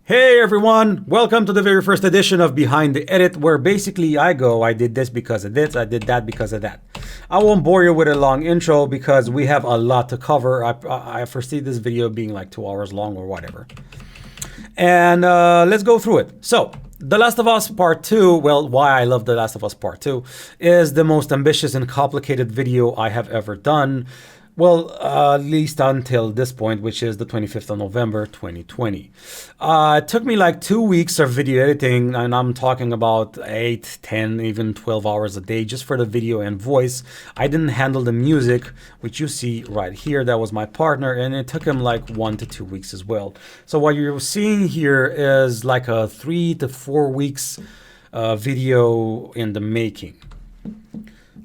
Hey everyone, welcome to the very first edition of Behind the Edit, where basically I did this because of this, I did that because of that. I won't bore you with a long intro because we have a lot to cover. I foresee this video being like 2 hours long or whatever. And let's go through it. So, The Last of Us Part 2, well, why I love The Last of Us Part 2, is the most ambitious and complicated video I have ever done. Well, at least until this point, which is the 25th of November, 2020. It took me like 2 weeks of video editing, and I'm talking about 8, 10, even 12 hours a day just for the video and voice. I didn't handle the music, which you see right here. That was my partner, and it took him like 1 to 2 weeks as well. So what you're seeing here is like a 3 to 4 weeks video in the making.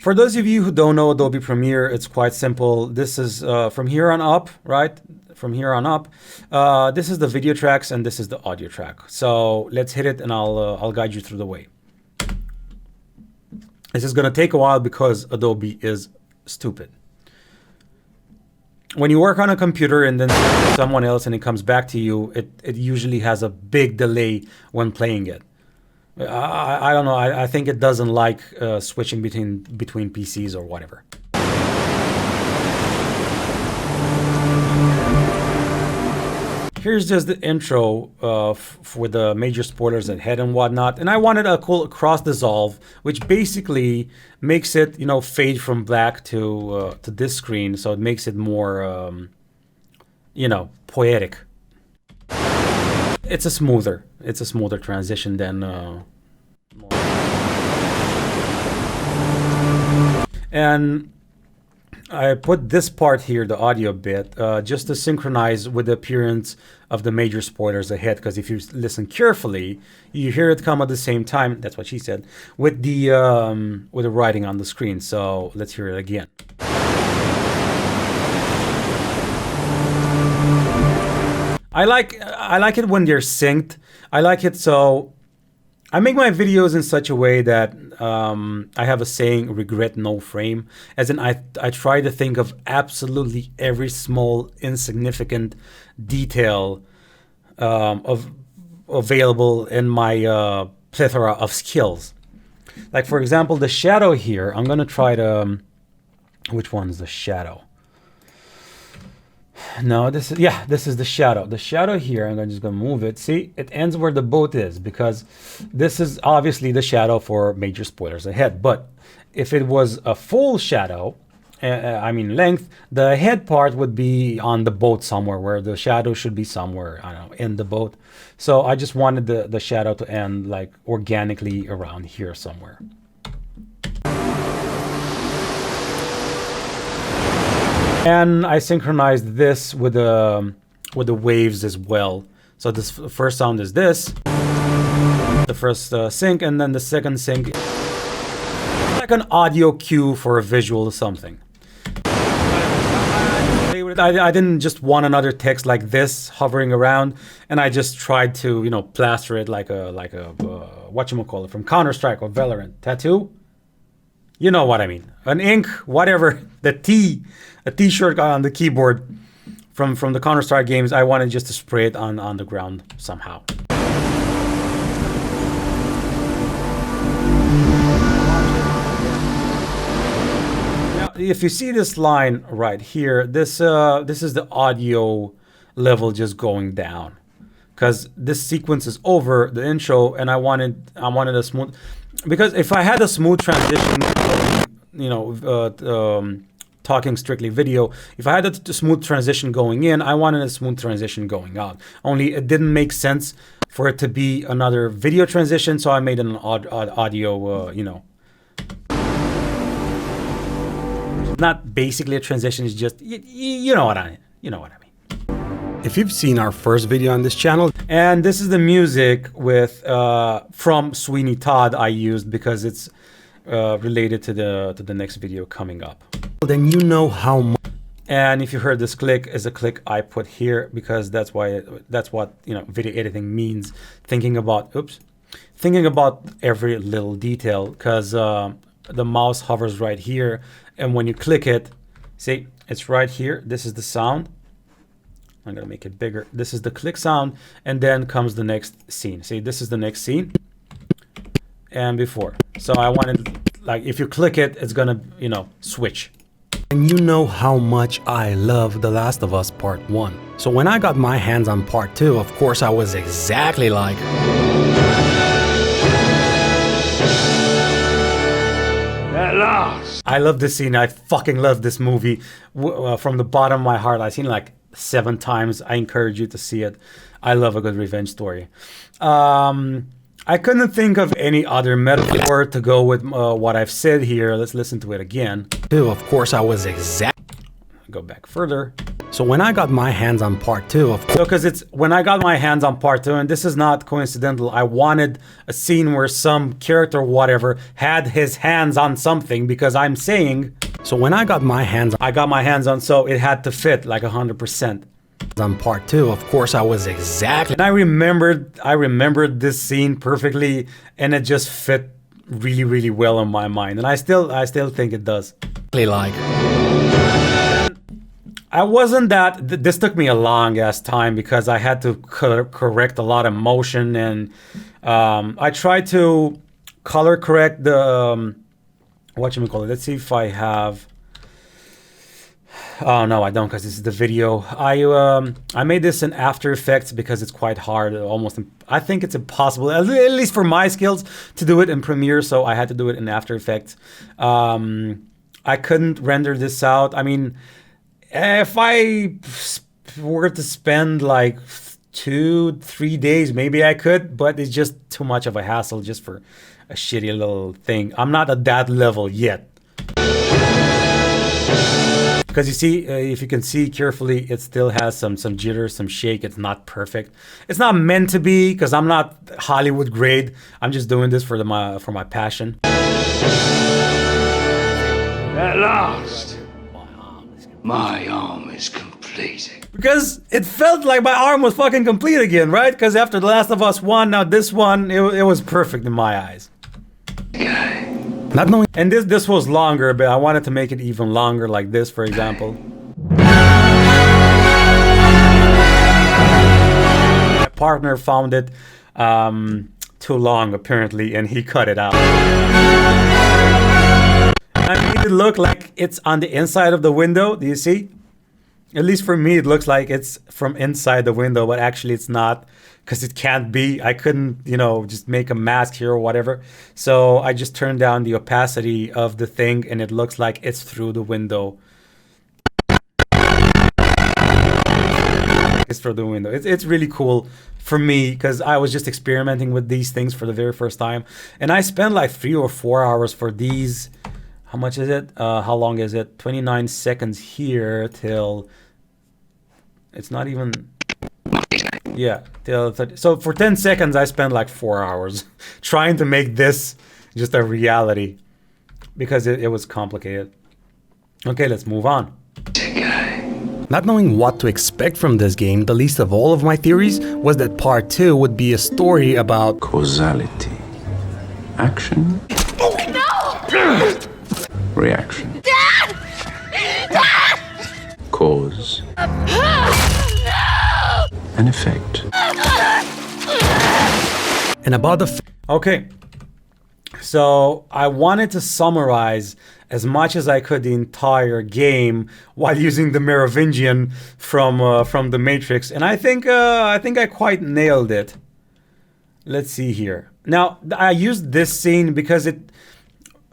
For those of you who don't know Adobe Premiere, it's quite simple. This is from here on up, right? From here on up, this is the video tracks and this is the audio track. So let's hit it and I'll guide you through the way. This is gonna take a while because Adobe is stupid. When you work on a computer and then someone else and it comes back to you, it usually has a big delay when playing it. I don't know. I think it doesn't like switching between PCs or whatever. Here's just the intro for the major spoilers ahead and whatnot. And I wanted a cool cross dissolve, which basically makes it, you know, fade from black to this screen, so it makes it more, you know, poetic. It's a smoother transition than and I put this part here, the audio bit, just to synchronize with the appearance of the major spoilers ahead, because if you listen carefully, you hear it come at the same time, that's what she said, with the writing on the screen. So let's hear it again. I like it when they're synced. I like it so I make my videos in such a way that I have a saying, regret no frame, as in I try to think of absolutely every small insignificant detail available in my plethora of skills. Like for example, the shadow here, I'm gonna try to, which one's the shadow? No, this is the shadow. The shadow here, I'm just gonna move it. See, it ends where the boat is because this is obviously the shadow for major spoilers ahead. But if it was a full shadow, I mean length, the head part would be on the boat somewhere, where the shadow should be somewhere, I don't know, in the boat. So I just wanted the shadow to end like organically around here somewhere. And I synchronized this with the waves as well. So this first sound is this, the first sync, and then the second sync, like an audio cue for a visual or something. I didn't just want another text like this hovering around, and I just tried to, you know, plaster it like a whatchamacallit from Counter-Strike or Valorant. Tattoo? You know what I mean. An ink, whatever, a t-shirt on the keyboard from the Counter-Strike games. I wanted just to spray it on the ground somehow. Now, if you see this line right here, this is the audio level just going down, because this sequence is over the intro, and I wanted a smooth, because if I had a smooth transition, you know, talking strictly video, if I had a smooth transition going in, I wanted a smooth transition going out. Only it didn't make sense for it to be another video transition, so I made an audio, you know. Not basically a transition, it's just, you know what I mean. If you've seen our first video on this channel, and this is the music with from Sweeney Todd I used because it's related to the next video coming up. Then you know how much. And if you heard this click, is a click I put here because that's what, you know, video editing means. Thinking about every little detail, because the mouse hovers right here, and when you click it, see, it's right here. This is the sound. I'm gonna make it bigger. This is the click sound, and then comes the next scene. See, this is the next scene, and before. So I wanted, like, if you click it, it's gonna, you know, switch. And you know how much I love The Last of Us Part 1. So when I got my hands on Part 2, of course I was exactly like... At last! I love this scene. I fucking love this movie. From the bottom of my heart. I've seen it like 7 times. I encourage you to see it. I love a good revenge story. I couldn't think of any other metaphor to go with what I've said here. Let's listen to it again. Of course I was Go back further. So when I got my hands on Part 2, of course... So because it's when I got my hands on Part 2, and this is not coincidental, I wanted a scene where some character, whatever, had his hands on something, because I'm saying... So when I got my hands on... I got my hands on, so it had to fit like 100%. On Part 2, of course I was exactly... And I remembered this scene perfectly, and it just fit really, really well in my mind. And I still think it does. Like... I wasn't that... This took me a long ass time because I had to correct a lot of motion, and I tried to color correct the... whatchamacallit. Let's see if I have... Oh no, I don't, because this is the video. I made this in After Effects because it's quite hard, almost. I think it's impossible, at least for my skills, to do it in Premiere. So I had to do it in After Effects. I couldn't render this out. I mean, if I were to spend like 2-3 days, maybe I could, but it's just too much of a hassle just for a shitty little thing. I'm not at that level yet. Because you see, if you can see carefully, it still has some jitter, some shake. It's not perfect. It's not meant to be, because I'm not Hollywood grade. I'm just doing this for my passion. At last! My arm is complete. Because it felt like my arm was fucking complete again, right? Because after The Last of Us 1, now this one, it was perfect in my eyes. Okay. Not knowing... And this was longer, but I wanted to make it even longer, like this, for example. My partner found it too long, apparently, and he cut it out. I made it look like it's on the inside of the window. Do you see? At least for me, it looks like it's from inside the window, but actually it's not, because it can't be. I couldn't, you know, just make a mask here or whatever. So I just turned down the opacity of the thing, and it looks like it's through the window. It's through the window. It's really cool for me, because I was just experimenting with these things for the very first time. And I spent like 3 or 4 hours for these. How much is it? How long is it? 29 seconds here till... It's not even... Yeah, till 30. So for 10 seconds, I spent like 4 hours trying to make this just a reality, because it was complicated. Okay, let's move on. Not knowing what to expect from this game, the least of all of my theories was that Part 2 would be a story about... Causality. Action. No! Reaction. Cause. An effect. And about the... Okay, so I wanted to summarize as much as I could the entire game while using the Merovingian from the Matrix, and I think I quite nailed it. Let's see here. Now I used this scene because it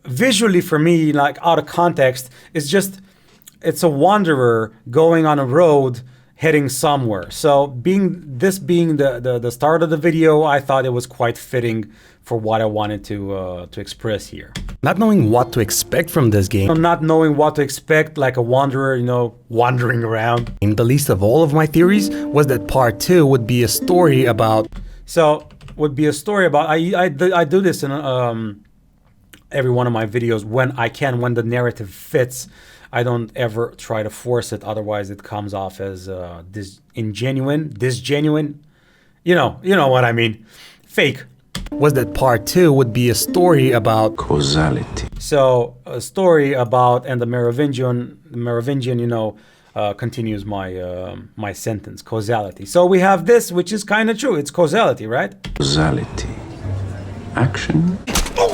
visually, for me, like out of context, it's a wanderer going on a road heading somewhere. So being the start of the video, I thought it was quite fitting for what I wanted to express here. Not knowing what to expect from this game. Not knowing what to expect, like a wanderer, you know, wandering around. The least of all of my theories was that Part 2 would be a story about... So, would be a story about... I do this in every one of my videos when I can, when the narrative fits. I don't ever try to force it, otherwise it comes off as disgenuine. You know what I mean. Fake. Was that Part 2 would be a story about... Causality. So, a story about, and the Merovingian, you know, continues my sentence. Causality. So we have this, which is kind of true. It's causality, right? Causality. Action.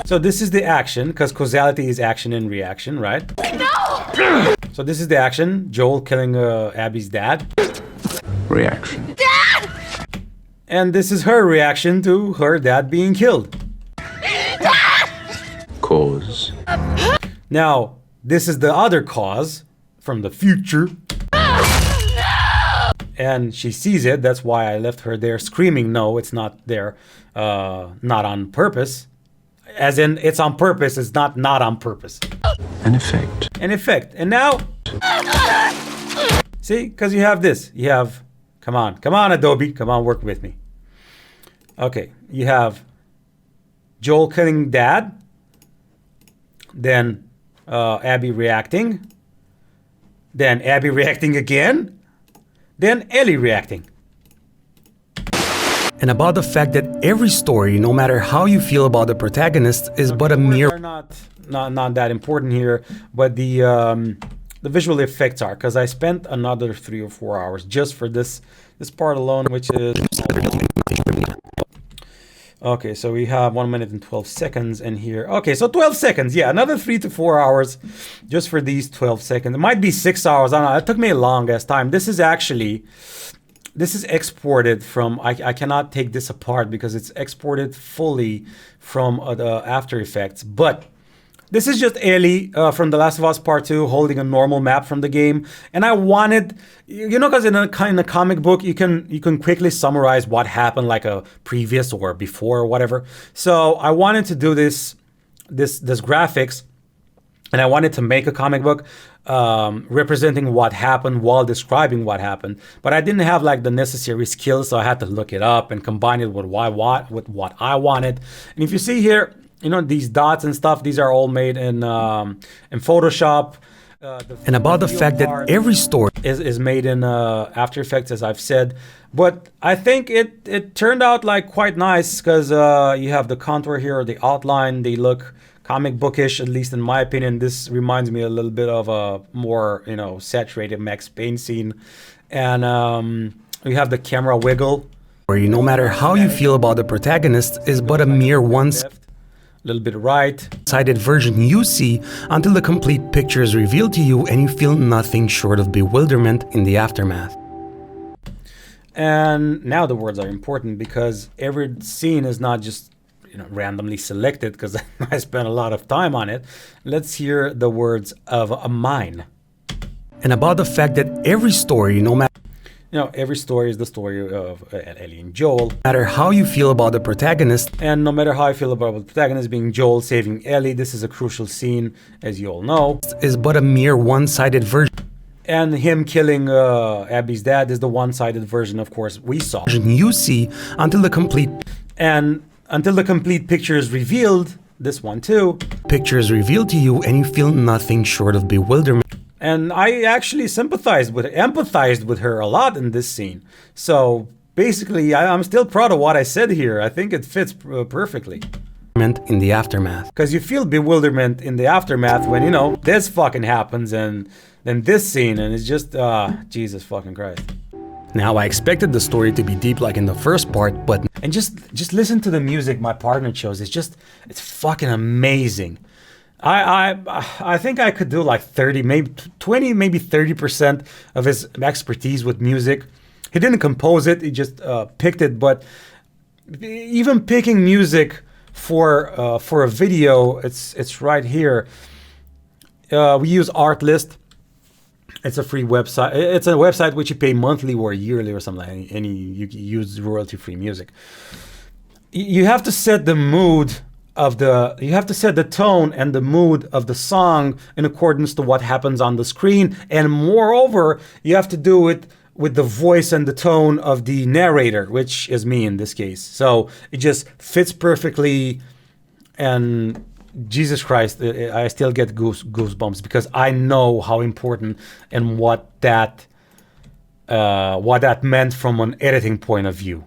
So this is the action, because causality is action and reaction, right? No! So this is the action. Joel killing Abby's dad. Reaction. And this is her reaction to her dad being killed. Cause. Now, this is the other cause from the future. And she sees it. That's why I left her there screaming, no, it's not there. Not on purpose. As in, it's on purpose. It's not on purpose. An effect. An effect. And now, see, because you have this. You have, come on, Adobe. Come on, work with me. Okay, you have Joel killing dad. Then Abby reacting. Then Abby reacting again. Then Ellie reacting. And about the fact that every story, no matter how you feel about the protagonist, is but a mere... Are not that important here, but the visual effects are, because I spent another 3 or 4 hours just for this part alone, which is... Okay, so we have 1 minute and 12 seconds in here. Okay, so 12 seconds. Yeah, another 3 to 4 hours just for these 12 seconds. It might be 6 hours. I don't know. It took me a long ass time. This is exported from, I cannot take this apart because it's exported fully from the After Effects. But this is just Ellie from The Last of Us Part 2 holding a normal map from the game. And I wanted, you know, because in a kind of comic book, you can quickly summarize what happened like a previous or before or whatever. So I wanted to do this graphics, and I wanted to make a comic book representing what happened while describing what happened. But I didn't have like the necessary skills, so I had to look it up and combine it with what I wanted. And if you see here, you know, these dots and stuff, these are all made in Photoshop. And about the fact that every story is made in After Effects, as I've said. But I think it turned out like quite nice, because you have the contour here, or the outline. They look comic bookish, at least in my opinion. This reminds me a little bit of a more, you know, saturated Max Payne scene. And we have the camera wiggle. no matter how you feel about the protagonist, is but a mere one-sided little bit right version you see until the complete picture is revealed to you and you feel nothing short of bewilderment in the aftermath. And now the words are important, because every scene is not just, you know, randomly selected, because I spent a lot of time on it. Let's hear the words of a mine. And about the fact that every story, no matter every story is the story of Ellie and Joel. No matter how you feel about the protagonist, and no matter how I feel about the protagonist being Joel saving Ellie, this is a crucial scene, as you all know, is but a mere one-sided version. And him killing Abby's dad is the one-sided version, of course, we saw. You see until the complete picture is revealed. This one too. Picture is revealed to you and you feel nothing short of bewilderment. And I actually empathized with her a lot in this scene. So basically, I'm still proud of what I said here. I think it fits perfectly. In the aftermath. Because you feel bewilderment in the aftermath when, you know, this fucking happens, and then this scene, and it's just, Jesus fucking Christ. Now, I expected the story to be deep like in the first part, but... And just listen to the music my partner chose. It's fucking amazing. I think I could do like 30, maybe 20, maybe 30% of his expertise with music. He didn't compose it, he just picked it. But even picking music for a video, it's right here. We use Artlist. It's a free website. It's a website which you pay monthly or yearly or something, and you use royalty-free music. You have to set the mood you have to set the tone and the mood of the song in accordance to what happens on the screen, and moreover, you have to do it with the voice and the tone of the narrator, which is me in this case. So it just fits perfectly, and Jesus Christ, I still get goosebumps, because I know how important and what that meant from an editing point of view.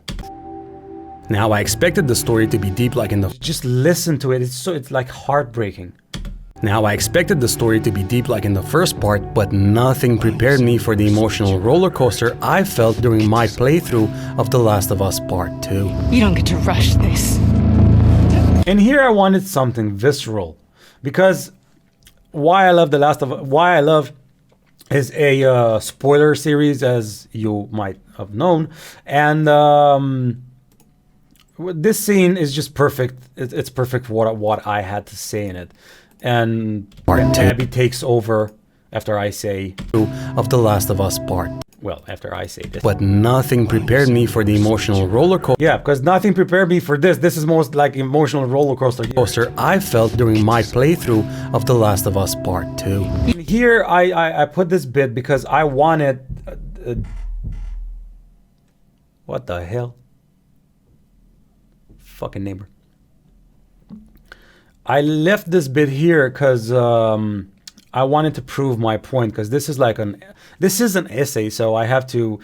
Now, I expected the story to be deep like in the... Just listen to it. It's like heartbreaking. Now, I expected the story to be deep like in the first part, but nothing prepared me for the emotional roller coaster I felt during my playthrough of The Last of Us Part 2. You don't get to rush this. And here I wanted something visceral, because why I love is a spoiler series, as you might have known, and this scene is just perfect. It's perfect for what I had to say in it. And when Abby takes over after I say of The Last of Us Part. Well, after I say this. But nothing prepared me for the emotional roller coaster. Yeah, because nothing prepared me for this. This is most like emotional roller coaster I felt during my playthrough of The Last of Us Part 2. Here, I put this bit because I wanted... what the hell? Fucking neighbor. I left this bit here because I wanted to prove my point, because this is an essay, so I have to,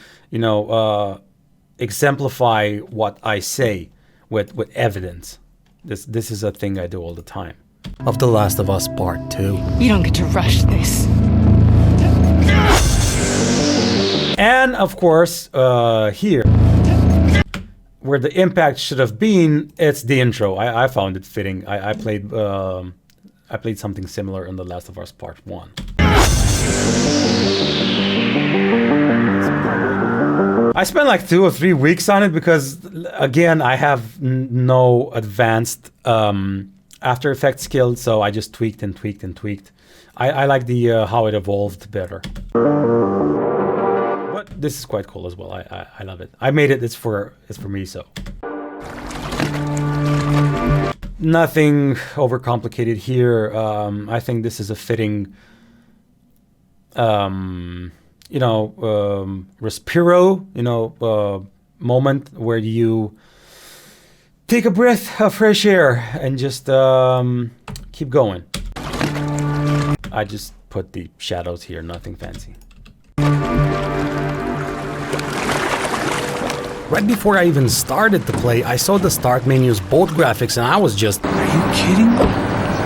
exemplify what I say with evidence. This is a thing I do all the time. Of The Last of Us Part 2. You don't get to rush this. And of course, here, where the impact should have been, it's the intro. I found it fitting. I played something similar in The Last of Us Part 1. I spent like 2 or 3 weeks on it because, again, I have no advanced After Effects skills, so I just tweaked and tweaked and tweaked. I like the how it evolved better. But this is quite cool as well. I love it. I made it. It's for me, so. Nothing overcomplicated here. I think this is a fitting, respiro, moment where you take a breath of fresh air and just keep going. I just put the shadows here, nothing fancy. Right before I even started to play, I saw the start menu's boat graphics and I was just, are you kidding?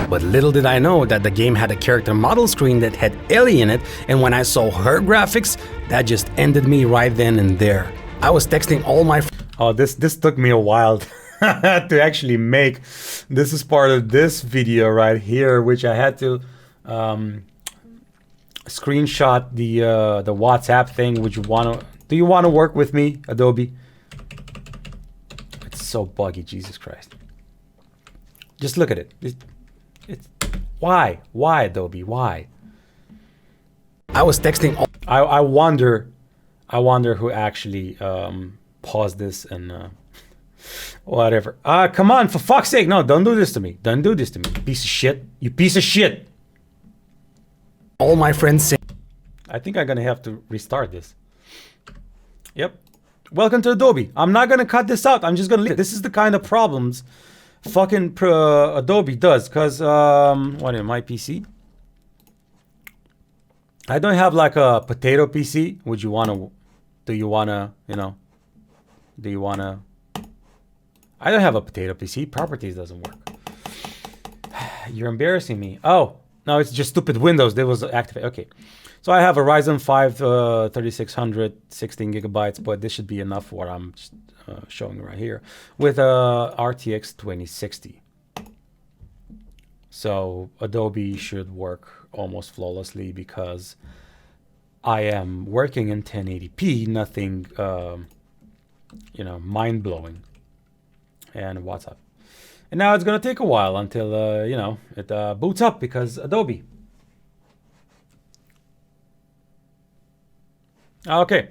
But little did I know that the game had a character model screen that had Ellie in it, and when I saw her graphics, that just ended me right then and there. I was texting all my Oh, this took me a while to actually make. This is part of this video right here, which I had to screenshot the WhatsApp thing. Do you want to work with me, Adobe? It's so buggy, Jesus Christ. Just look at it. It's why Adobe? Why? I was texting all I wonder who actually paused this and whatever. Come on, for fuck's sake, no, don't do this to me. Don't do this to me, piece of shit. You piece of shit. all my friends saying, I think I'm gonna have to restart this. Yep. Welcome to Adobe. I'm not gonna cut this out. I'm just gonna leave it. This is the kind of problems fucking Adobe does, because what in my PC? I don't have like a potato PC. Do you wanna, I don't have a potato PC. Properties doesn't work. You're embarrassing me. Oh, no, it's just stupid Windows. They was activate. Okay. So I have a Ryzen 5 3600, 16 gigabytes, but this should be enough for what I'm showing right here with a RTX 2060. So Adobe should work almost flawlessly because I am working in 1080p, nothing, mind-blowing. And what's up? And now it's gonna take a while until, it boots up because Adobe. Okay,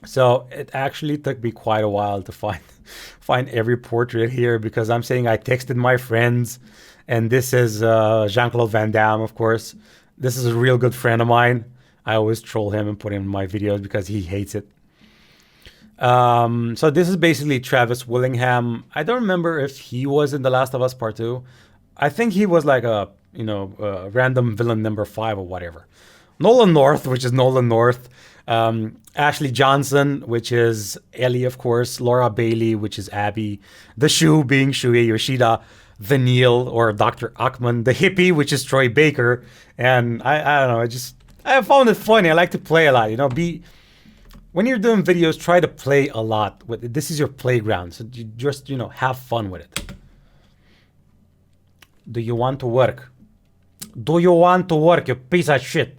so it actually took me quite a while to find every portrait here, because I'm saying I texted my friends, and this is Jean-Claude Van Damme, of course. This is a real good friend of mine. I always troll him and put him in my videos because he hates it. So this is basically Travis Willingham. I don't remember if he was in The Last of Us Part 2. I think he was like a random villain number 5 or whatever. Nolan North, which is Nolan North. Ashley Johnson, which is Ellie, of course. Laura Bailey, which is Abby. The Shoe being Shuei Yoshida. the Neil or Dr. Ackman, the hippie, which is Troy Baker. And I don't know, I found it funny. I like to play a lot, you know, when you're doing videos, try to play a lot with it. This is your playground. So you just, you know, have fun with it. Do you want to work? Do you want to work, you piece of shit?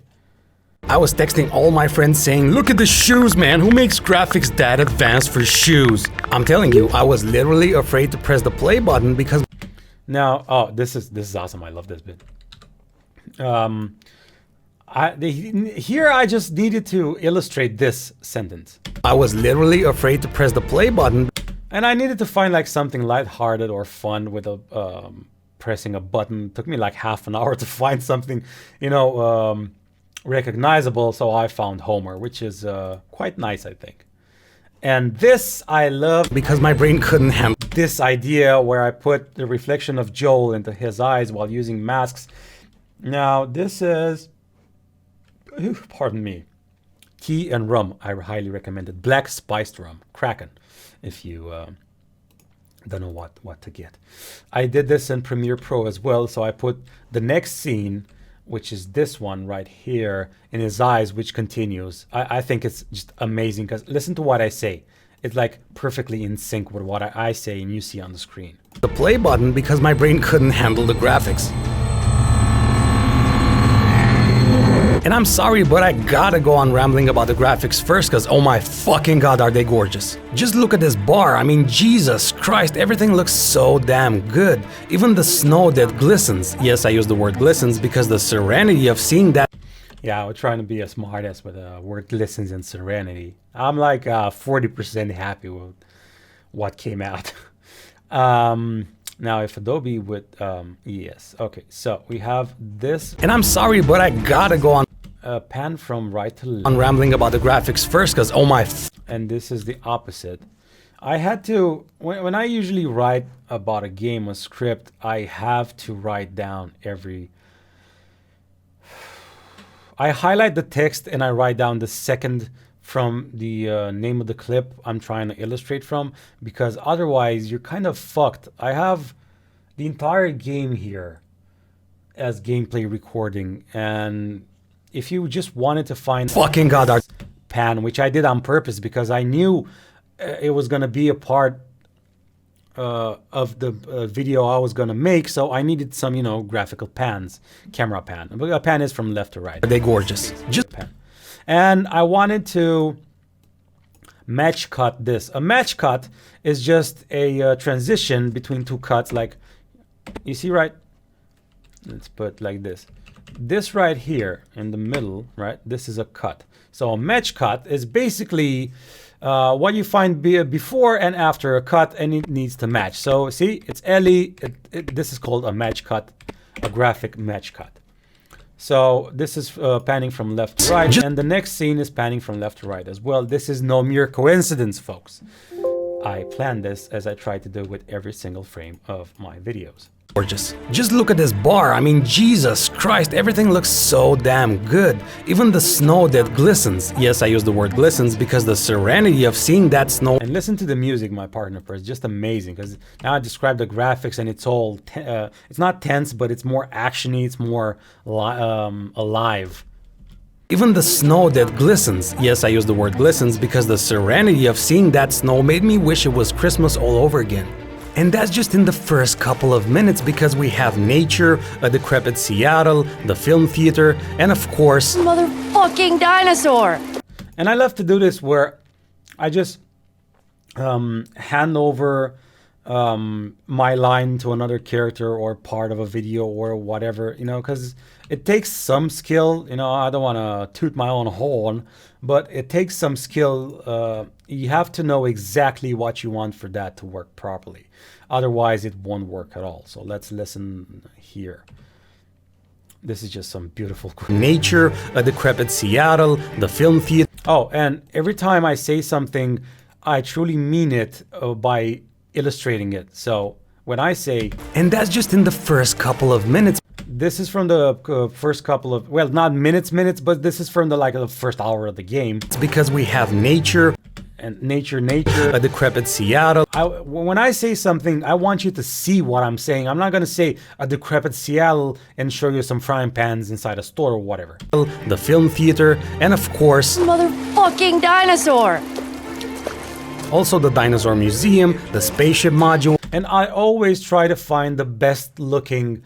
I was texting all my friends saying, look at the shoes, man. Who makes graphics that advanced for shoes? I'm telling you, I was literally afraid to press the play button because... Now, oh, this is awesome. I love this bit. Here I just needed to illustrate this sentence. I was literally afraid to press the play button. And I needed to find like something lighthearted or fun with a pressing a button. It took me like half an hour to find something, you know, recognizable. So I found Homer, which is quite nice, I think. And this I love because my brain couldn't handle this idea where I put the reflection of Joel into his eyes while using masks. Now this is, pardon me, tea and rum. I highly recommend it. Black spiced rum, Kraken, if you don't know what to get. I did this in Premiere Pro as well, so I put the next scene, which is this one right here, in his eyes, which continues. I think it's just amazing because listen to what I say. It's like perfectly in sync with what I say and you see on the screen. The play button because my brain couldn't handle the graphics. And I'm sorry, but I gotta go on rambling about the graphics first because oh my fucking god are they gorgeous. Just look at this bar, I mean Jesus Christ, everything looks so damn good. Even the snow that glistens. Yes, I use the word glistens because the serenity of seeing that. Yeah, we're trying to be a smartass with the word glistens and serenity. I'm like 40% happy with what came out. Now if Adobe would, yes, okay, so we have this. And I'm sorry, but I gotta go on pan from right to left. On rambling about the graphics first, because oh my. And this is the opposite. I had to, when I usually write about a game, a script, I have to write down I highlight the text and I write down the second from the name of the clip I'm trying to illustrate from, because otherwise you're kind of fucked. I have the entire game here as gameplay recording, and if you just wanted to find fucking god pan, which I did on purpose because I knew it was going to be a part of the video I was going to make, so I needed some, you know, graphical pans, camera pan. A pan is from left to right. Are they gorgeous? Just pan. And I wanted to match cut this. A match cut is just a transition between two cuts, like you see, right? Let's put like this. This right here in the middle, right? This is a cut. So a match cut is basically what you find before and after a cut, and it needs to match. So see, it's Ellie. This is called a match cut, a graphic match cut. So this is panning from left to right, and the next scene is panning from left to right as well. This is no mere coincidence, folks. I planned this as I try to do with every single frame of my videos. Gorgeous. Just look at this bar, I mean Jesus Christ, everything looks so damn good. Even the snow that glistens. Yes, I use the word glistens because the serenity of seeing that snow. And listen to the music my partner plays, just amazing, because now I described the graphics and it's all, it's not tense, but it's more actiony, it's more alive. Even the snow that glistens. Yes, I use the word glistens because the serenity of seeing that snow made me wish it was Christmas all over again. And that's just in the first couple of minutes because we have nature, a decrepit Seattle, the film theater, and of course... Motherfucking dinosaur! And I love to do this where I just hand over my line to another character or part of a video or whatever, you know, because it takes some skill. You know, I don't want to toot my own horn, but it takes some skill. You have to know exactly what you want for that to work properly. Otherwise, it won't work at all. So let's listen here. This is just some beautiful nature, a decrepit Seattle, the film theater. Oh, and every time I say something, I truly mean it by illustrating it. So when I say, and that's just in the first couple of minutes. This is from the first couple of, well, not minutes, but this is from the the first hour of the game. It's because we have nature. and nature. A decrepit Seattle. When I say something, I want you to see what I'm saying. I'm not going to say a decrepit Seattle and show you some frying pans inside a store or whatever. The film theater, and of course, Motherfucking dinosaur! also the dinosaur museum, the spaceship module. And I always try to find the best looking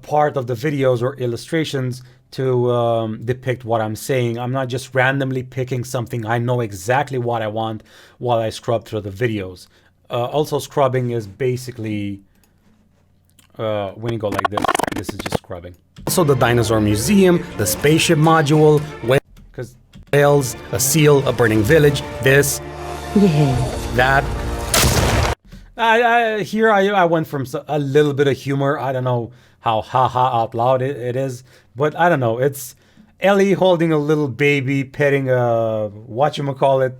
part of the videos or illustrations to depict what I'm saying. I'm not just randomly picking something. I know exactly what I want while I scrub through the videos. Also, scrubbing is basically when you go like this is just scrubbing. Also the dinosaur museum, the spaceship module, whales, a seal, a burning village, this, that. Here I went from a little bit of humor. I don't know how haha out loud it is, but I don't know. It's Ellie holding a little baby, petting a whatchamacallit,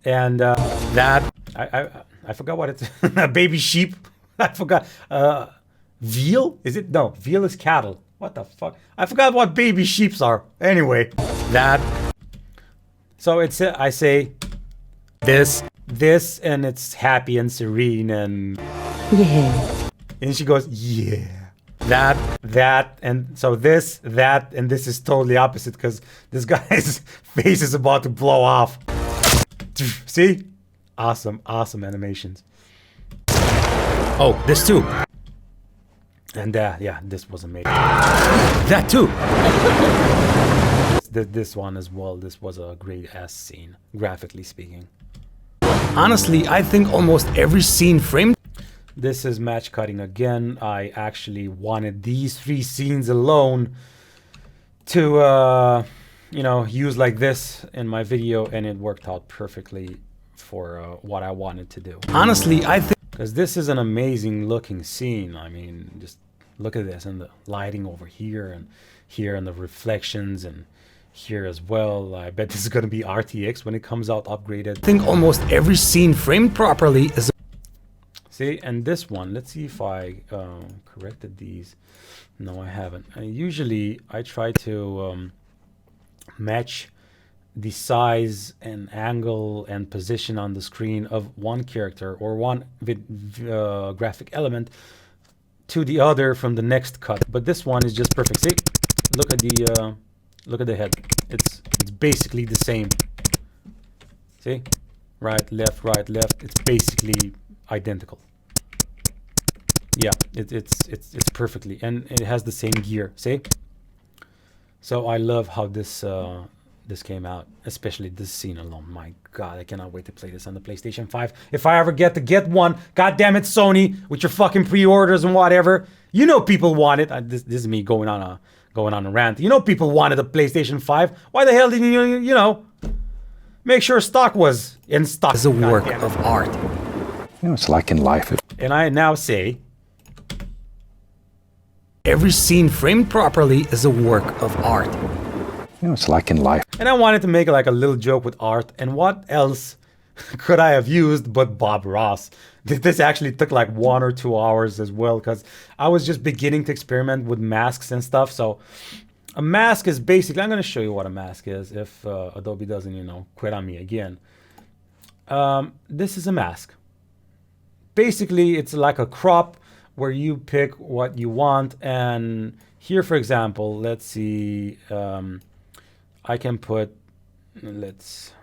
and that I forgot what it's a baby sheep. I forgot. Veal? Is it? No, veal is cattle. What the fuck? I forgot what baby sheeps are. Anyway, that. So it's I say this, and it's happy and serene, and and she goes, yeah. That, and so this, that, and this is totally opposite because this guy's face is about to blow off. See? Awesome animations. Oh, this too. And yeah, this was amazing. That too. This one as well. This was a great ass scene, graphically speaking. Honestly, I think almost every scene framed. This is match cutting again. I actually wanted these 3 scenes alone to, use like this in my video, and it worked out perfectly for what I wanted to do. Honestly, I think because this is an amazing looking scene. I mean, just look at this, and the lighting over here and the reflections, and here as well. I bet this is going to be RTX when it comes out upgraded. I think almost every scene framed properly is. See, and this one, let's see if I corrected these. No, I haven't. Usually I try to match the size and angle and position on the screen of one character or one graphic element to the other from the next cut. But this one is just perfect. See, look at the head. It's basically the same. See, right, left. It's basically identical. Yeah, it's perfectly, and it has the same gear. See, so I love how this came out, especially this scene alone. My God, I cannot wait to play this on the PlayStation 5. If I ever get to get one, God damn it, Sony, with your fucking pre-orders and whatever. You know people want it. This is me going on a rant. You know people wanted a PlayStation 5. Why the hell didn't you make sure stock was in stock? It's a work of art. It's like in life. And I now say, every scene framed properly is a work of art. It's like in life. and I wanted to make like a little joke with art, and what else could I have used but Bob Ross? This actually took like 1 or 2 hours as well, because I was just beginning to experiment with masks and stuff. So a mask is basically, I'm going to show you what a mask is if Adobe doesn't, quit on me again. This is a mask. Basically, it's like a crop where you pick what you want. And here, for example, let's see, I can put, let's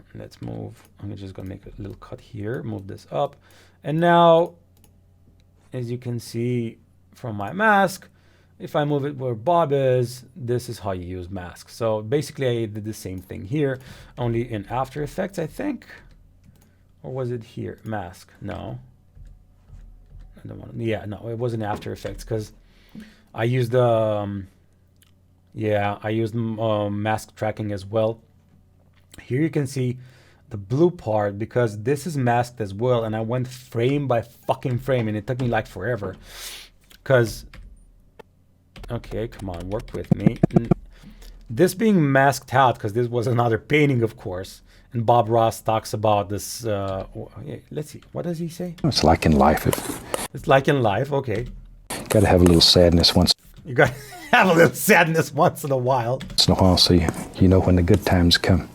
move, I'm just gonna make a little cut here, move this up. And now, as you can see from my mask, if I move it where Bob is, this is how you use masks. So basically I did the same thing here, only in After Effects, I think. Or was it here? Mask, no. I don't want to, yeah, no, it wasn't After Effects, because I used mask tracking as well. Here you can see the blue part, because this is masked as well, and I went frame by fucking frame, and it took me like forever, because, okay, come on, work with me. This being masked out, because this was another painting, of course, and Bob Ross talks about this, let's see, what does he say? It's like in life. It's like in life, okay. Gotta have a little sadness once You got to have a little sadness once in a while. in a while so you know when the good times come.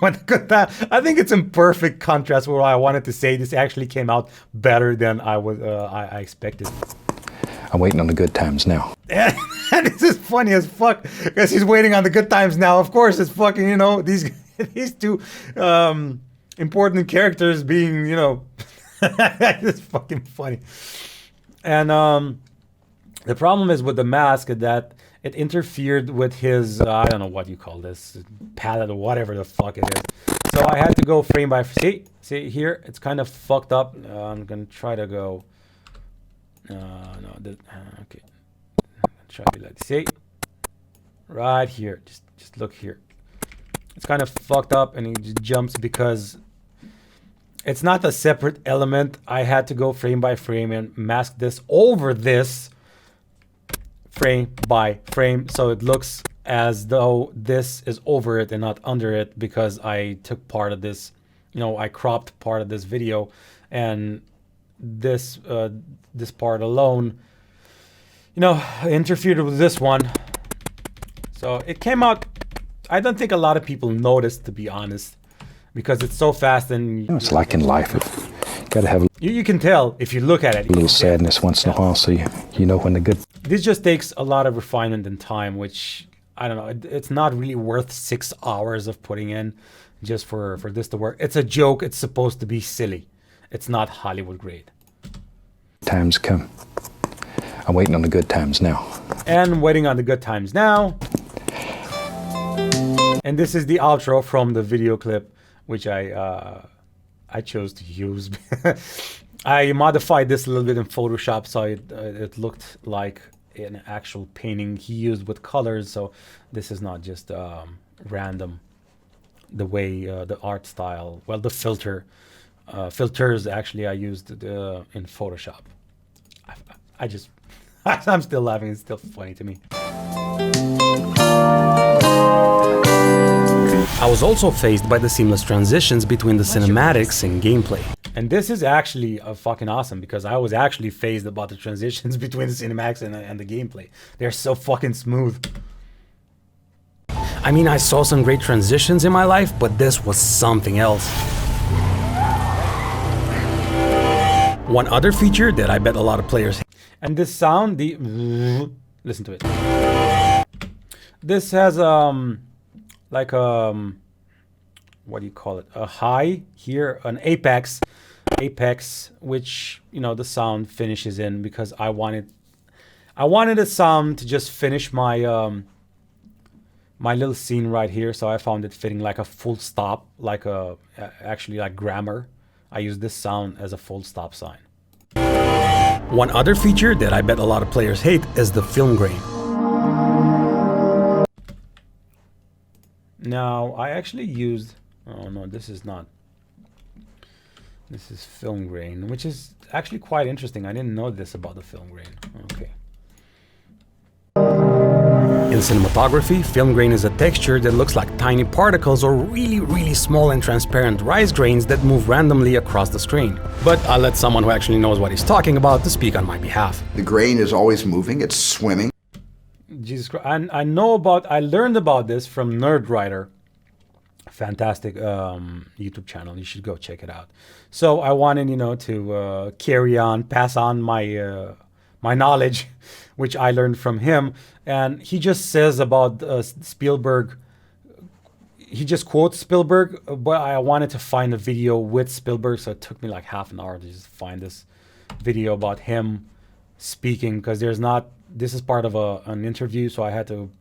I think it's in perfect contrast with what I wanted to say. This actually came out better than I expected. I'm waiting on the good times now. And this is funny as fuck because he's waiting on the good times now. Of course, it's fucking, you know, these two important characters being, you know, it's fucking funny. And the problem is with the mask that it interfered with his, I don't know what you call this, palette or whatever the fuck it is. So I had to go frame by frame. See here, it's kind of fucked up. I'm gonna try to go. Okay. Try to like see right here. Just look here. It's kind of fucked up, and he just jumps because it's not a separate element. I had to go frame by frame and mask this over this frame by frame, so it looks as though this is over it and not under it, because I took part of this, you know, I cropped part of this video, and this this part alone, you know, interfered with this one. So it came out, I don't think a lot of people noticed, to be honest, because it's so fast. And You know, it's like in life. Got to have a you can tell if you look at it. little sadness once in a while, so you know when the good. This just takes a lot of refinement and time, which, I don't know, it's not really worth 6 hours of putting in just for this to work. It's a joke. It's supposed to be silly. It's not Hollywood grade. Times come. I'm waiting on the good times now. And waiting on the good times now. And this is the outro from the video clip, which I chose to use. I modified this a little bit in Photoshop, so it looked like an actual painting he used with colors. So this is not just random. The way the art style, well, the filters actually I used in Photoshop. I'm still laughing. It's still funny to me. I was also fazed by the seamless transitions between the cinematics and gameplay. And this is actually fucking awesome, because I was actually fazed about the transitions between the cinematics and the gameplay. They're so fucking smooth. I mean, I saw some great transitions in my life, but this was something else. One other feature that I bet a lot of players. And this sound, listen to it. This has like what do you call it? A high here, an apex, which, you know, the sound finishes in, because I wanted a sound to just finish my my little scene right here. So I found it fitting like a full stop, like actually like grammar. I use this sound as a full stop sign. One other feature that I bet a lot of players hate is the film grain. Now, I actually used, oh no, this is not. This is film grain, which is actually quite interesting. I didn't know this about the film grain. Okay. In cinematography, film grain is a texture that looks like tiny particles or really, really small and transparent rice grains that move randomly across the screen. But I'll let someone who actually knows what he's talking about to speak on my behalf. The grain is always moving, it's swimming. Jesus Christ. I learned about this from Nerdwriter. Fantastic YouTube channel. You should go check it out. So I wanted, you know, to pass on my my knowledge, which I learned from him. And he just says about Spielberg. He just quotes Spielberg, but I wanted to find a video with Spielberg, so it took me like half an hour to just find this video about him speaking, because there's not. This is part of an interview, so I had to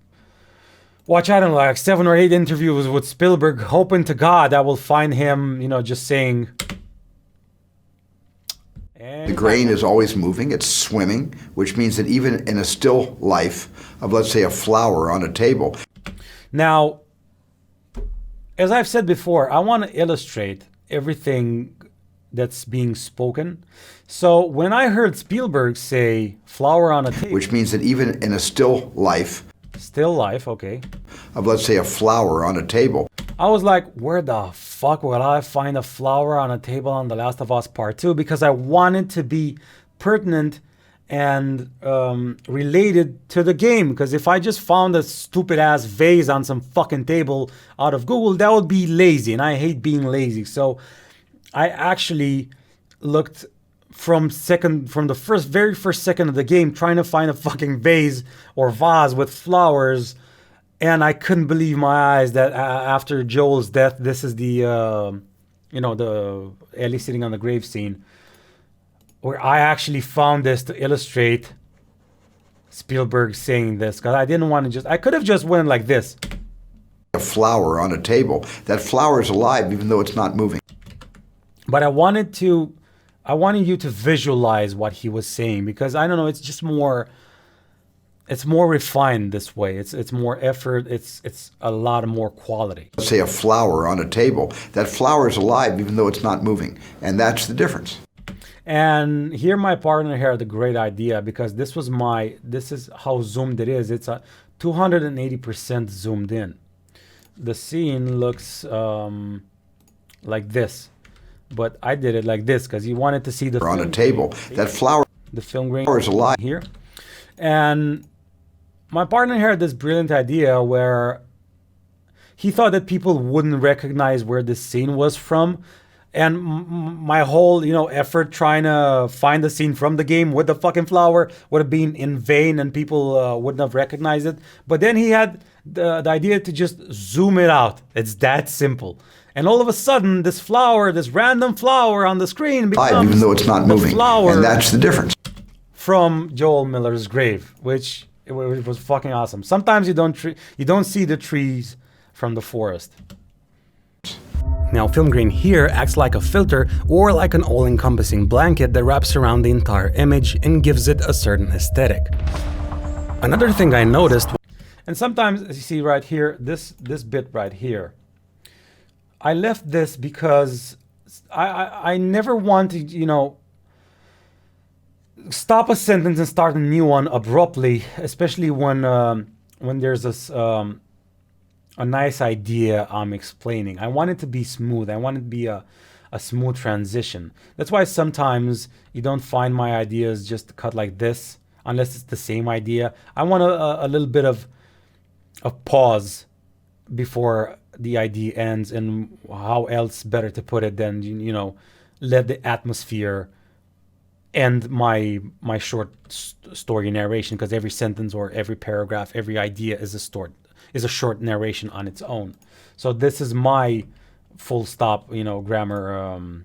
watch, I don't know, like 7 or 8 interviews with Spielberg, hoping to God I will find him, you know, just saying. The grain is always moving, it's swimming, which means that even in a still life of, let's say, a flower on a table. Now, as I've said before, I want to illustrate everything that's being spoken. So when I heard Spielberg say flower on a table, Which means that even in a still life okay, of, let's say, a flower on a table. I was like, where the fuck will I find a flower on a table on The Last of Us Part 2? Because I wanted to be pertinent and related to the game. Because if I just found a stupid ass vase on some fucking table out of Google, that would be lazy, and I hate being lazy. So I actually looked from the very first second of the game, trying to find a fucking vase or vase with flowers, and I couldn't believe my eyes that after Joel's death, this is the the Ellie sitting on the grave scene, where I actually found this to illustrate Spielberg saying this, because I didn't want to I could have just went like this. A flower on a table. That flower is alive even though it's not moving. But I wanted you to visualize what he was saying, because I don't know, it's just more, it's more refined this way. It's more effort. It's a lot more quality. Let's say a flower on a table. That flower is alive even though it's not moving. And that's the difference. And here my partner here had a great idea, because this is how zoomed it is. It's a 280% zoomed in. The scene looks like this, but I did it like this because he wanted to see the on a table. That flower, the film grain is alive here. And my partner here had this brilliant idea where he thought that people wouldn't recognize where this scene was from. And my whole, effort trying to find the scene from the game with the fucking flower would have been in vain, and people wouldn't have recognized it. But then he had the idea to just zoom it out. It's that simple. And all of a sudden, this flower, this random flower on the screen becomes even though it's not moving. And that's the difference. From Joel Miller's grave, which was fucking awesome. Sometimes you don't see the trees from the forest. Now, film grain here acts like a filter or like an all-encompassing blanket that wraps around the entire image and gives it a certain aesthetic. Another thing I noticed, and sometimes, as you see right here, this bit right here, I left this because I never want to, stop a sentence and start a new one abruptly, especially when there's this a nice idea I'm explaining. I want it to be smooth. I want it to be a smooth transition. That's why sometimes you don't find my ideas just cut like this, unless it's the same idea. I want a little bit of a pause before the idea ends, and how else better to put it than, let the atmosphere end my short story narration, because every sentence or every paragraph, every idea is a short narration on its own. So this is my full stop, grammar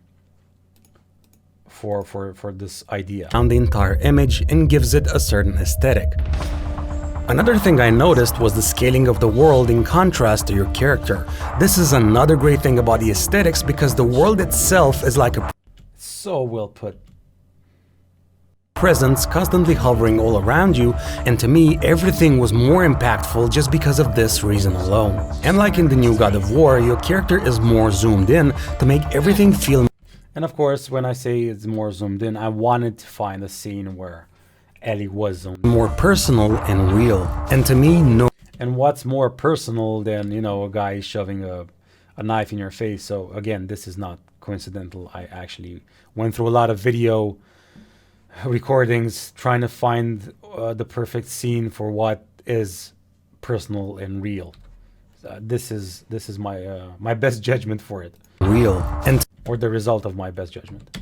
for this idea. On the entire image and gives it a certain aesthetic. Another thing I noticed was the scaling of the world in contrast to your character. This is another great thing about the aesthetics, because the world itself is like a so well put. Presence constantly hovering all around you, and to me everything was more impactful just because of this reason alone. And like in the new God of War, your character is more zoomed in to make everything feel. And of course, when I say it's more zoomed in, I wanted to find a scene where Ellie was zoomed more personal and real. And to me, no. And what's more personal than, a guy shoving a knife in your face? So again, this is not coincidental. I actually went through a lot of video recordings trying to find the perfect scene for what is personal and real. This is my best judgment for it. Real. Or the result of my best judgment.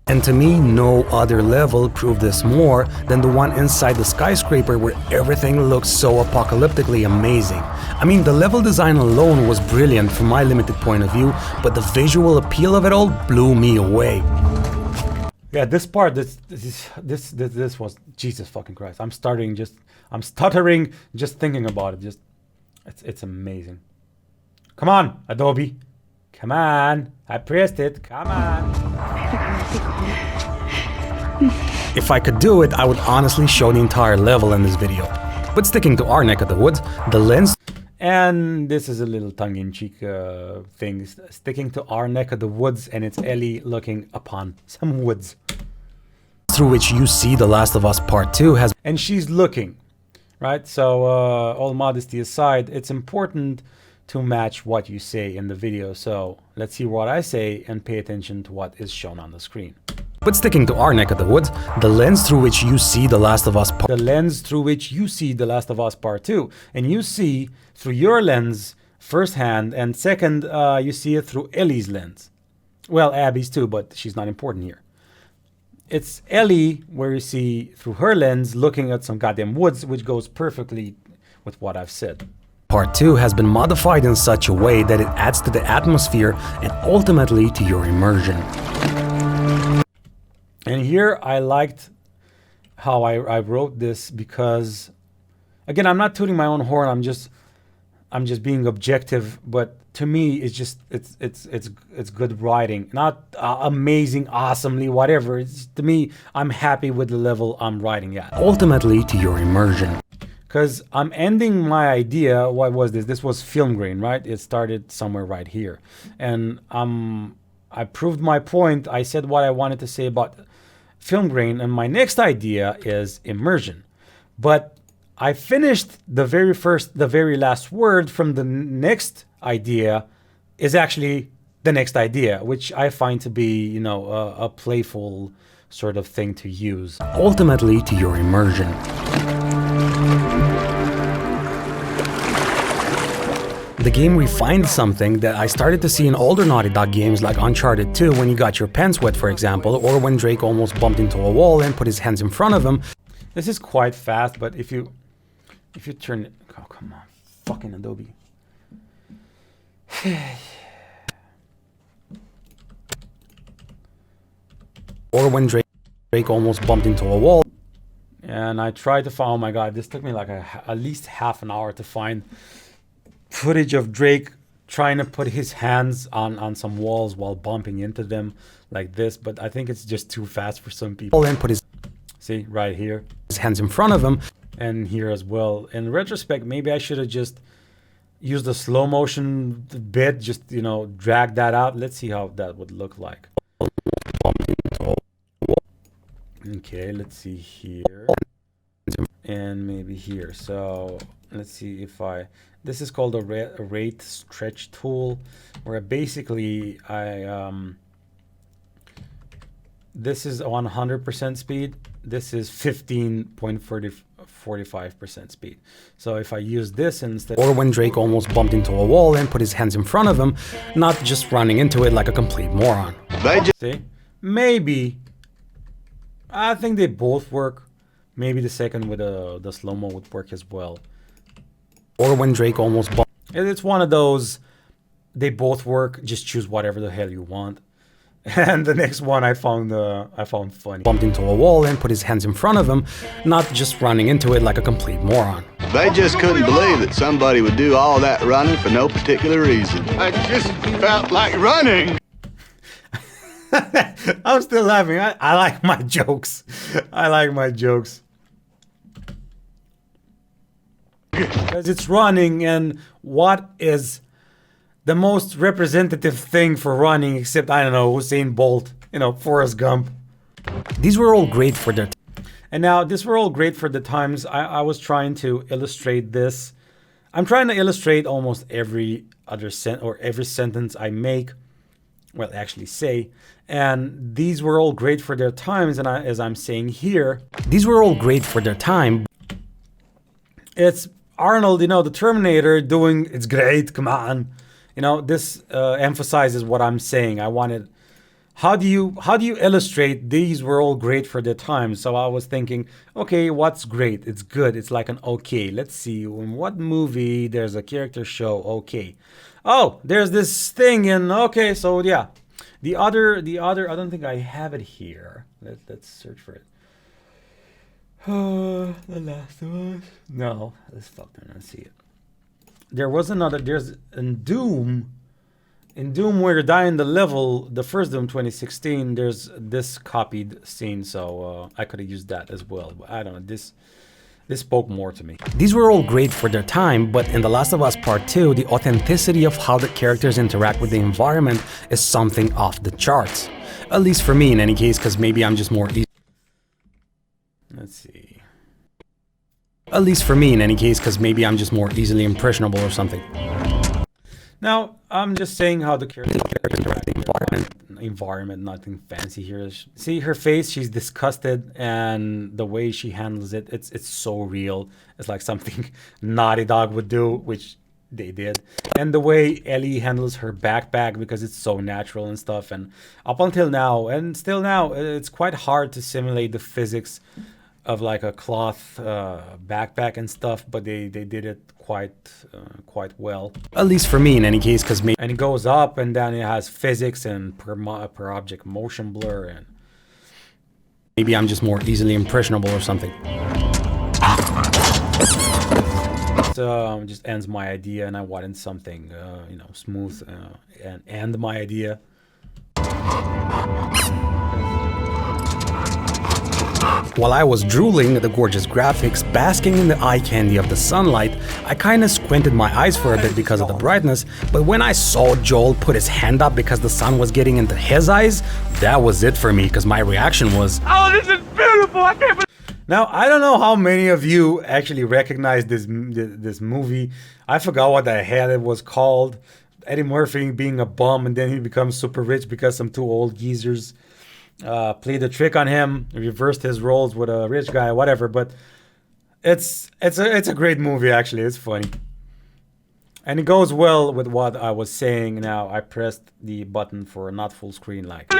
And to me, no other level proved this more than the one inside the skyscraper, where everything looks so apocalyptically amazing. I mean, the level design alone was brilliant from my limited point of view, but the visual appeal of it all blew me away. Yeah, this part, this was, Jesus fucking Christ. I'm stuttering just thinking about it. It's amazing. Come on, Adobe. Come on. I pressed it. Come on. If I could do it, I would honestly show the entire level in this video. But sticking to our neck of the woods, the lens... And this is a little tongue-in-cheek thing, sticking to our neck of the woods, and it's Ellie looking upon some woods. Through which you see The Last of Us Part 2 has... And she's looking, right? So all modesty aside, it's important to match what you say in the video. So let's see what I say and pay attention to what is shown on the screen. But sticking to our neck of the woods, the lens through which you see The Last of Us Part The lens through which you see The Last of Us Part 2. And you see through your lens firsthand, and second, you see it through Ellie's lens. Well, Abby's too, but she's not important here. It's Ellie where you see through her lens looking at some goddamn woods, which goes perfectly with what I've said. Part 2 has been modified in such a way that it adds to the atmosphere and ultimately to your immersion. And here I liked how I wrote this because, again, I'm not tooting my own horn. I'm just being objective. But to me, it's just it's good writing. Not amazing, awesomely, whatever. It's, to me, I'm happy with the level I'm writing at. Ultimately to your immersion. Because I'm ending my idea. What was this? This was film grain, right? It started somewhere right here, and I proved my point. I said what I wanted to say about film grain, and my next idea is immersion. But I finished the very last word from the next idea is actually the next idea, which I find to be, you know, a playful sort of thing to use. Ultimately to your immersion. The game refined something that I started to see in older Naughty Dog games like Uncharted 2 when you got your pants wet, for example, or when Drake almost bumped into a wall and put his hands in front of him. This is quite fast, but if you turn it, oh come on, fucking Adobe. Or when Drake almost bumped into a wall. And I tried to find, oh my god, this took me like at least half an hour to find footage of Drake trying to put his hands on some walls while bumping into them like this, but I think it's just too fast for some people. And put his, see, right here. His hands in front of him. And here as well. In retrospect, maybe I should have just used the slow motion bit, just, you know, drag that out. Let's see how that would look like. Okay, let's see here. And maybe here. So let's see if this is called a rate stretch tool, where basically this is 100% speed. This is 15.45% speed. So if I use this instead, or when Drake almost bumped into a wall and put his hands in front of him, not just running into it like a complete moron. See, maybe I think they both work. Maybe the second with the slow-mo would work as well. Or when Drake almost bumped. It's one of those, they both work, just choose whatever the hell you want. And the next one I found funny. Bumped into a wall and put his hands in front of him, not just running into it like a complete moron. They just couldn't believe that somebody would do all that running for no particular reason. I just felt like running. I'm still laughing. I like my jokes. I like my jokes. Because it's running, and what is the most representative thing for running except, I don't know, Usain Bolt, you know, Forrest Gump. These were all great for their and now these were all great for the times. I was trying to illustrate this. I'm trying to illustrate almost every other every sentence I make, well, actually say, and these were all great for their times, and as I'm saying here, these were all great for their time. It's Arnold, you know, the Terminator doing, it's great, come on. You know, this emphasizes what I'm saying. I wanted, how do you illustrate these were all great for their time? So I was thinking, okay, what's great? It's good. It's like an okay. Let's see, in what movie there's a character show, okay. Oh, there's this thing in, okay, so yeah. The other, I don't think I have it here. Let's search for it. The Last of Us. No, let's see it. There was another. There's in Doom where you're dying the level. The first Doom 2016. There's this copied scene, so I could have used that as well. But I don't know. This spoke more to me. These were all great for their time, but in The Last of Us Part 2, the authenticity of how the characters interact with the environment is something off the charts. At least for me, in any case, because maybe I'm just more. Let's see. At least for me, in any case, because maybe I'm just more easily impressionable or something. Now, I'm just saying how the characters interact with the environment. environment, nothing fancy here. See her face, she's disgusted, and the way she handles it, it's so real. It's like something Naughty Dog would do, which they did. And the way Ellie handles her backpack, because it's so natural and stuff. And up until now, and still now, it's quite hard to simulate the physics of like a cloth backpack and stuff, but they did it quite well. At least for me in any case, because and it goes up and then it has physics and per object motion blur, and maybe I'm just more easily impressionable or something. Just ends my idea, and I wanted something you know, smooth and end my idea. While I was drooling at the gorgeous graphics, basking in the eye candy of the sunlight, I kinda squinted my eyes for a bit because of the brightness, but when I saw Joel put his hand up because the sun was getting into his eyes, that was it for me, because my reaction was, Oh, this is beautiful! I can't believe. Now, I don't know how many of you actually recognize this movie. I forgot what the hell it was called. Eddie Murphy being a bum, and then he becomes super rich because some two old geezers played a trick on him, reversed his roles with a rich guy, whatever. But it's a great movie, actually. It's funny, and it goes well with what I was saying. Now I pressed the button for not full screen like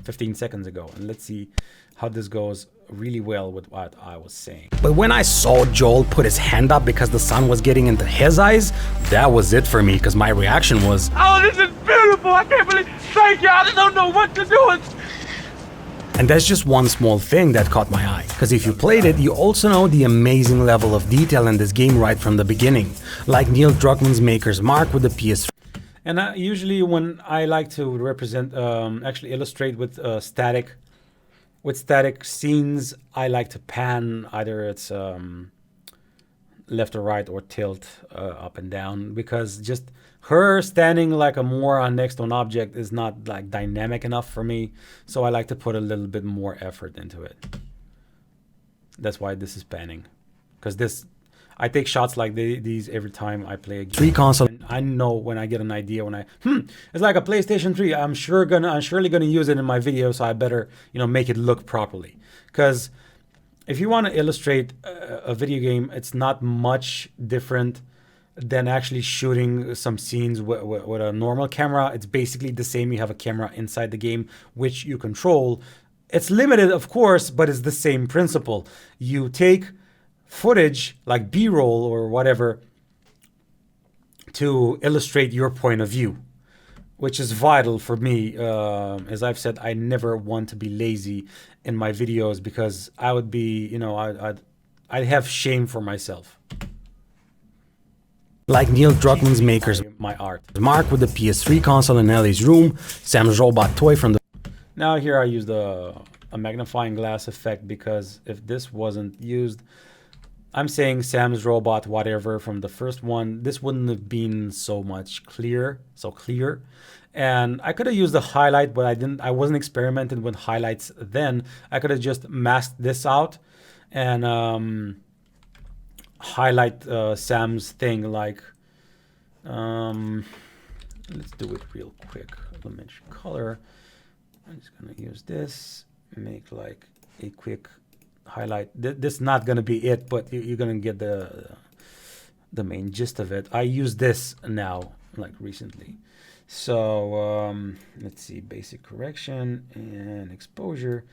15 seconds ago, and let's see how this goes really well with what I was saying. but when I saw Joel put his hand up because the sun was getting into his eyes, that was it for me, because my reaction was, Oh, this is beautiful! I can't believe. Thank you. I just don't know what to do. and that's just one small thing that caught my eye, because if you played it, you also know the amazing level of detail in this game right from the beginning, like Neil Druckmann's Maker's Mark with the PS3. And usually when I like to represent, actually illustrate with static scenes, I like to pan, either it's left or right or tilt up and down, because just her standing like a moron next to an object is not like dynamic enough for me. So I like to put a little bit more effort into it. That's why this is panning, because I take shots like these every time I play a game. 3 console. And I know when I get an idea, it's like a PlayStation 3. I'm surely gonna use it in my video, so I better, you know, make it look properly. Because if you want to illustrate a video game, it's not much different than actually shooting some scenes with a normal camera. It's basically the same. You have a camera inside the game, which you control. It's limited, of course, but it's the same principle. You take footage like B-roll or whatever to illustrate your point of view, which is vital for me. As I've said, I never want to be lazy in my videos, because I would be, you know, I'd have shame for myself. Like Neil Druckmann's Maker's My art. Mark with the PS3 console in Ellie's room, Sam's robot toy from the... Now here I used a magnifying glass effect, because if this wasn't used, I'm saying Sam's robot whatever from the first one, this wouldn't have been so clear. And I could have used the highlight, but I wasn't experimenting with highlights then. I could have just masked this out and highlight Sam's thing, like let's do it real quick. Image color. I'm just gonna use this, make like a quick highlight. This is not gonna be it, but you're gonna get the main gist of it. I use this now, like recently. So let's see, basic correction and exposure,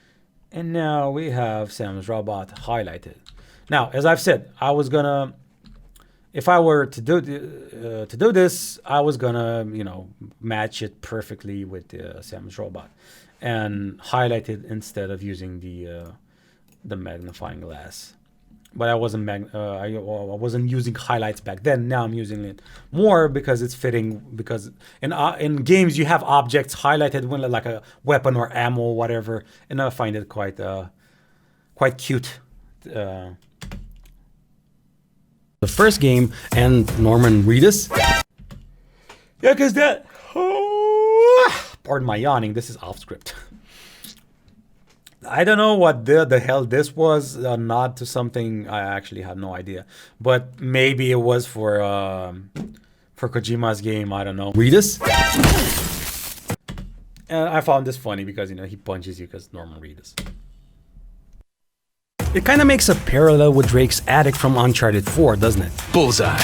and now we have Sam's robot highlighted. Now, as I've said, I was gonna, if I were to do this, I was gonna, you know, match it perfectly with Sam's robot and highlight it instead of using the magnifying glass. But I wasn't I wasn't using highlights back then. Now I'm using it more because it's fitting. Because in games you have objects highlighted when like a weapon or ammo or whatever, and I find it quite cute. The first game, and Norman Reedus. Yeah, because that. Pardon my yawning. This is off script. I don't know what the hell this was. A nod to something. I actually have no idea. But maybe it was for Kojima's game. I don't know. Reedus. And I found this funny because, you know, he punches you because Norman Reedus. It kind of makes a parallel with Drake's attic from Uncharted 4, doesn't it? Bullseye.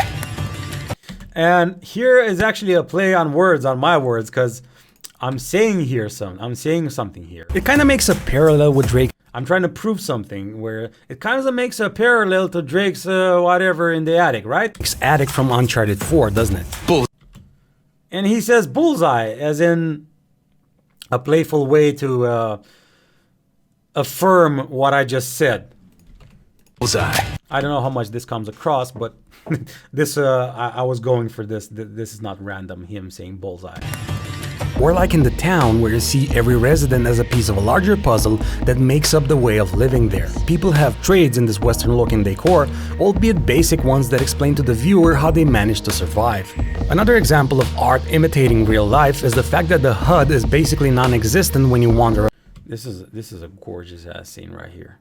And here is actually a play on words, on my words, because I'm saying something here. It kind of makes a parallel with Drake. I'm trying to prove something where it kind of makes a parallel to Drake's whatever in the attic, right? Drake's attic from Uncharted 4, doesn't it? And he says bullseye, as in a playful way to affirm what I just said. Bullseye. I don't know how much this comes across, but this I was going for this. This is not random, him saying bullseye. Or like in the town, where you see every resident as a piece of a larger puzzle that makes up the way of living there. People have trades in this western-looking decor, albeit basic ones that explain to the viewer how they manage to survive. Another example of art imitating real life is the fact that the HUD is basically non-existent when you wander. This is a gorgeous ass scene right here.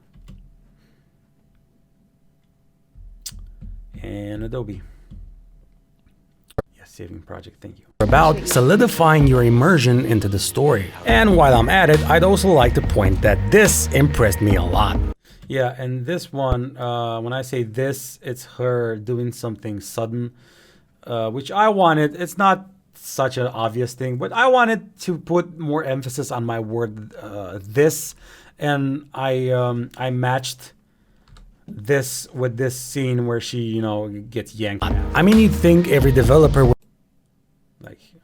And Adobe. Saving project, thank you. About solidifying your immersion into the story. And while I'm at it, I'd also like to point that this impressed me a lot. Yeah, and this one, when I say this, it's her doing something sudden, which I wanted. It's not such an obvious thing, but I wanted to put more emphasis on my word this, and I matched this with this scene where she, you know, gets yanked. I mean, you'd think every developer would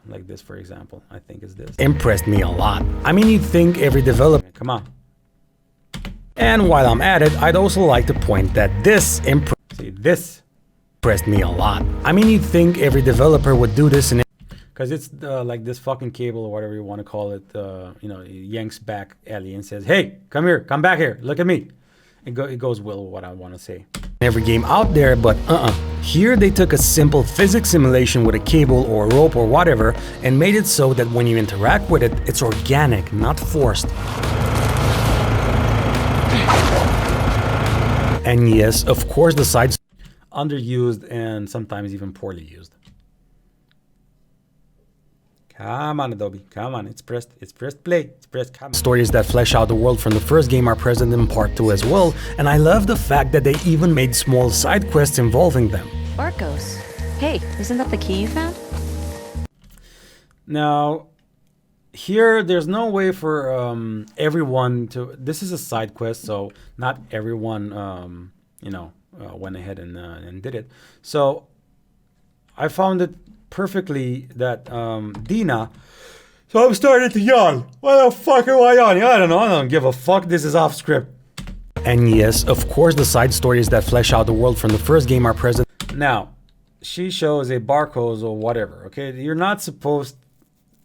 like this, for example. I think is this impressed me a lot. I mean, you'd think every developer. Come on. And while I'm at it, I'd also like to point that this impressed me a lot. I mean, you'd think every developer would do this, and because it's like this fucking cable or whatever you want to call it. You know, it yanks back Ellie and says, "Hey, come here, come back here, look at me." It goes well with what I want to say. Every game out there, but Here they took a simple physics simulation with a cable or a rope or whatever and made it so that when you interact with it, it's organic, not forced. And yes, of course the sides underused and sometimes even poorly used. Come on, Adobe. Come on. It's pressed play. It's pressed. Come on. Stories that flesh out the world from the first game are present in part 2 as well, and I love the fact that they even made small side quests involving them. Barcos. Hey, isn't that the key you found? Now, here there's no way for everyone to. This is a side quest, so not everyone, went ahead and did it. So I found it perfectly that Dina. So I'm starting to yawn. Why the fuck am I yawning? I don't know. I don't give a fuck. This is off script. And yes, of course, the side stories that flesh out the world from the first game are present. Now, she shows a barcode or whatever. Okay, you're not supposed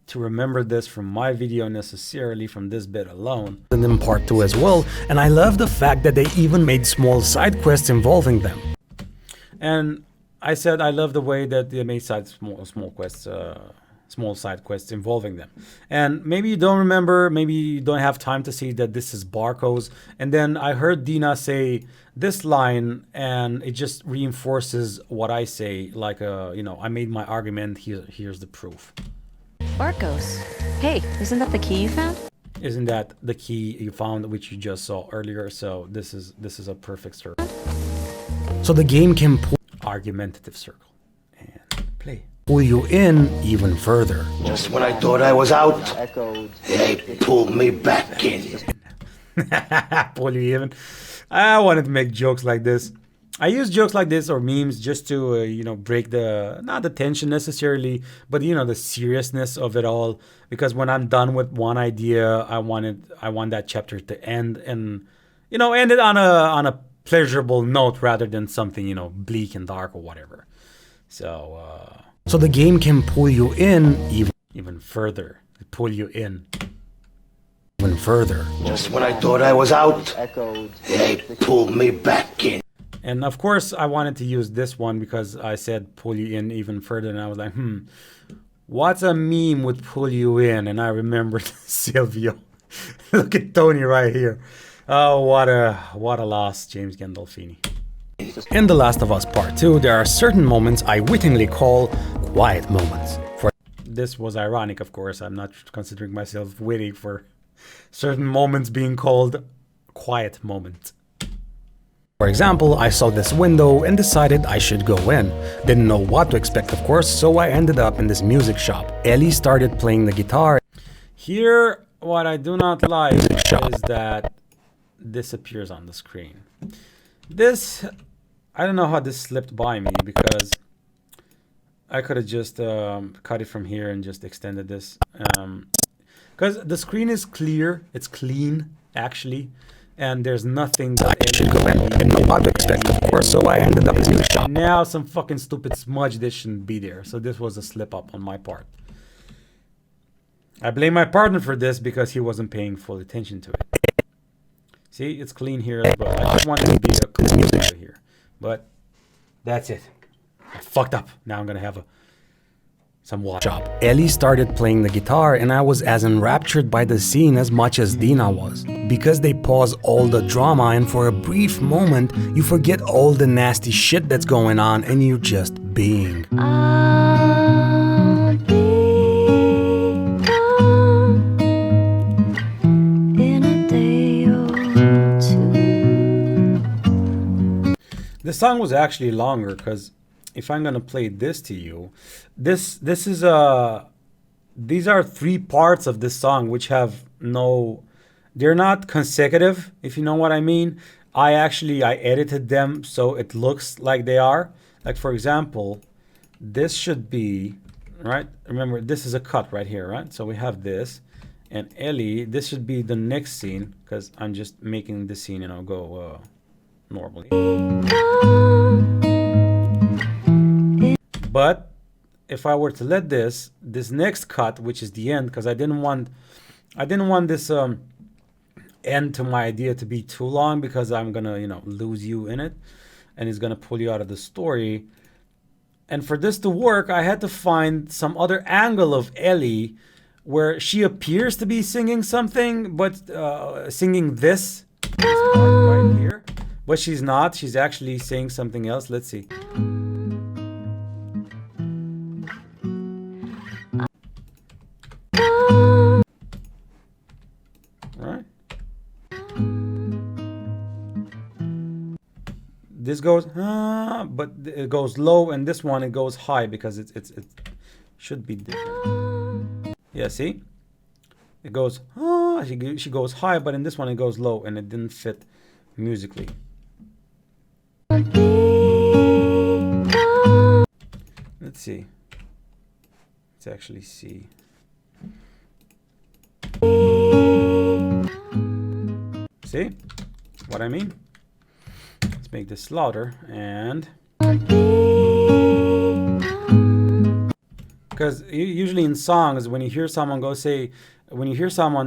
to remember this from my video necessarily, from this bit alone. And in part 2 as well, and I love the fact that they even made small side quests involving them. And I said I love the way that they made small side quests involving them. And maybe you don't remember, maybe you don't have time to see that this is barcodes. And then I heard Dina say this line, and it just reinforces what I say. Like, I made my argument. Here's the proof. Barcos. Hey, isn't that the key you found? Isn't that the key you found, which you just saw earlier? So this is a perfect circle. So the game can argumentative circle and pull you in even further. Just when I thought I was out, they pulled me back in. Pull you even. I wanted to make jokes like this. I use jokes like this or memes just to break not the tension necessarily, but the seriousness of it all. Because when I'm done with one idea, I want that chapter to end and end it on a pleasurable note rather than something bleak and dark or whatever. So the game can pull you in even further. Pull you in even further. Just when I thought I was out, they pulled me back in. And of course I wanted to use this one because I said pull you in even further, and I was like, what's a meme with pull you in? And I remembered Silvio. Look at Tony right here. Oh, what a loss, James Gandolfini. In The Last of Us Part 2, there are certain moments I wittingly call quiet moments. this was ironic, of course. I'm not considering myself waiting for certain moments being called quiet moments. For example, I saw this window and decided I should go in. Didn't know what to expect, of course, so I ended up in this music shop. Ellie started playing the guitar. Here, what I do not like is that this appears on the screen. This, I don't know how this slipped by me, because I could have just cut it from here and just extended this. Because the screen is clear, it's clean, actually. And there's nothing that I should go in. Didn't know what to expect, of course, so I ended up in the music shop. Now some fucking stupid smudge that shouldn't be there. So this was a slip up on my part. I blame my partner for this because he wasn't paying full attention to it. See, it's clean here as well. I just wanted to be a cool music here. But that's it. I fucked up. Now I'm gonna have some water. Ellie started playing the guitar and I was as enraptured by the scene as much as Dina was. Because they pause all the drama and for a brief moment you forget all the nasty shit that's going on and you're just being. I'll be gone in a day or two. The song was actually longer because if I'm gonna play this to you, this is these are 3 parts of this song which have they're not consecutive, if you know what I mean. I edited them so it looks like they are. Like for example, this should be, right? Remember, this is a cut right here, right? So we have this, and Ellie, this should be the next scene because I'm just making the scene, go normally. But if I were to let this next cut, which is the end, because I didn't want this end to my idea to be too long, because I'm gonna lose you in it, and it's gonna pull you out of the story. And for this to work, I had to find some other angle of Ellie where she appears to be singing something, but singing this part right here, but she's not. She's actually saying something else. Let's see. This goes, but it goes low, and this one it goes high because it should be different. Yeah, see? It goes, she goes high, but in this one it goes low, and it didn't fit musically. Let's see. Let's actually see. See what I mean? Let's make this louder, and because usually in songs, when you hear someone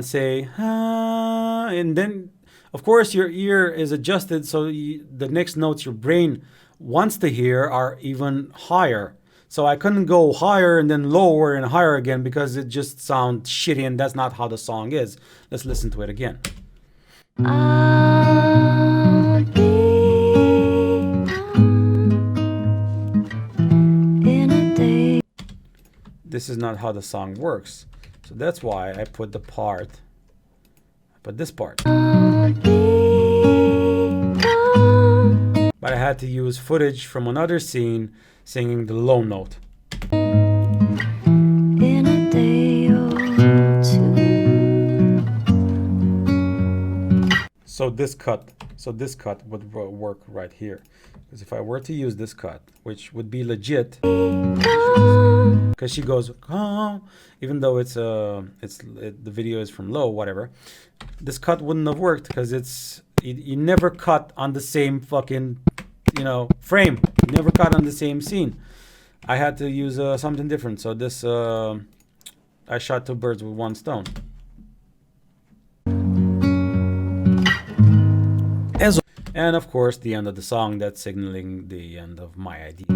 say, and then of course your ear is adjusted so the next notes your brain wants to hear are even higher. So I couldn't go higher and then lower and higher again because it just sounds shitty, and that's not how the song is. Let's listen to it again. I'll be in a day. This is not how the song works. So that's why I put this part. But I had to use footage from another scene singing the low note. In a day or two. So this cut would work right here. Because if I were to use this cut, which would be legit, because she goes, oh, even though the video is from low, whatever, this cut wouldn't have worked because you never cut on the same fucking frame. You never cut on the same scene. I had to use something different. So this I shot 2 birds with 1 stone. And of course, the end of the song, that's signaling the end of my idea.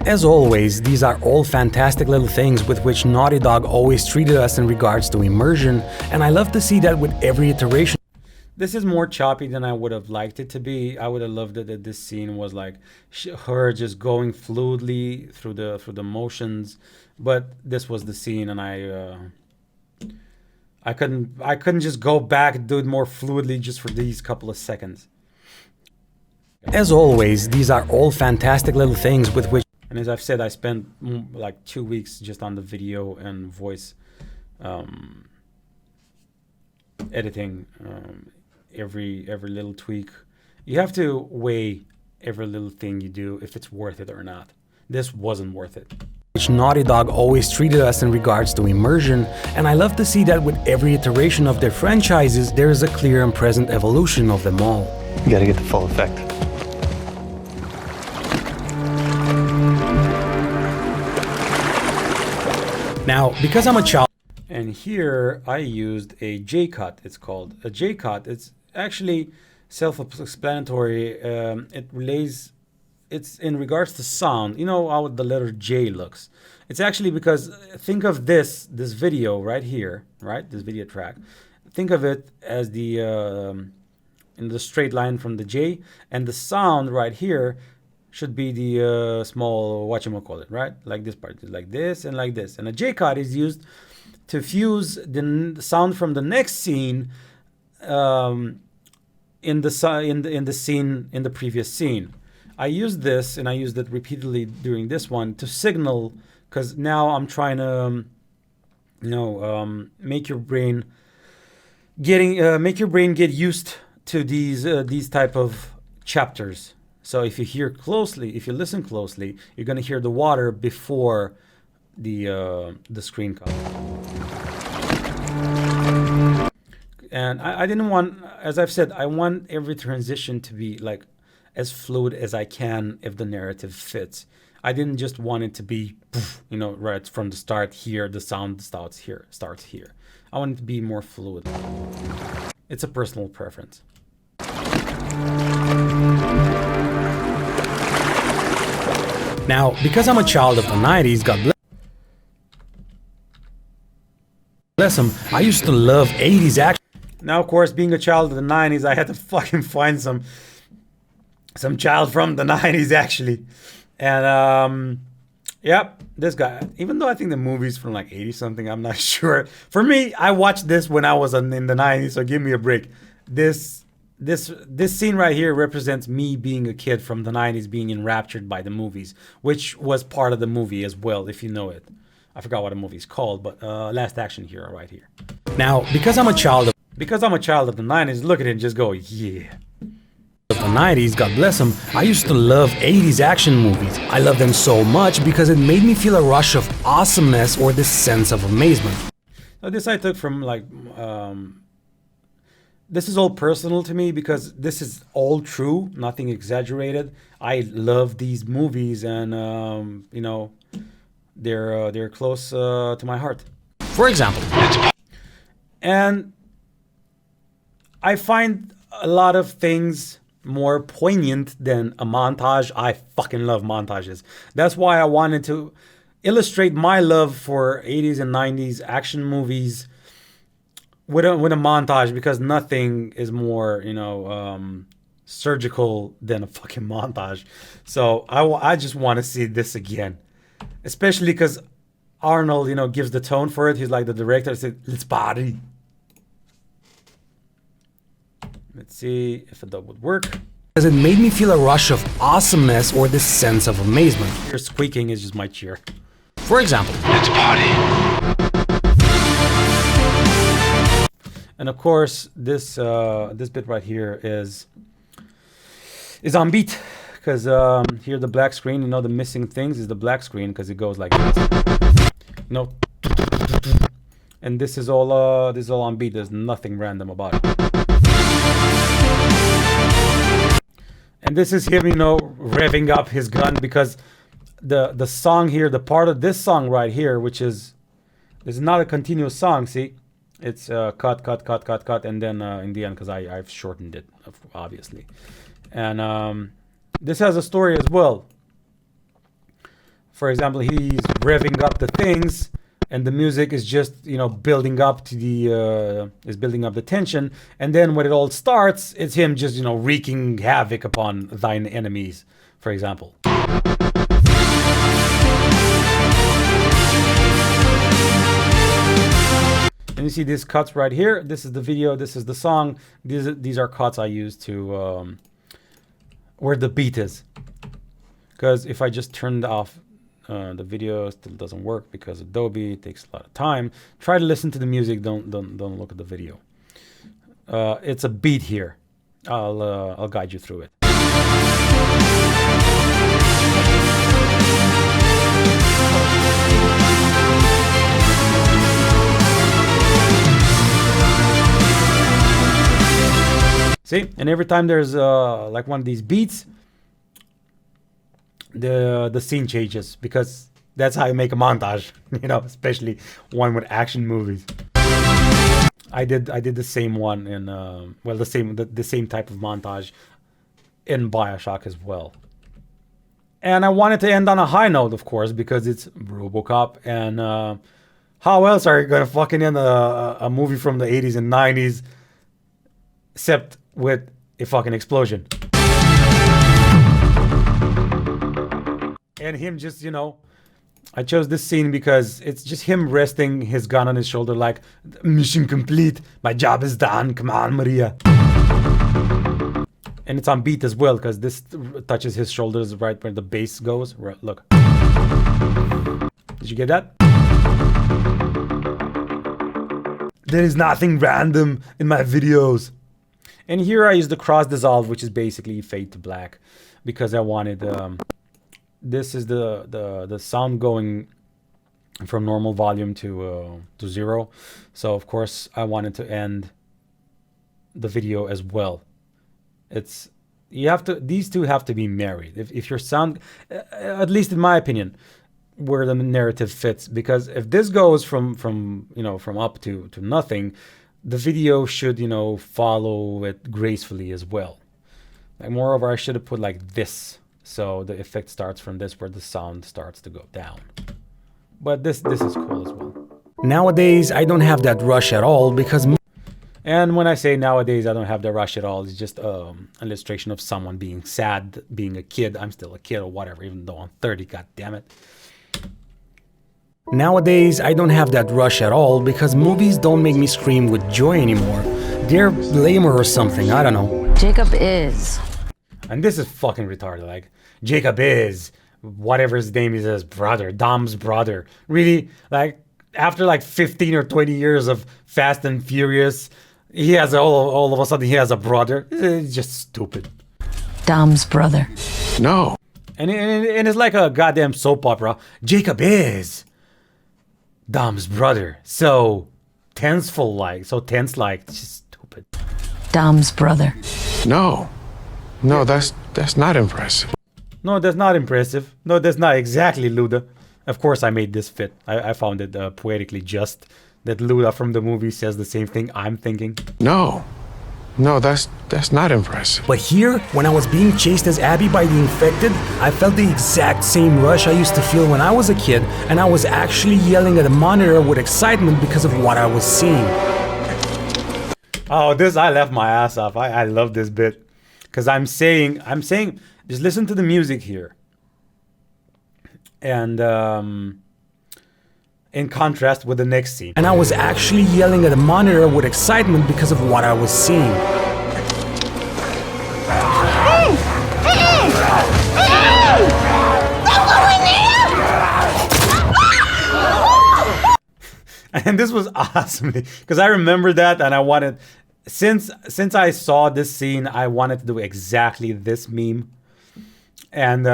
As always, these are all fantastic little things with which Naughty Dog always treated us in regards to immersion, and I love to see that with every iteration. This is more choppy than I would have liked it to be. I would have loved it that this scene was like her just going fluidly through the motions, but this was the scene, and I couldn't just go back and do it more fluidly just for these couple of seconds. As always, these are all fantastic little things with which, and as I've said, I spent like 2 weeks just on the video and voice editing. Every little tweak, you have to weigh every little thing you do if it's worth it or not. This wasn't worth it. which Naughty Dog always treated us in regards to immersion, and I love to see that with every iteration of their franchises, there is a clear and present evolution of them all. You gotta get the full effect. Now, because I'm a child, and here I used a J-cut. It's called a J-cut. It's actually self-explanatory. It relays. It's in regards to sound. You know how the letter J looks. It's actually because think of this video right here, right? This video track. Think of it as the in the straight line from the J, and the sound right here should be the small whatchamacallit, right? Like this part, like this and like this. And a J-cut is used to fuse the sound from the next scene in the scene in the previous scene. I used this, and I used it repeatedly during this one to signal, because now I'm trying to, make your brain get used to these type of chapters. So if you listen closely, you're gonna hear the water before the screen comes. And I didn't want, as I've said, I want every transition to be like as fluid as I can if the narrative fits. I didn't just want it to be, right from the start here, the sound starts here. I want it to be more fluid. It's a personal preference. Now, because I'm a child of the 90s, God bless him, I used to love 80s action. Now, of course, being a child of the 90s, I had to fucking find some child from the 90s, actually. And, yep, this guy, even though I think the movie's from like 80-something, I'm not sure. For me, I watched this when I was in the 90s, so give me a break. This scene right here represents me being a kid from the 90s being enraptured by the movies, which was part of the movie as well, if you know it. I forgot what the movie's called, but Last Action Hero right here. Now, because I'm a child of the 90s, look at it and just go, yeah. Of the 90s, God bless them, I used to love 80s action movies. I love them so much because it made me feel a rush of awesomeness or this sense of amazement. Now, this I took from like, this is all personal to me because this is all true, nothing exaggerated. I love these movies, and they're close to my heart. For example, and I find a lot of things more poignant than a montage. I fucking love montages. That's why I wanted to illustrate my love for 80s and 90s action movies with a montage, because nothing is more, surgical than a fucking montage. So I just want to see this again, especially because Arnold, gives the tone for it. He's like the director. Said, "Let's party." Let's see if that would work. Because it made me feel a rush of awesomeness or this sense of amazement. Your squeaking is just my chair. For example, let's party. And of course, this bit right here is on beat, because here the black screen. The missing things is the black screen, because it goes like this. And this is all on beat. There's nothing random about it. And this is him, revving up his gun, because the song here, the part of this song right here, which is not a continuous song. See, it's cut, and then in the end, because I've shortened it, obviously. And this has a story as well. For example, he's revving up the things, And the music is just, you know, building up to the building up the tension, and then when it all starts, it's him just, you know, wreaking havoc upon thine enemies, for example. And you see these cuts right here. This is the video, this is the song. These are cuts I use to where the beat is, because if I just turned off the video, still doesn't work because Adobe, it takes a lot of time. Try to listen to the music, don't look at the video. It's a beat here. I'll guide you through it. See, and every time there's like one of these beats, the scene changes, because that's how you make a montage, you know, especially one with action movies. I did the same one in well, the same type of montage in BioShock as well. And I wanted to end on a high note, of course, because it's RoboCop, and how else are you gonna fucking end a movie from the 80s and 90s except with a fucking explosion? And him just, you know, I chose this scene because it's just him resting his gun on his shoulder like, mission complete, my job is done, come on, Maria. And it's on beat as well, because this touches his shoulders right where the bass goes. Right, look. Did you get that? There is nothing random in my videos. And here I use the cross dissolve, which is basically fade to black, because I wanted this is the sound going from normal volume to 0. So of course I wanted to end the video as well. It's, you have to, these two have to be married. If your sound, at least in my opinion, where the narrative fits, because if this goes from you know, from up to nothing, the video should, you know, follow it gracefully as well. Like, moreover, I should have put like this, so the effect starts from this, where the sound starts to go down. But this is cool as well. Nowadays, I don't have that rush at all, because... And when I say nowadays I don't have the rush at all, it's just an illustration of someone being sad, being a kid. I'm still a kid or whatever, even though I'm 30, god damn it. Nowadays, I don't have that rush at all, because movies don't make me scream with joy anymore. They're lamer or something, I don't know. Jacob is. And this is fucking retarded, like, Jacob is, whatever his name is, his brother, Dom's brother. Really? Like, after like 15 or 20 years of Fast and Furious, he has all of a sudden he has a brother. It's just stupid. Dom's brother. No. And it's like a goddamn soap opera. Jacob is Dom's brother. So tenseful like. So tense like. It's just stupid. Dom's brother. No. No, that's not impressive. No, that's not impressive. No, that's not exactly Luda. Of course I made this fit. I found it poetically just that Luda from the movie says the same thing I'm thinking. No. No, that's not impressive. But here, when I was being chased as Abby by the infected, I felt the exact same rush I used to feel when I was a kid, and I was actually yelling at the monitor with excitement because of what I was seeing. Oh, this, I left my ass off. I love this bit. Because I'm saying, just listen to the music here. And in contrast with the next scene. And I was actually yelling at the monitor with excitement because of what I was seeing. And this was awesome because I remember that, and I wanted, since I saw this scene, I wanted to do exactly this meme. And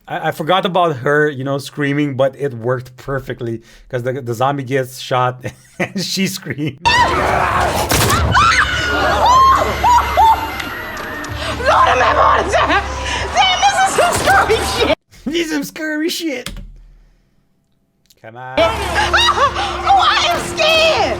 I forgot about her, you know, screaming, but it worked perfectly because the zombie gets shot and she screams. Lord have mercy! Damn, this is some scary shit! This is some scary shit. Come on. Oh, I am scared!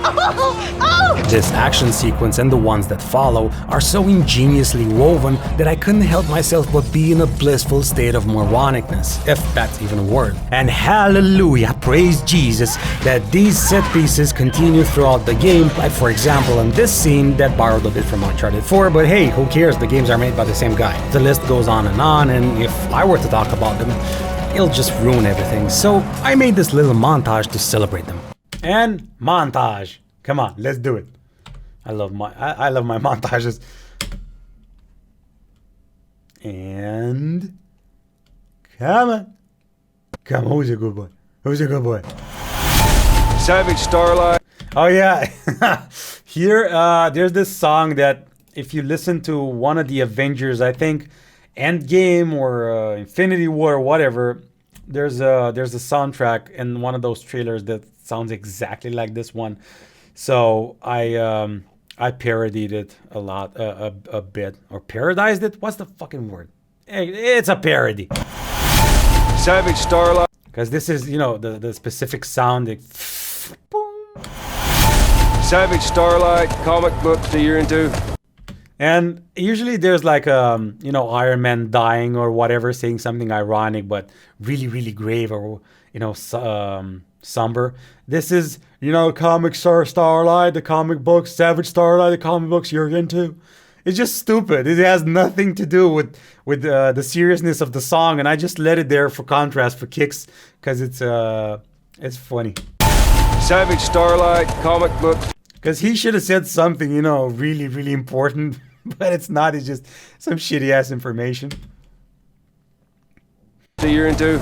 Oh! This action sequence and the ones that follow are so ingeniously woven that I couldn't help myself but be in a blissful state of moronicness, if that's even a word. And hallelujah, praise Jesus, that these set pieces continue throughout the game, like for example in this scene that borrowed a bit from Uncharted 4, but hey, who cares, the games are made by the same guy. The list goes on, and if I were to talk about them, it'll just ruin everything, so I made this little montage to celebrate them. And montage. Come on, let's do it. I love my montages. And come on. Come on, who's a good boy? Who's a good boy? Savage Starlight. Oh yeah. Here there's this song that if you listen to one of the Avengers, I think Endgame or Infinity War or whatever, there's a soundtrack in one of those trailers that sounds exactly like this one. So I parodied it a lot, a bit, or parodized it. What's the fucking word? It's a parody. Savage Starlight. Because this is, you know, the specific sound. Boom. Savage Starlight. Comic books that you're into. And usually there's like, you know, Iron Man dying or whatever, saying something ironic, but really, really grave or, you know, somber. This is, you know, comic Starlight, the comic books, Savage Starlight, the comic books you're into. It's just stupid. It has nothing to do with the seriousness of the song, and I just let it there for contrast, for kicks, because it's funny. Savage Starlight, comic books. Because he should have said something, you know, really, really important. But it's not. It's just some shitty ass information. That you're into.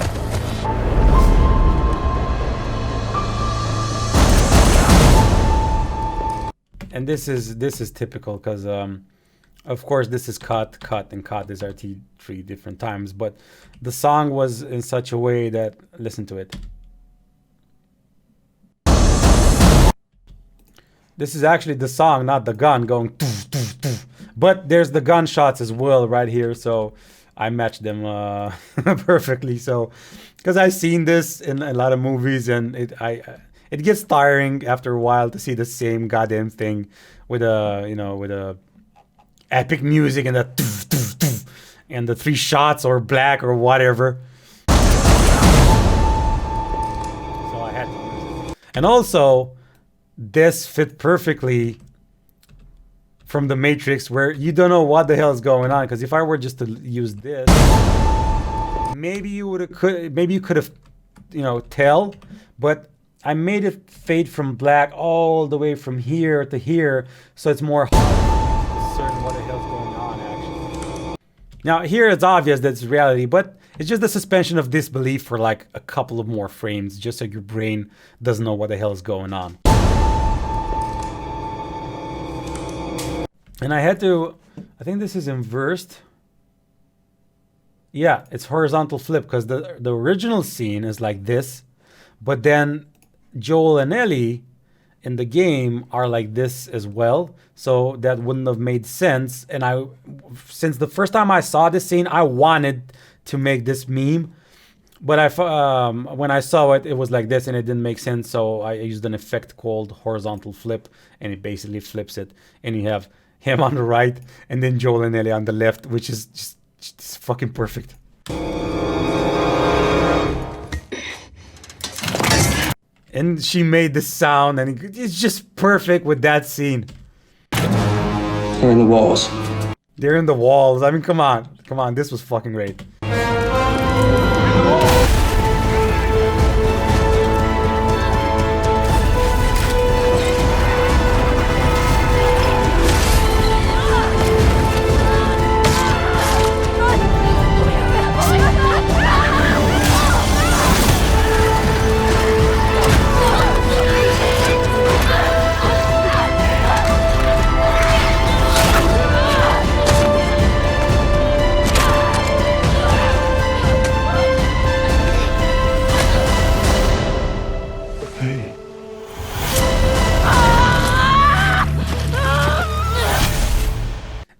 And this is typical because, of course, this is cut, and cut is RT 3 different times. But the song was in such a way that, listen to it. This is actually the song, not the gun going. But there's the gunshots as well right here, so I matched them perfectly. So, because I've seen this in a lot of movies, and it gets tiring after a while to see the same goddamn thing with a epic music and the three shots or black or whatever. So I had to use it. And also, this fit perfectly from the Matrix, where you don't know what the hell is going on. Because if I were just to use this, maybe you could have, you know, tell. But I made it fade from black all the way from here to here, so it's more hard to discern what the hell's going on actually. Now here it's obvious that it's reality, but it's just the suspension of disbelief for like a couple of more frames, just so your brain doesn't know what the hell is going on. And I had to, I think this is inversed. Yeah, it's horizontal flip, because the original scene is like this, but then Joel and Ellie in the game are like this as well, so that wouldn't have made sense. And since the first time I saw this scene, I wanted to make this meme, but when I saw it, it was like this and it didn't make sense, so I used an effect called horizontal flip, and it basically flips it, and you have him on the right and then Joel and Ellie on the left, which is just fucking perfect. And she made the sound, and it's just perfect with that scene. They're in the walls. They're in the walls. I mean, come on, this was fucking great.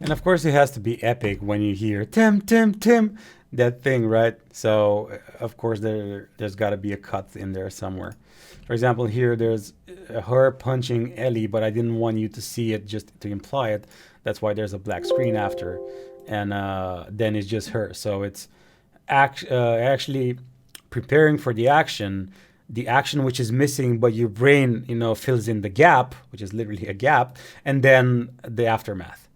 And of course it has to be epic when you hear Tim, Tim, Tim. that thing, right? So of course there's got to be a cut in there somewhere. For example, here there's her punching Ellie, but I didn't want you to see it just to imply it. That's why there's a black screen after, and then it's just her. So it's actually preparing for the action which is missing, but your brain, you know, fills in the gap, which is literally a gap, and then the aftermath.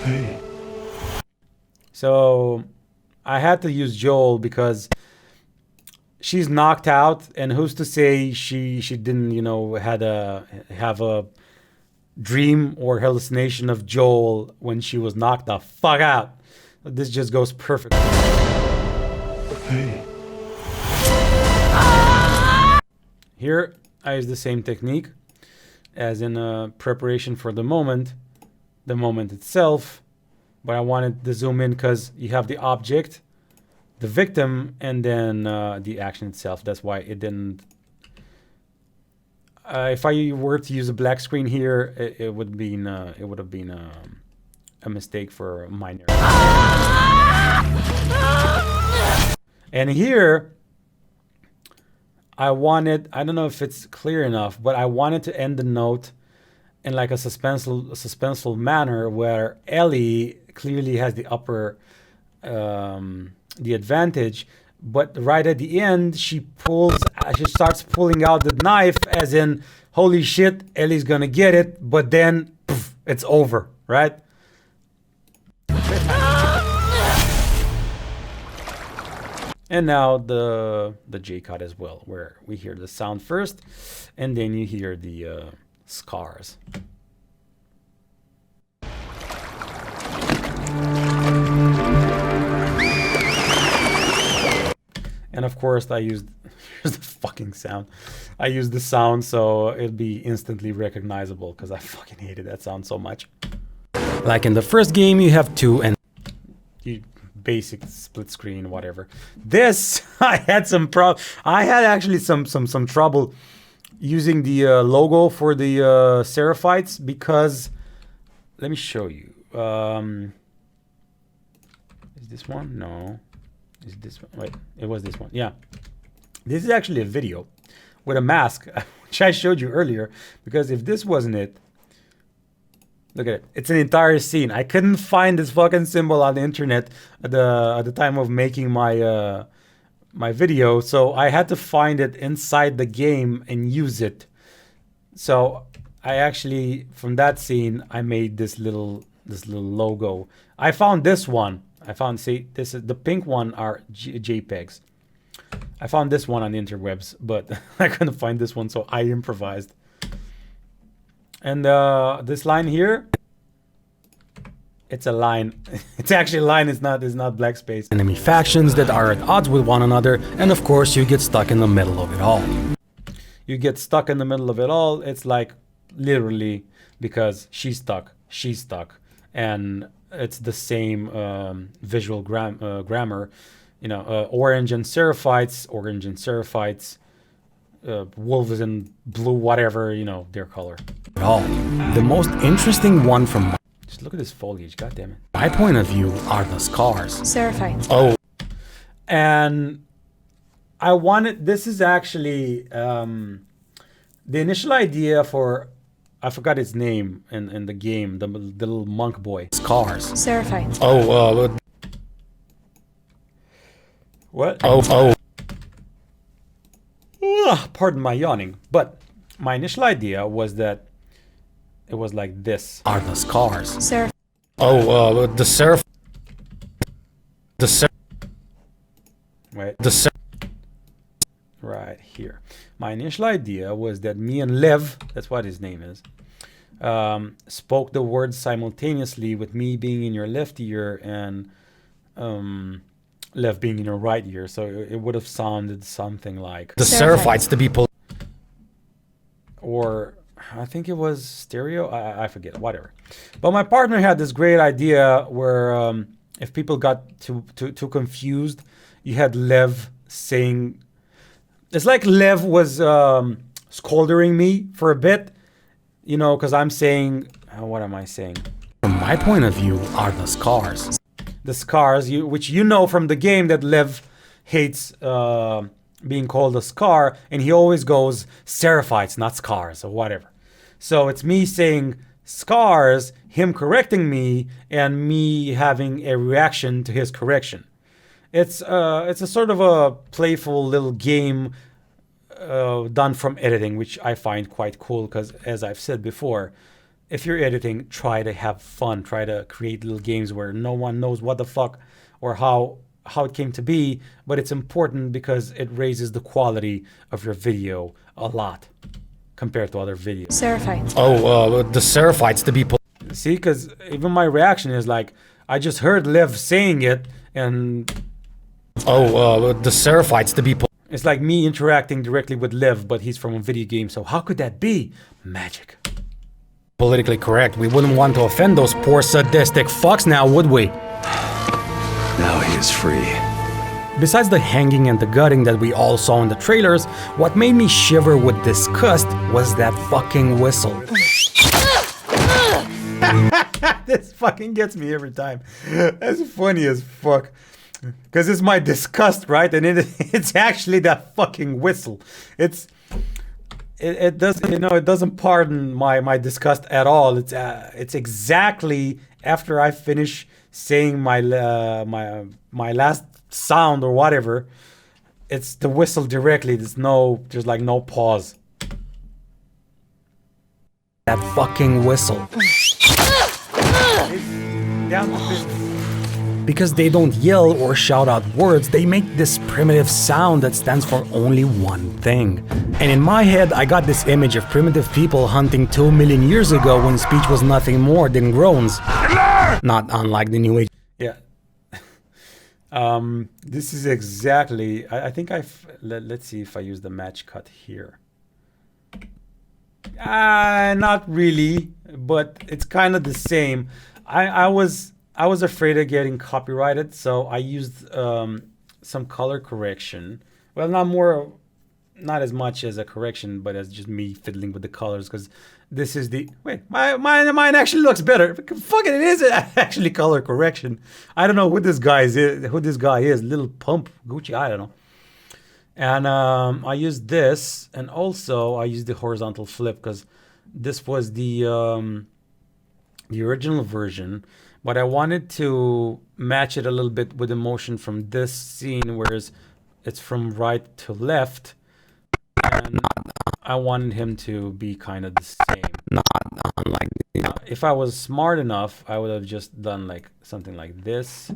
Hey. So I had to use Joel because she's knocked out, and who's to say she didn't, you know, have a dream or hallucination of Joel when she was knocked the fuck out. This just goes perfect. Hey. Here I use the same technique as in preparation for the moment itself, but I wanted to zoom in because you have the object, the victim, and then the action itself. That's why it didn't. If I were to use a black screen here, it would have been a mistake for minor. And here, I don't know if it's clear enough, but I wanted to end the note in like a suspenseful manner where Ellie clearly has the advantage, but right at the end, she starts pulling out the knife as in, holy shit, Ellie's gonna get it, but then poof, it's over, right? And now the J cut as well, where we hear the sound first, and then you hear the scars. And of course, I used here's the fucking sound. I used the sound so it'd be instantly recognizable because I fucking hated that sound so much. Like in the first game, you have two and basic split screen, whatever. This I had actually some trouble using the logo for the Seraphites because let me show you. Is this one? No. Is this one? Wait, it was this one. Yeah. This is actually a video with a mask, which I showed you earlier, because if this wasn't it, look at it. It's an entire scene. I couldn't find this fucking symbol on the internet at the time of making my my video, so I had to find it inside the game and use it. So I actually, from that scene, I made this little logo. I found this one. See, this is the pink one are JPEGs. I found this one on the interwebs, but I couldn't find this one, so I improvised. And this line here, it's a line. It's actually a line. It's not black space. enemy factions that are at odds with one another, and of course you get stuck in the middle of it all. You get stuck in the middle of it all. It's like literally because she's stuck, and it's the same visual grammar. You know, orange and Seraphites, wolves and blue, whatever, you know, their color. All. The most interesting one from Just look at this foliage, god damn it. my point of view are the scars. Seraphites. Oh. And I wanted, this is actually the initial idea for, I forgot his name in the game, the little monk boy. Scars. Seraphites. Oh, What? oh. Pardon my yawning, but my initial idea was that it was like this. Are the scars. Seraph. Oh, the seraph. Right? The Right here. My initial idea was that me and Lev, that's what his name is, spoke the words simultaneously, with me being in your left ear and Lev being in your right ear. So it would have sounded something like the Seraphites to be pulled. Or I think it was stereo. I forget, whatever. But my partner had this great idea where if people got too confused, you had Lev saying, it's like Lev was scolding me for a bit, you know, because I'm saying, what am I saying? From my point of view, are the scars. The scars, which you know from the game that Lev hates being called a scar, and he always goes seraphites, not scars, or whatever. So it's me saying scars, him correcting me, and me having a reaction to his correction. It's a sort of a playful little game done from editing, which I find quite cool because, as I've said before, if you're editing, try to have fun. Try to create little games where no one knows what the fuck or how it came to be, but it's important because it raises the quality of your video a lot compared to other videos. Seraphites. The seraphites to be... See, because even my reaction is like, I just heard Lev saying it, and... the seraphites to be... It's like me interacting directly with Lev, but he's from a video game, so how could that be? Magic. Politically correct. We wouldn't want to offend those poor sadistic fucks now, would we? Now he is free. Besides the hanging and the gutting that we all saw in the trailers, what made me shiver with disgust was that fucking whistle. This fucking gets me every time. That's funny as fuck. Because it's my disgust, right? And it's actually that fucking whistle. It doesn't, it doesn't pardon my disgust at all. It's exactly after I finish saying my last sound or whatever. It's the whistle directly. There's like no pause. That fucking whistle. Down to business. Because they don't yell or shout out words, they make this primitive sound that stands for only one thing. And in my head, I got this image of primitive people hunting 2 million years ago when speech was nothing more than groans. Not unlike the New Age. Yeah. This is exactly, I think let's see if I use the match cut here. Not really, but it's kind of the same. I was afraid of getting copyrighted, so I used some color correction. Well, not as much as a correction, but as just me fiddling with the colors, because this is the... Wait, mine actually looks better. Fuck it is actually color correction. I don't know who this guy is. Little Pump Gucci, I don't know. And I used this, and also I used the horizontal flip, because this was the original version. But I wanted to match it a little bit with the motion from this scene, whereas it's from right to left. And I wanted him to be kind of the same. If I was smart enough, I would have just done like something like this.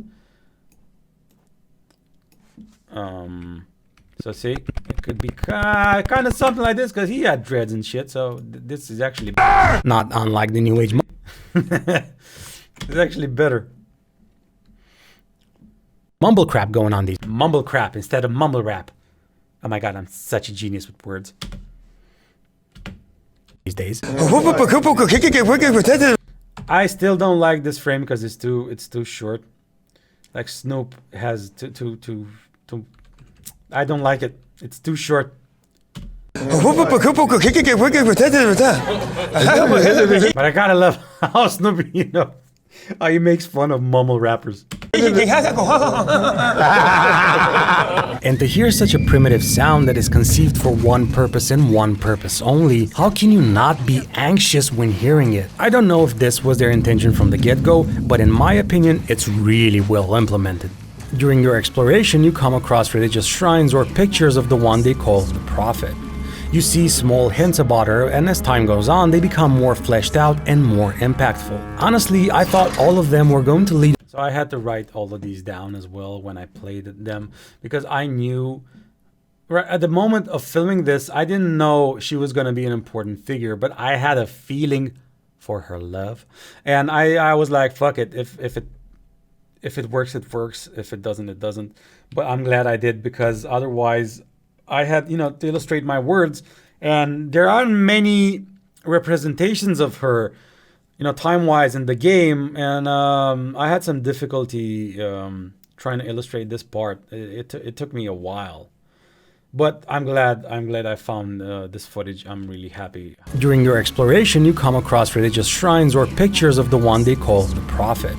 So see, it could be kind of something like this, because he had dreads and shit. So this is actually not unlike the New Age. It's actually better. Mumble crap going on these. Mumble crap instead of mumble rap. Oh my god, I'm such a genius with words. These days. I still don't like this frame because it's too short. Like Snoop has too. I don't like it. It's too short. But I gotta love how Snoopy, how he makes fun of mumble rappers. And to hear such a primitive sound that is conceived for one purpose and one purpose only, how can you not be anxious when hearing it? I don't know if this was their intention from the get-go, but in my opinion, it's really well implemented. During your exploration, you come across religious shrines or pictures of the one they call the Prophet. You see small hints about her, and as time goes on, they become more fleshed out and more impactful. Honestly, I thought all of them were going to lead. So I had to write all of these down as well when I played them, because I knew, right at the moment of filming this, I didn't know she was going to be an important figure, but I had a feeling for her love. And I was like, fuck it, if it works, it works. If it doesn't, it doesn't. But I'm glad I did, because otherwise I had, to illustrate my words. And there aren't many representations of her, time-wise in the game. And I had some difficulty trying to illustrate this part. It took me a while. But I'm glad I found this footage. I'm really happy. During your exploration, you come across religious shrines or pictures of the one they call the Prophet.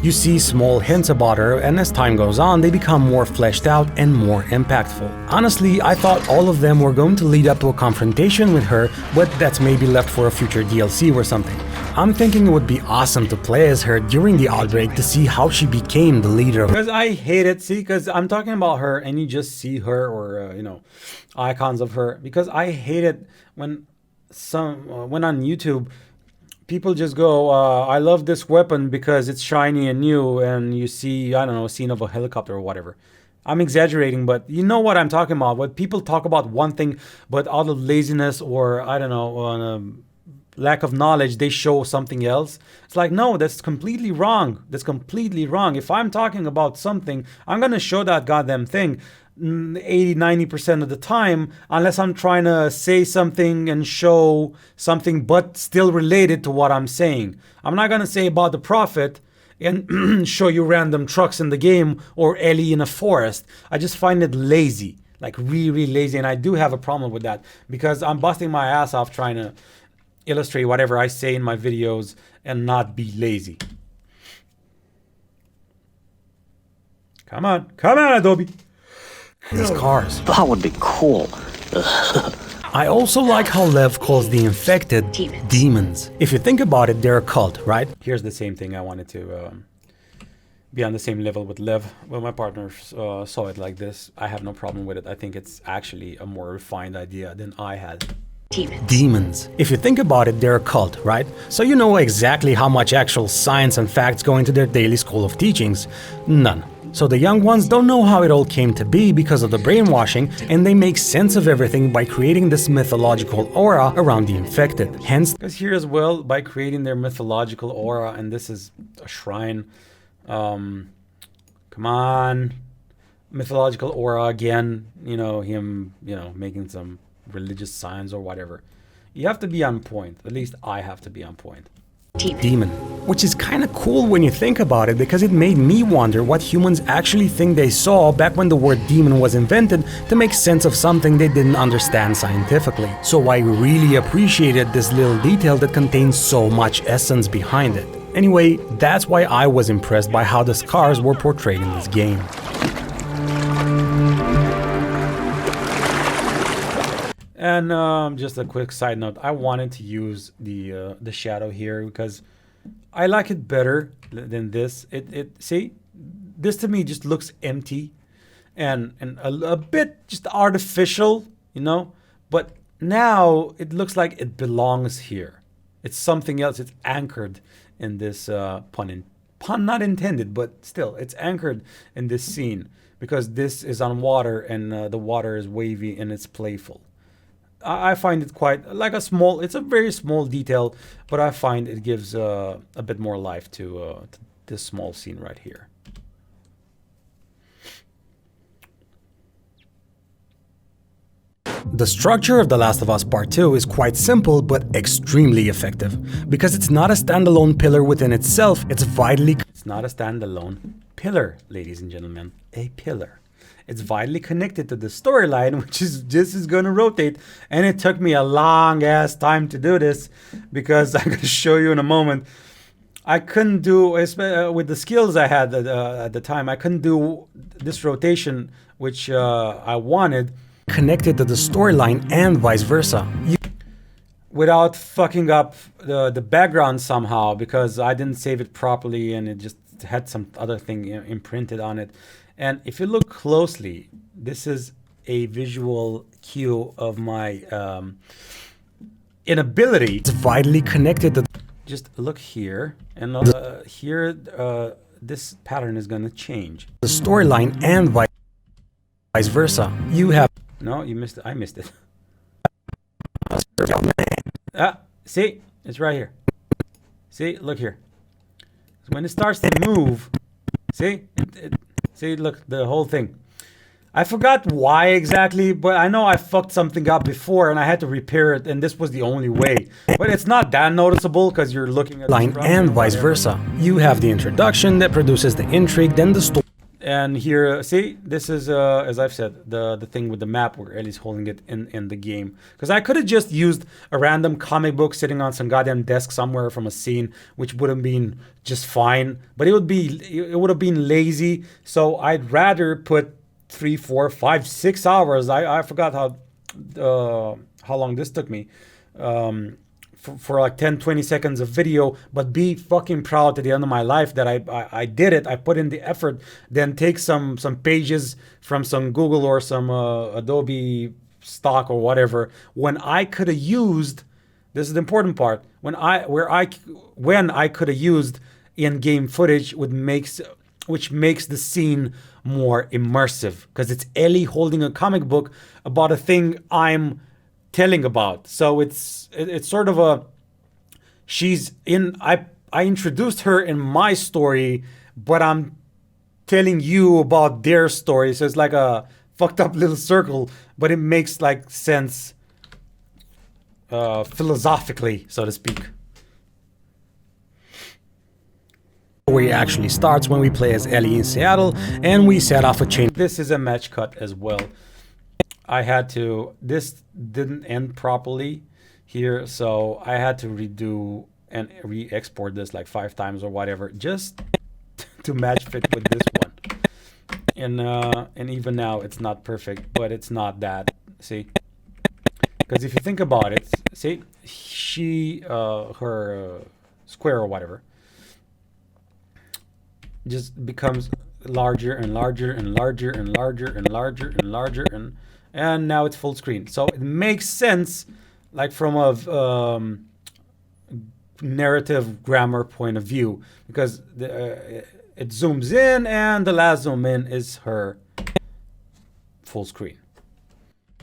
You see small hints about her, and as time goes on, they become more fleshed out and more impactful. Honestly, I thought all of them were going to lead up to a confrontation with her, but that's maybe left for a future DLC or something. I'm thinking it would be awesome to play as her during the outbreak to see how she became the leader of... Because I hate it, see, because I'm talking about her and you just see her or, you know, icons of her. Because I hate it when when on YouTube, people just go, I love this weapon because it's shiny and new, and you see, I don't know, a scene of a helicopter or whatever. I'm exaggerating, but you know what I'm talking about. When people talk about one thing, but out of laziness or, I don't know, lack of knowledge, they show something else. It's like, no, that's completely wrong. That's completely wrong. If I'm talking about something, I'm going to show that goddamn thing 80-90% of the time, unless I'm trying to say something and show something but still related to what I'm saying. I'm not going to say about the Prophet and show you random trucks in the game or Ellie in a forest. I just find it lazy, like really lazy, and I do have a problem with that because I'm busting my ass off trying to illustrate whatever I say in my videos and not be lazy. Come on, Adobe. these cars. That would be cool. I also like how Lev calls the infected demons. If you think about it, they're a cult, right? Here's the same thing. I wanted to be on the same level with Lev. Well, my partner saw it like this. I have no problem with it. I think it's actually a more refined idea than I had. Demons. If you think about it, they're a cult, right? So you know exactly how much actual science and facts go into their daily school of teachings. None. So the young ones don't know how it all came to be because of the brainwashing, and they make sense of everything by creating this mythological aura around the infected. Hence, because here as well, by creating their mythological aura, and this is a shrine. Come on, mythological aura again. You know, him, making some religious signs or whatever. You have to be on point. At least I have to be on point. Demon. Which is kind of cool when you think about it, because it made me wonder what humans actually think they saw back when the word demon was invented to make sense of something they didn't understand scientifically. So I really appreciated this little detail that contains so much essence behind it. Anyway, that's why I was impressed by how the scars were portrayed in this game. And just a quick side note, I wanted to use the shadow here because I like it better than this. See, this to me just looks empty and a bit just artificial, but now it looks like it belongs here. It's something else. It's anchored in this pun not intended, but still it's anchored in this scene because this is on water and the water is wavy and it's playful. I find it quite like it's a very small detail, but I find it gives a bit more life to this small scene right here. The structure of The Last of Us Part 2 is quite simple but extremely effective. Because it's not a standalone pillar within itself, it's not a standalone pillar, ladies and gentlemen. A pillar. It's vitally connected to the storyline, which is just is going to rotate. And it took me a long ass time to do this because I'm going to show you in a moment. I couldn't do, with the skills I had at the time, I couldn't do this rotation, which I wanted. Connected to the storyline and vice versa. Without fucking up the background somehow, because I didn't save it properly and it just had some other thing imprinted on it. And if you look closely, this is a visual cue of my inability. It's vitally connected to... Just look here, and here this pattern is going to change. The storyline and vice versa. You have... No, you missed it. I missed it. See? It's right here. See? Look here. So when it starts to move, see? See, look, the whole thing. I forgot why exactly, but I know I fucked something up before and I had to repair it, and this was the only way. But it's not that noticeable because you're looking at line and vice versa. You have the introduction that produces the intrigue, then the story. And here, see, this is, as I've said, the thing with the map where Ellie's holding it in the game. Because I could have just used a random comic book sitting on some goddamn desk somewhere from a scene, which would have been just fine. But it would have been lazy. So I'd rather put 3, 4, 5, 6 hours. I forgot how long this took me. For like 10, 20 seconds of video, but be fucking proud to the end of my life that I did it. I put in the effort, then take some pages from some Google or some Adobe stock or whatever, when I could have used, this is the important part, when I could have used in-game footage which makes the scene more immersive, because it's Ellie holding a comic book about a thing I'm telling about. So it's sort of a, she's in, I introduced her in my story, but I'm telling you about their story. So it's like a fucked up little circle, but it makes like sense philosophically, so to speak. Story actually starts when we play as Ellie in Seattle and we set off a chain. This is a match cut as well. This didn't end properly here, so I had to redo and re-export this like 5 times or whatever, just to match fit with this one. And even now it's not perfect, but it's not that, see? Because if you think about it, see, her square or whatever just becomes larger and larger and larger and larger and larger and larger and now it's full screen. So it makes sense, like from a narrative grammar point of view, because it zooms in and the last zoom in is her full screen.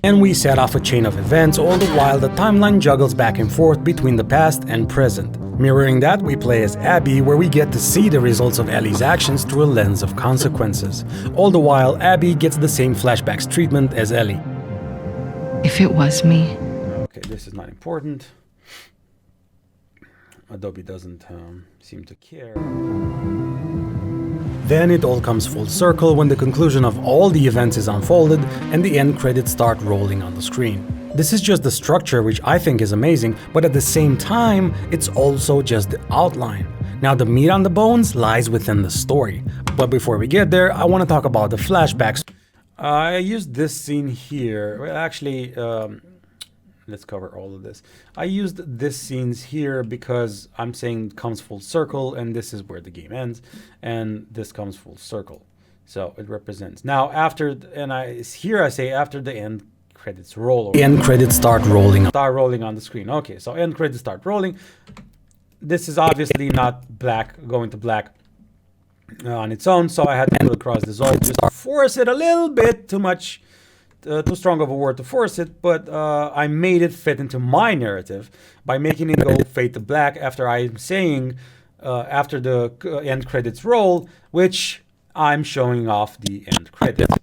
And we set off a chain of events, all the while the timeline juggles back and forth between the past and present. Mirroring that, we play as Abby, where we get to see the results of Ellie's actions through a lens of consequences. All the while, Abby gets the same flashbacks treatment as Ellie. If it was me. Okay, this is not important. Adobe doesn't seem to care. Then it all comes full circle when the conclusion of all the events is unfolded and the end credits start rolling on the screen. This is just the structure, which I think is amazing, but at the same time, it's also just the outline. Now the meat on the bones lies within the story. But before we get there, I want to talk about the flashbacks. I used this scene here. Well, actually, let's cover all of this. I used this scenes here because I'm saying it comes full circle, and this is where the game ends, and this comes full circle. So it represents. Now after, and I say after the end credits roll. The end credits start rolling. Start rolling on the screen. Okay, so end credits start rolling. This is obviously not black, going to black on its own, so I had to put across dissolve just to force it a little bit. Too much. Too strong of a word to force it, but I made it fit into my narrative by making it go fade to black after I'm saying after the end credits roll, which I'm showing off the end credits.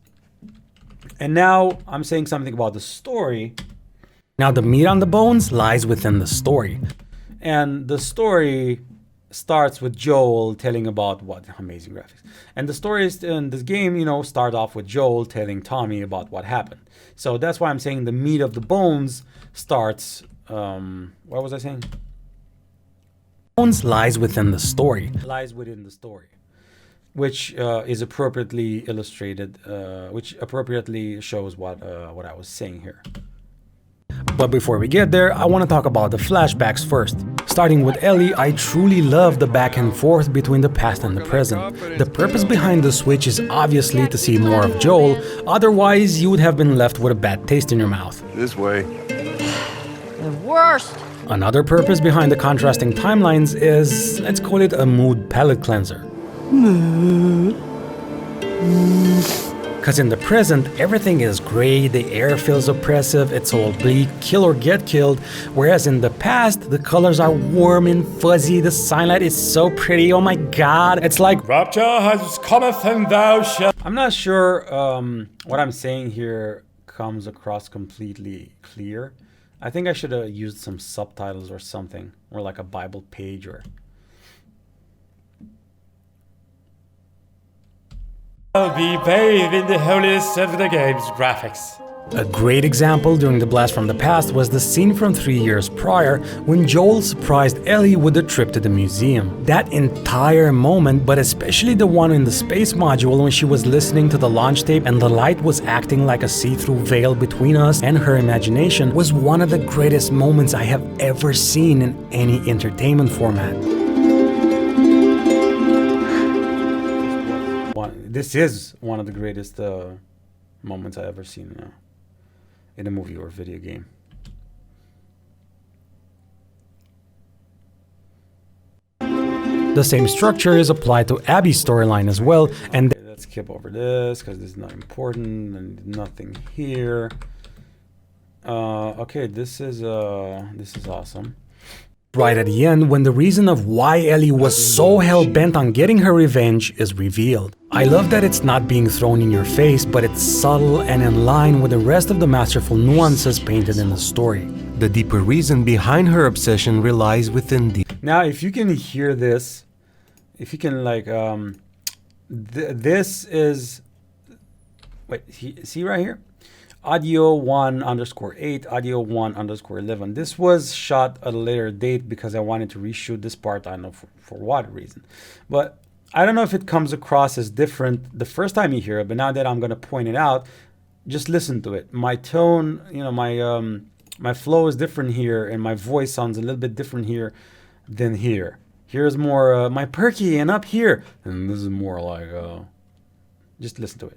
And now I'm saying something about the story. Now the meat on the bones lies within the story. And the story starts with Joel telling about what amazing graphics. And the stories in this game, you know, start off with Joel telling Tommy about what happened. So that's why I'm saying the meat of the bones starts. What was I saying? Bones lies within the story. Lies within the story, which is appropriately illustrated, which appropriately shows what I was saying here. But before we get there, I want to talk about the flashbacks first. Starting with Ellie, I truly love the back and forth between the past and the present. The purpose behind the switch is obviously to see more of Joel, otherwise you would have been left with a bad taste in your mouth. This way. The worst. Another purpose behind the contrasting timelines is, let's call it a mood palette cleanser. Because in the present, everything is gray, the air feels oppressive, it's all bleak, kill or get killed. Whereas in the past, the colors are warm and fuzzy, the sunlight is so pretty, oh my god. It's like, rapture has cometh and thou shalt. I'm not sure what I'm saying here comes across completely clear. I think I should have used some subtitles or something, or like a Bible page or... I'll be bathed in the holiness of the game's graphics. A great example during the blast from the past was the scene from 3 years prior when Joel surprised Ellie with a trip to the museum. That entire moment, but especially the one in the space module when she was listening to the launch tape and the light was acting like a see-through veil between us and her imagination, was one of the greatest moments I have ever seen in any entertainment format. This is one of the greatest moments I've ever seen in a movie or video game. The same structure is applied to Abby's storyline as well, and Let's skip over this because this is not important and nothing here. Okay, this is awesome. right at the end when the reason of why Ellie was so hell-bent on getting her revenge is revealed. I love that it's not being thrown in your face, but it's subtle and in line with the rest of the masterful nuances painted in the story. The deeper reason behind her obsession relies within the... Now, if you can hear this, if you can like, this is, wait, see right here? Audio 1_8, audio 1_11. This was shot at a later date because I wanted to reshoot this part. I don't know for what reason, but I don't know if it comes across as different the first time you hear it, but now that I'm going to point it out, just listen to it. My tone, you know, my flow is different here, and my voice sounds a little bit different here than here. Here's more my perky, and up here, and this is more like, just listen to it.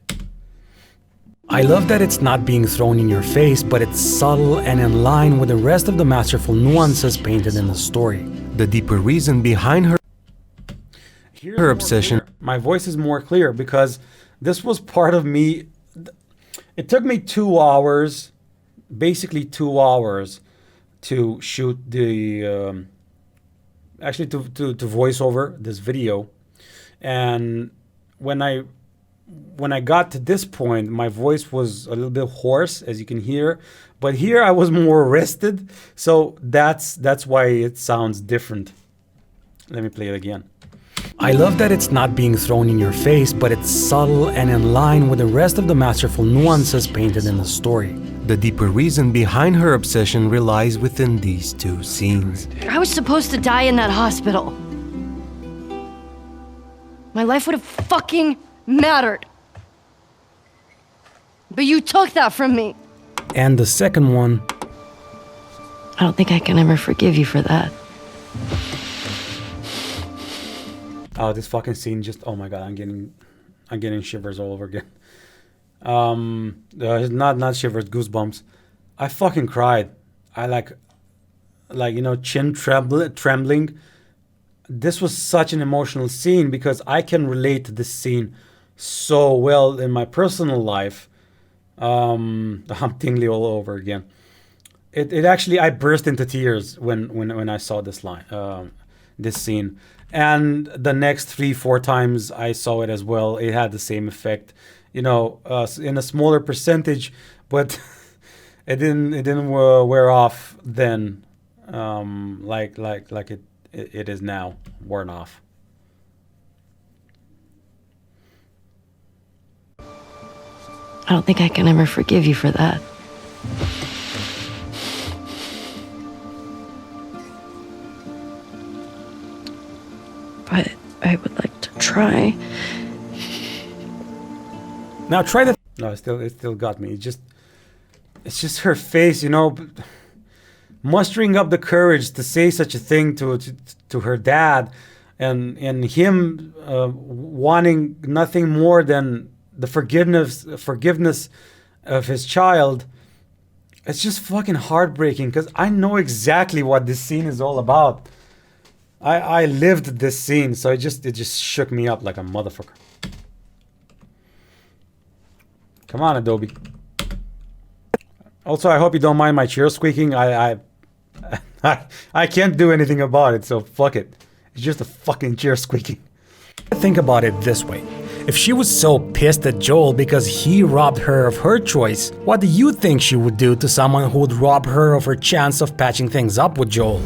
I love that it's not being thrown in your face, but it's subtle and in line with the rest of the masterful nuances painted in the story. The deeper reason behind her obsession. My voice is more clear because this was part of me. It took me 2 hours, basically 2 hours, to shoot the actually to voice over this video. And when I got to this point, my voice was a little bit hoarse, as you can hear, but here I was more rested, so that's why it sounds different. Let me play it again. I love that it's not being thrown in your face, but it's subtle and in line with the rest of the masterful nuances painted in the story. The deeper reason behind her obsession relies within these two scenes. I was supposed to die in that hospital. My life would have fucking mattered. But you took that from me. And the second one. I don't think I can ever forgive you for that. Oh, this fucking scene just, oh my god, I'm getting shivers all over again. Not shivers, goosebumps. I fucking cried. I like you know, chin trembling. This was such an emotional scene because I can relate to this scene so well in my personal life. I'm tingly all over again. It actually, I burst into tears when I saw this line, this scene. And the next 3-4 times I saw it as well, it had the same effect, you know, in a smaller percentage, but it didn't wear off then, like it is now worn off. I don't think I can ever forgive you for that. But I would like to try. Now try the. No, it still got me. It's just her face, you know, mustering up the courage to say such a thing to her dad, and him wanting nothing more than the forgiveness of his child. It's just fucking heartbreaking because I know exactly what this scene is all about. I lived this scene, so it just shook me up like a motherfucker. Come on, Adobe. Also, I hope you don't mind my chair squeaking. I can't do anything about it, so fuck it. It's just a fucking chair squeaking. Think about it this way. If she was so pissed at Joel because he robbed her of her choice, what do you think she would do to someone who would rob her of her chance of patching things up with Joel?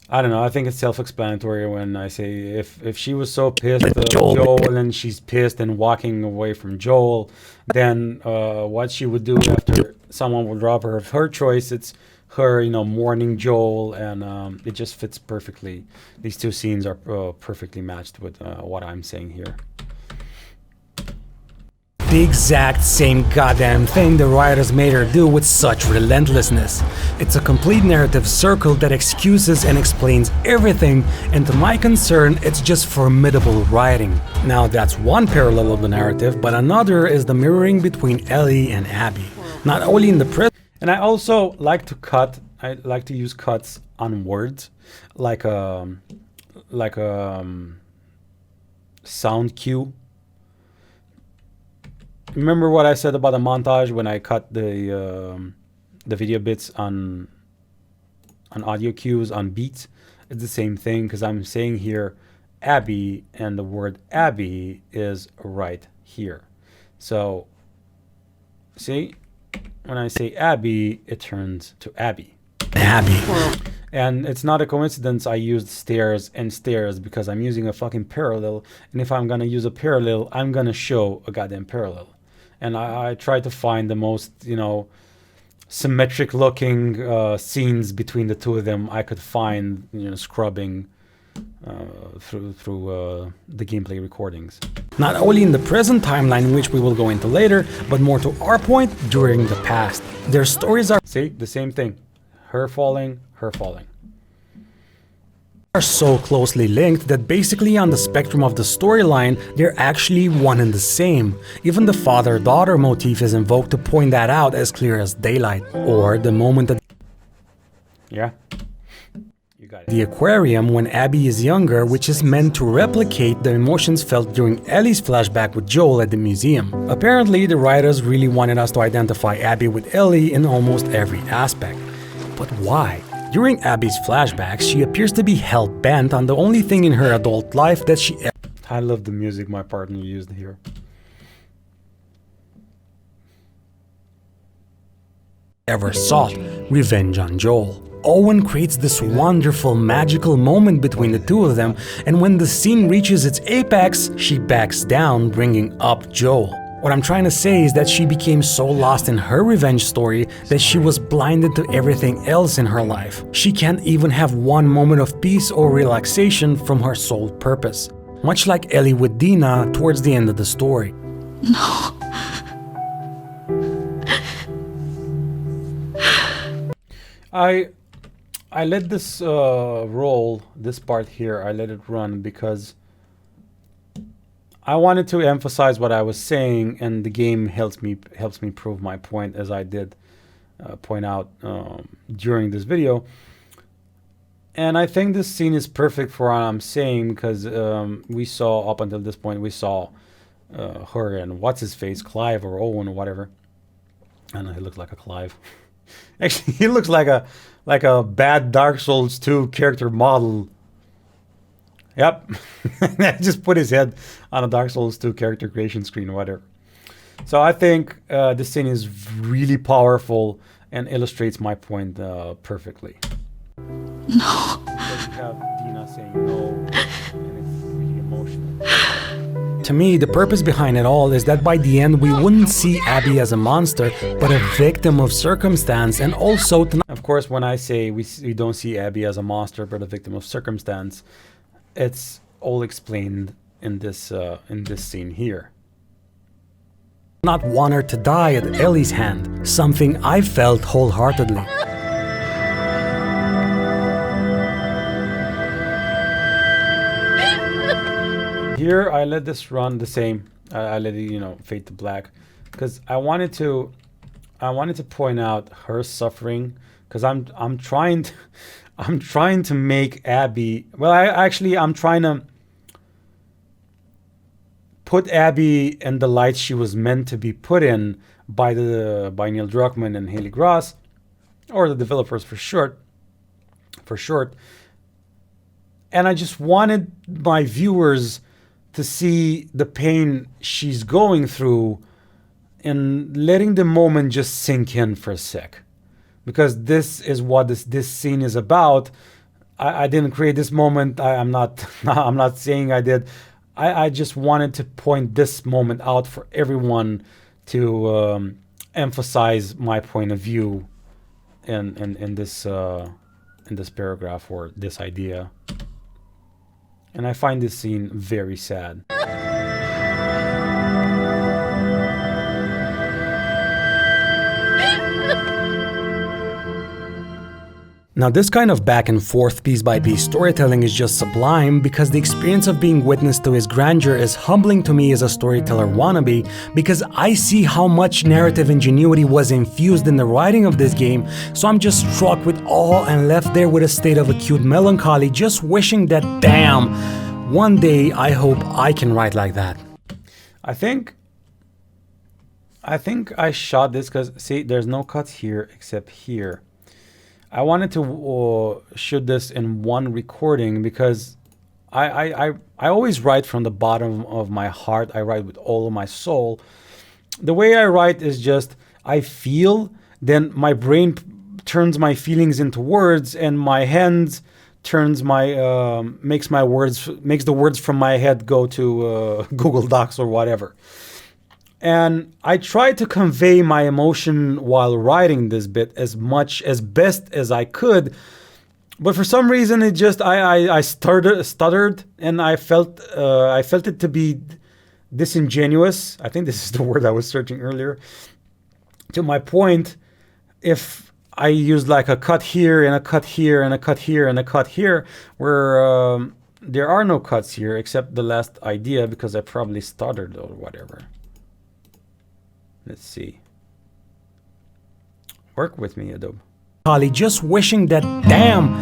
I don't know. I think it's self-explanatory when I say if she was so pissed at Joel and she's pissed and walking away from Joel, then what she would do after someone would rob her of her choice, it's her, you know, mourning Joel, and it just fits perfectly. These two scenes are perfectly matched with what I'm saying here. The exact same goddamn thing the writers made her do with such relentlessness. It's a complete narrative circle that excuses and explains everything, and to my concern, it's just formidable writing. Now that's one parallel of the narrative, but another is the mirroring between Ellie and Abby. Not only in the present. And I also like to cut. I like to use cuts on words, like a sound cue. Remember what I said about the montage when I cut the video bits on audio cues on beats? It's the same thing, because I'm saying here Abby, and the word Abby is right here. So see, when I say Abby, it turns to Abby. Abby. And it's not a coincidence I used stairs and stairs, because I'm using a fucking parallel, and if I'm gonna use a parallel, I'm gonna show a goddamn parallel. And I try to find the most, you know, symmetric looking scenes between the two of them I could find, you know, scrubbing through the gameplay recordings. Not only in the present timeline, which we will go into later, but more to our point, during the past. Their stories are... See, the same thing. Her falling, her falling. Are so closely linked that basically on the spectrum of the storyline, they're actually one and the same. Even the father-daughter motif is invoked to point that out as clear as daylight. Or the moment that... Yeah. You got it. The aquarium when Abby is younger, which is meant to replicate the emotions felt during Ellie's flashback with Joel at the museum. Apparently, the writers really wanted us to identify Abby with Ellie in almost every aspect. But why? During Abby's flashbacks, she appears to be hell-bent on the only thing in her adult life that she I love the music my partner used here. ever sought, revenge on Joel. Owen creates this wonderful, magical moment between the two of them, and when the scene reaches its apex, she backs down, bringing up Joel. What I'm trying to say is that she became so lost in her revenge story that she was blinded to everything else in her life. She can't even have one moment of peace or relaxation from her sole purpose. Much like Ellie with Dina towards the end of the story. No. I let this roll, this part here, I let it run because I wanted to emphasize what I was saying, and the game helps me prove my point, as I did point out during this video. And I think this scene is perfect for what I'm saying, because we saw, up until this point, we saw her and what's-his-face, Clive or Owen or whatever. I don't know, he looks like a Clive. Actually, he looks like a bad Dark Souls 2 character model. Yep. I just put his head on a Dark Souls 2 character creation screen or whatever. So I think this scene is really powerful and illustrates my point perfectly. No. Because you have Dina saying no, and it's really emotional. To me, the purpose behind it all is that by the end we wouldn't see Abby as a monster, but a victim of circumstance, and also to... Of course, when I say we don't see Abby as a monster, but a victim of circumstance, it's all explained in this scene here. Not want her to die at Ellie's hand, something I felt wholeheartedly. Here I let this run the same. I let it, you know, fade to black, because I wanted to point out her suffering, because I'm trying to make Abby, well, I'm trying to put Abby in the light she was meant to be put in by Neil Druckmann and Haley Gross, or the developers for short. And I just wanted my viewers to see the pain she's going through and letting the moment just sink in for a sec. Because this is what this scene is about. I didn't create this moment. I'm not I'm not saying I did. I just wanted to point this moment out for everyone to emphasize my point of view in this paragraph or this idea. And I find this scene very sad. Now, this kind of back and forth piece by piece storytelling is just sublime because the experience of being witness to his grandeur is humbling to me as a storyteller wannabe, because I see how much narrative ingenuity was infused in the writing of this game, so I'm just struck with awe and left there with a state of acute melancholy, just wishing that, damn, one day I hope I can write like that. I think I shot this because, see, there's no cuts here except here. I wanted to shoot this in one recording because I always write from the bottom of my heart. I write with all of my soul. The way I write is just, I feel, then my brain turns my feelings into words, and my hands turns my makes the words from my head go to Google Docs or whatever. And I tried to convey my emotion while writing this bit as best as I could, but for some reason it just I stuttered, and I felt it to be disingenuous. I think this is the word I was searching earlier. To my point, if I used like a cut here and a cut here and a cut here and a cut here, where there are no cuts here except the last idea because I probably stuttered or whatever. Let's see. Work with me, Adobe. Holly, just wishing that, damn,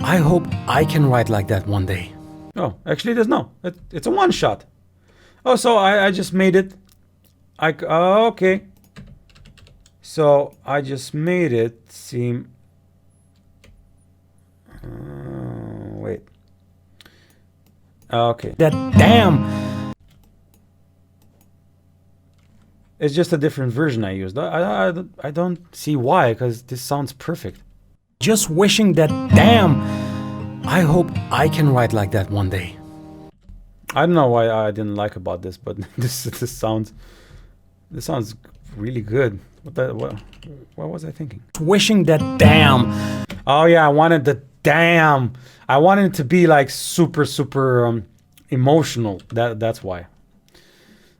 I hope I can write like that one day. Oh, actually there's no. It's a one shot. Oh, so I just made it. Oh, okay. So I just made it seem... wait. Okay. That, damn. It's just a different version I used. I don't see why, because this sounds perfect. Just wishing that, damn, I hope I can write like that one day. I don't know why I didn't like about this, but this sounds really good. What was I thinking? Wishing that, damn. Oh yeah, I wanted the damn. I wanted it to be like super emotional. That's why.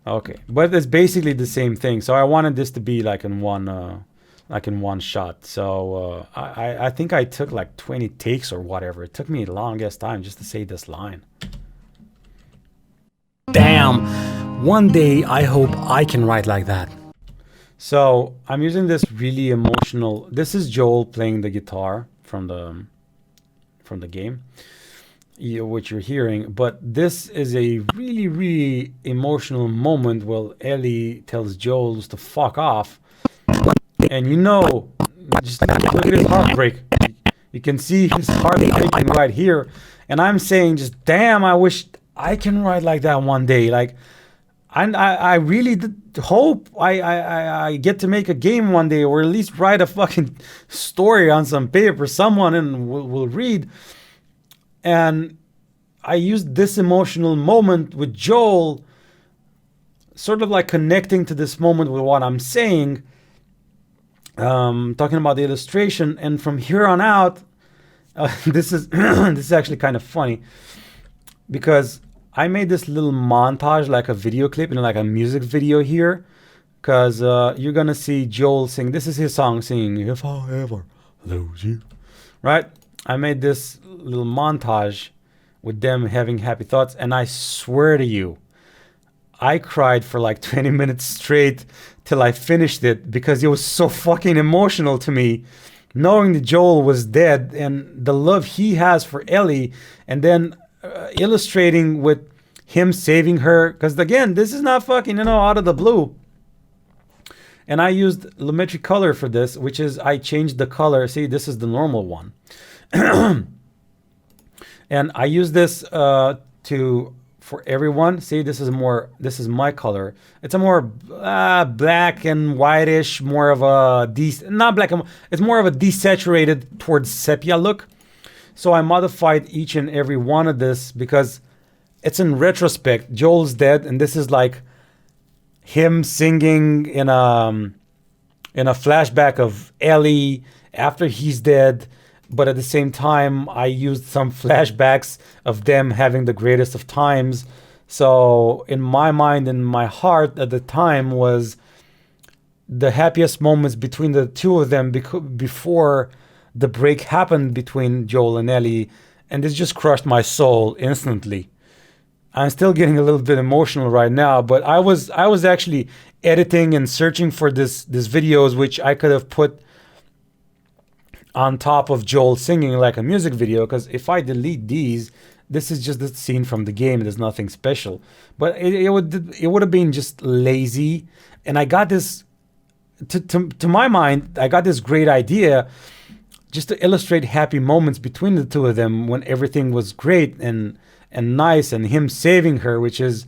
Okay, but it's basically the same thing. So I wanted this to be like in one shot. So I think I took like 20 takes or whatever. It took me the longest time just to say this line. Damn, one day I hope I can write like that. So I'm using this really emotional. This is Joel playing the guitar from the game, which you're hearing, but this is a really emotional moment where Ellie tells Joel to fuck off, and just look at his heartbreak. You can see his heart breaking right here, and I'm saying just damn, I wish I can write like that one day. Like, I really hope I get to make a game one day, or at least write a fucking story on some paper someone and will read. And I used this emotional moment with Joel, sort of like connecting to this moment with what I'm saying, talking about the illustration. And from here on out, this is this is actually kind of funny, because I made this little montage, like a video clip, like a music video here, because you're gonna see Joel sing. This is his song, singing "If I Ever Lose You," right? I made this little montage with them having happy thoughts, and I swear to you, I cried for like 20 minutes straight till I finished it, because it was so fucking emotional to me, knowing that Joel was dead and the love he has for Ellie, and then illustrating with him saving her, because again, this is not fucking out of the blue. And I used Lumetri color for this, which is, I changed the color. See, this is the normal one. And I use this for everyone. See, this is my color. It's a more black and whitish, more of a not black. It's more of a desaturated towards sepia look. So I modified each and every one of this because it's in retrospect. Joel's dead, and this is like him singing in a flashback of Ellie after he's dead. But at the same time, I used some flashbacks of them having the greatest of times. So in my mind, in my heart at the time was the happiest moments between the two of them before the break happened between Joel and Ellie, and this just crushed my soul instantly. I'm still getting a little bit emotional right now, but I was actually editing and searching for this videos which I could have put on top of Joel singing like a music video, because if I delete these, this is just the scene from the game. There's nothing special, but it would have been just lazy. And I got this to my mind, I got this great idea just to illustrate happy moments between the two of them when everything was great and nice, and him saving her, which is,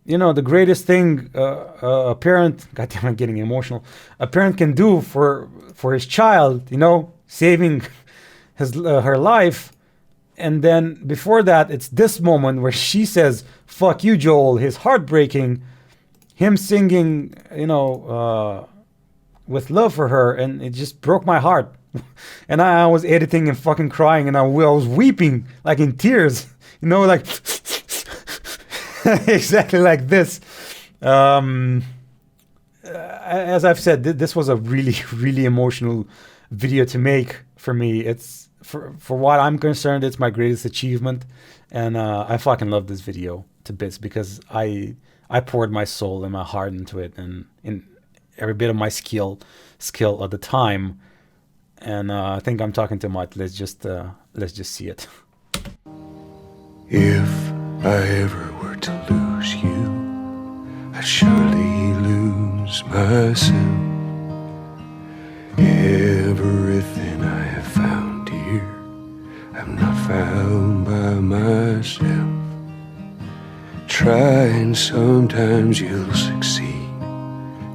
you know, the greatest thing a parent, goddamn, I'm getting emotional, a parent can do for his child, you know, saving her life. And then before that, it's this moment where she says, fuck you, Joel, his heartbreaking, him singing, you know, with love for her, and it just broke my heart. And I was editing and fucking crying, and I was weeping, like in tears, you know, like exactly like this. As I've said, this was a really, really emotional video to make for me. It's for what I'm concerned, it's my greatest achievement, and I fucking love this video to bits because I poured my soul and my heart into it, and in every bit of my skill at the time. And I think I'm talking too much. Let's just see it. If I ever were to lose you, I'd surely lose myself. Everything I have found here, I'm not found by myself. Try and sometimes you'll succeed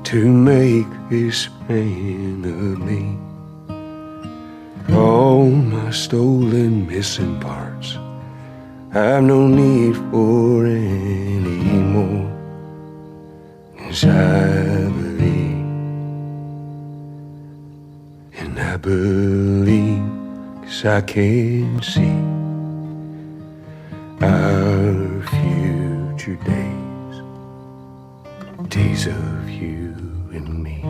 to make this man of me. All my stolen missing parts, I've no need for any more. 'Cause I believe, and I believe 'cause I can see our future days, days of you and me.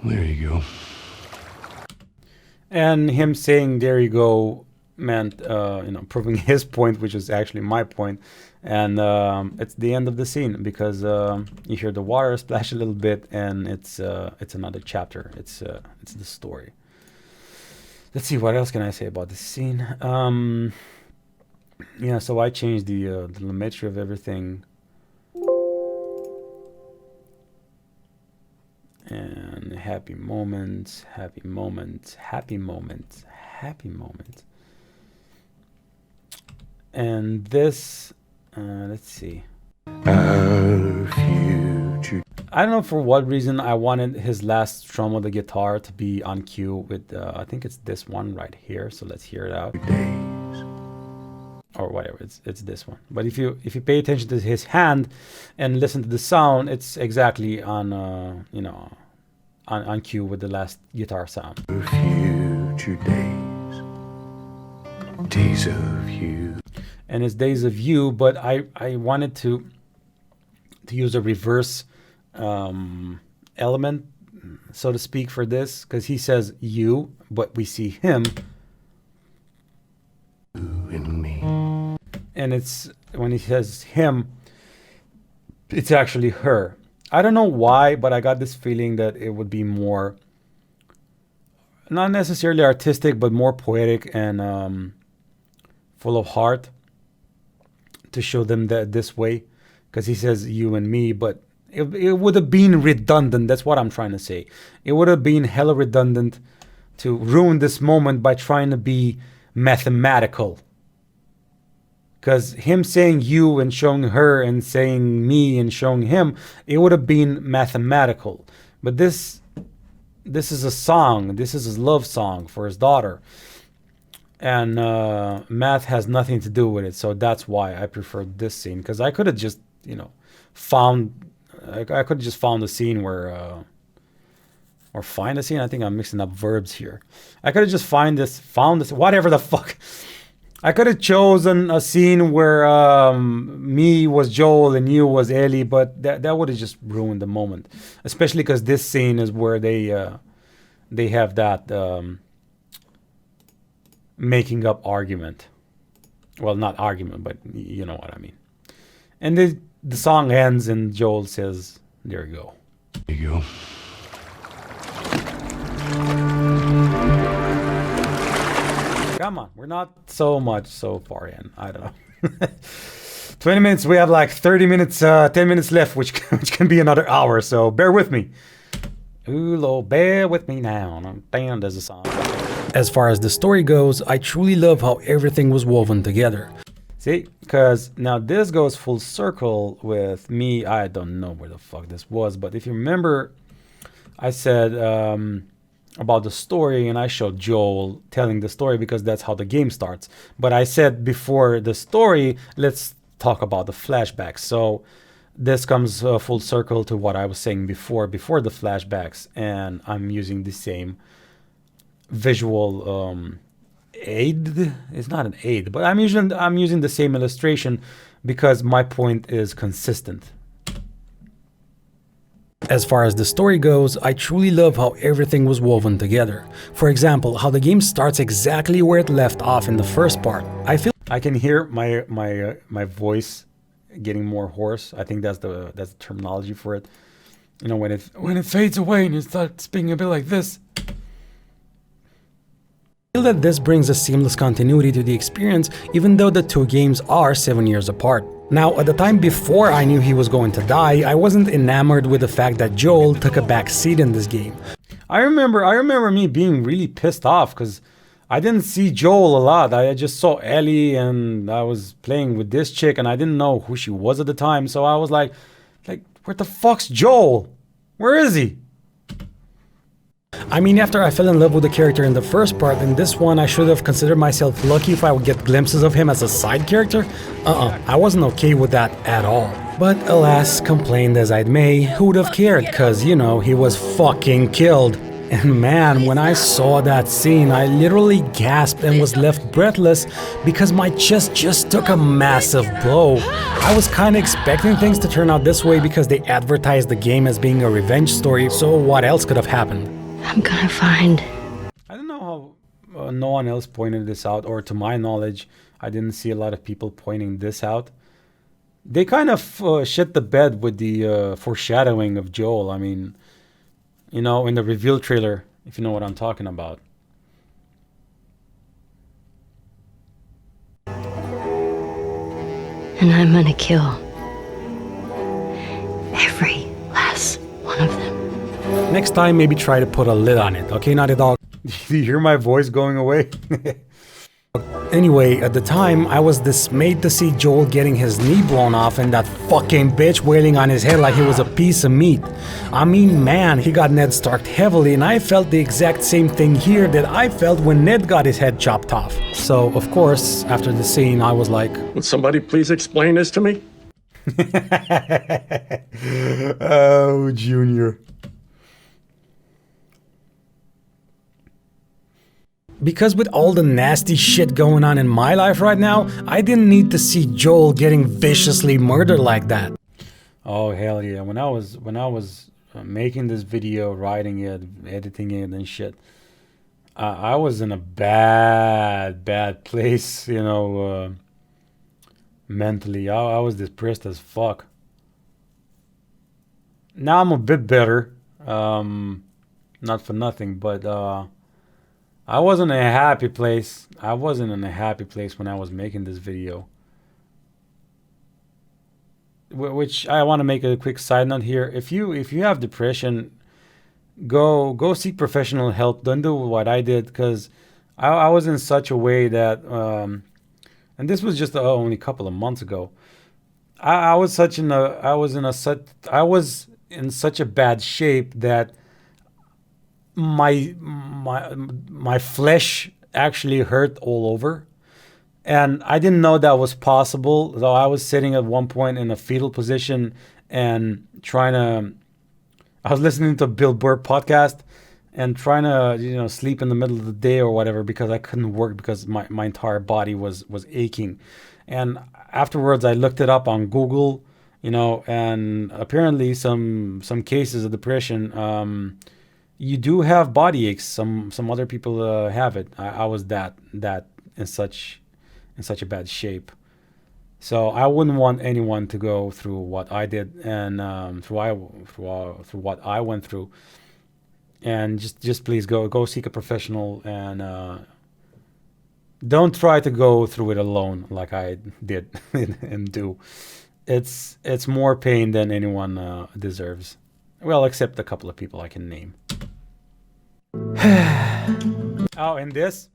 There you go. And him saying "there you go" meant, you know, proving his point, which is actually my point. And it's the end of the scene because you hear the water splash a little bit, and it's another chapter. It's the story. Let's see, what else can I say about this scene? Yeah, so I changed the lumetri of everything. And happy moments, happy moments, happy moments, happy moments. And this, let's see. Our future. I don't know for what reason I wanted his last strum of the guitar to be on cue with, I think it's this one right here. So let's hear it out. Or whatever, it's this one. But if you pay attention to his hand and listen to the sound, it's exactly on you know, on cue with the last guitar sound. Future days, days of you. And it's days of you, but I wanted to use a reverse element, so to speak, for this, because he says you, but we see him. You and me. And it's when he says him, it's actually her. I don't know why, but I got this feeling that it would be more, not necessarily artistic, but more poetic and full of heart to show them that this way, because he says you and me, but it would have been redundant. That's what I'm trying to say. It would have been hella redundant to ruin this moment by trying to be mathematical. Because him saying you and showing her and saying me and showing him, it would have been mathematical. But this is a song. This is his love song for his daughter. And math has nothing to do with it. So that's why I prefer this scene. Because I could have just, you know, I could have just found a scene where... or find a scene. I think I'm mixing up verbs here. I could have just found this, whatever the fuck. I could have chosen a scene where me was Joel and you was Ellie, but that would have just ruined the moment. Especially because this scene is where they have that making up argument. Well, not argument, but you know what I mean. And the song ends and Joel says, "There you go." There you go. Come on, we're not so far in. I don't know. 20 minutes, we have like 30 minutes, 10 minutes left, which can be another hour, so bear with me. Ooh, Lord, bear with me now. Damn, there's a song. As far as the story goes, I truly love how everything was woven together. See, because now this goes full circle with me. I don't know where the fuck this was, but if you remember, I said about the story, and I showed Joel telling the story because that's how the game starts. But I said before the story, let's talk about the flashbacks. So this comes full circle to what I was saying before the flashbacks, and I'm using the same visual aid. It's not an aid, but I'm using the same illustration because my point is consistent. As far as the story goes, I truly love how everything was woven together. For example, how the game starts exactly where it left off in the first part. I feel I can hear my voice getting more hoarse. I think that's the terminology for it. You know, when it fades away and it starts speaking a bit like this. I feel that this brings a seamless continuity to the experience, even though the two games are 7 years apart. Now, at the time before I knew he was going to die, I wasn't enamored with the fact that Joel took a back seat in this game. I remember me being really pissed off because I didn't see Joel a lot. I just saw Ellie and I was playing with this chick and I didn't know who she was at the time. So I was like, where the fuck's Joel? Where is he? I mean, after I fell in love with the character in the first part, in this one I should have considered myself lucky if I would get glimpses of him as a side character. I wasn't okay with that at all. But alas, complained as I may, who would have cared, cause you know, he was fucking killed. And man, when I saw that scene, I literally gasped and was left breathless because my chest just took a massive blow. I was kinda expecting things to turn out this way because they advertised the game as being a revenge story, so what else could have happened? I'm gonna find. I don't know how no one else pointed this out, or to my knowledge, I didn't see a lot of people pointing this out. They kind of shit the bed with the foreshadowing of Joel. I mean, you know, in the reveal trailer, if you know what I'm talking about. And I'm gonna kill every last one of them. Next time, maybe try to put a lid on it, okay, Naughty Dog? Do you hear my voice going away? Anyway, at the time, I was dismayed to see Joel getting his knee blown off and that fucking bitch wailing on his head like he was a piece of meat. I mean, man, he got Ned Starked heavily, and I felt the exact same thing here that I felt when Ned got his head chopped off. So, of course, after the scene, I was like, would somebody please explain this to me? Oh, Junior. Because with all the nasty shit going on in my life right now, I didn't need to see Joel getting viciously murdered like that. Oh hell yeah! When I was making this video, writing it, editing it, and shit, I was in a bad place, you know, mentally. I was depressed as fuck. Now I'm a bit better, not for nothing, but I wasn't in a happy place. I wasn't in a happy place when I was making this video. Which I want to make a quick side note here. If you have depression, go seek professional help. Don't do what I did, because I was in such a way that, and this was just only a couple of months ago. I was in such a bad shape that my flesh actually hurt all over, and I didn't know that was possible. So I was sitting at one point in a fetal position and I was listening to a Bill Burr podcast and trying to sleep in the middle of the day or whatever, because I couldn't work because my entire body was aching. And afterwards I looked it up on Google, and apparently some cases of depression, you do have body aches. Some other people have it. I was that in such a bad shape. So I wouldn't want anyone to go through what I did, and through what I went through. And just please go seek a professional, and don't try to go through it alone like I did and do. It's more pain than anyone deserves. Well, except a couple of people I can name. Oh, and this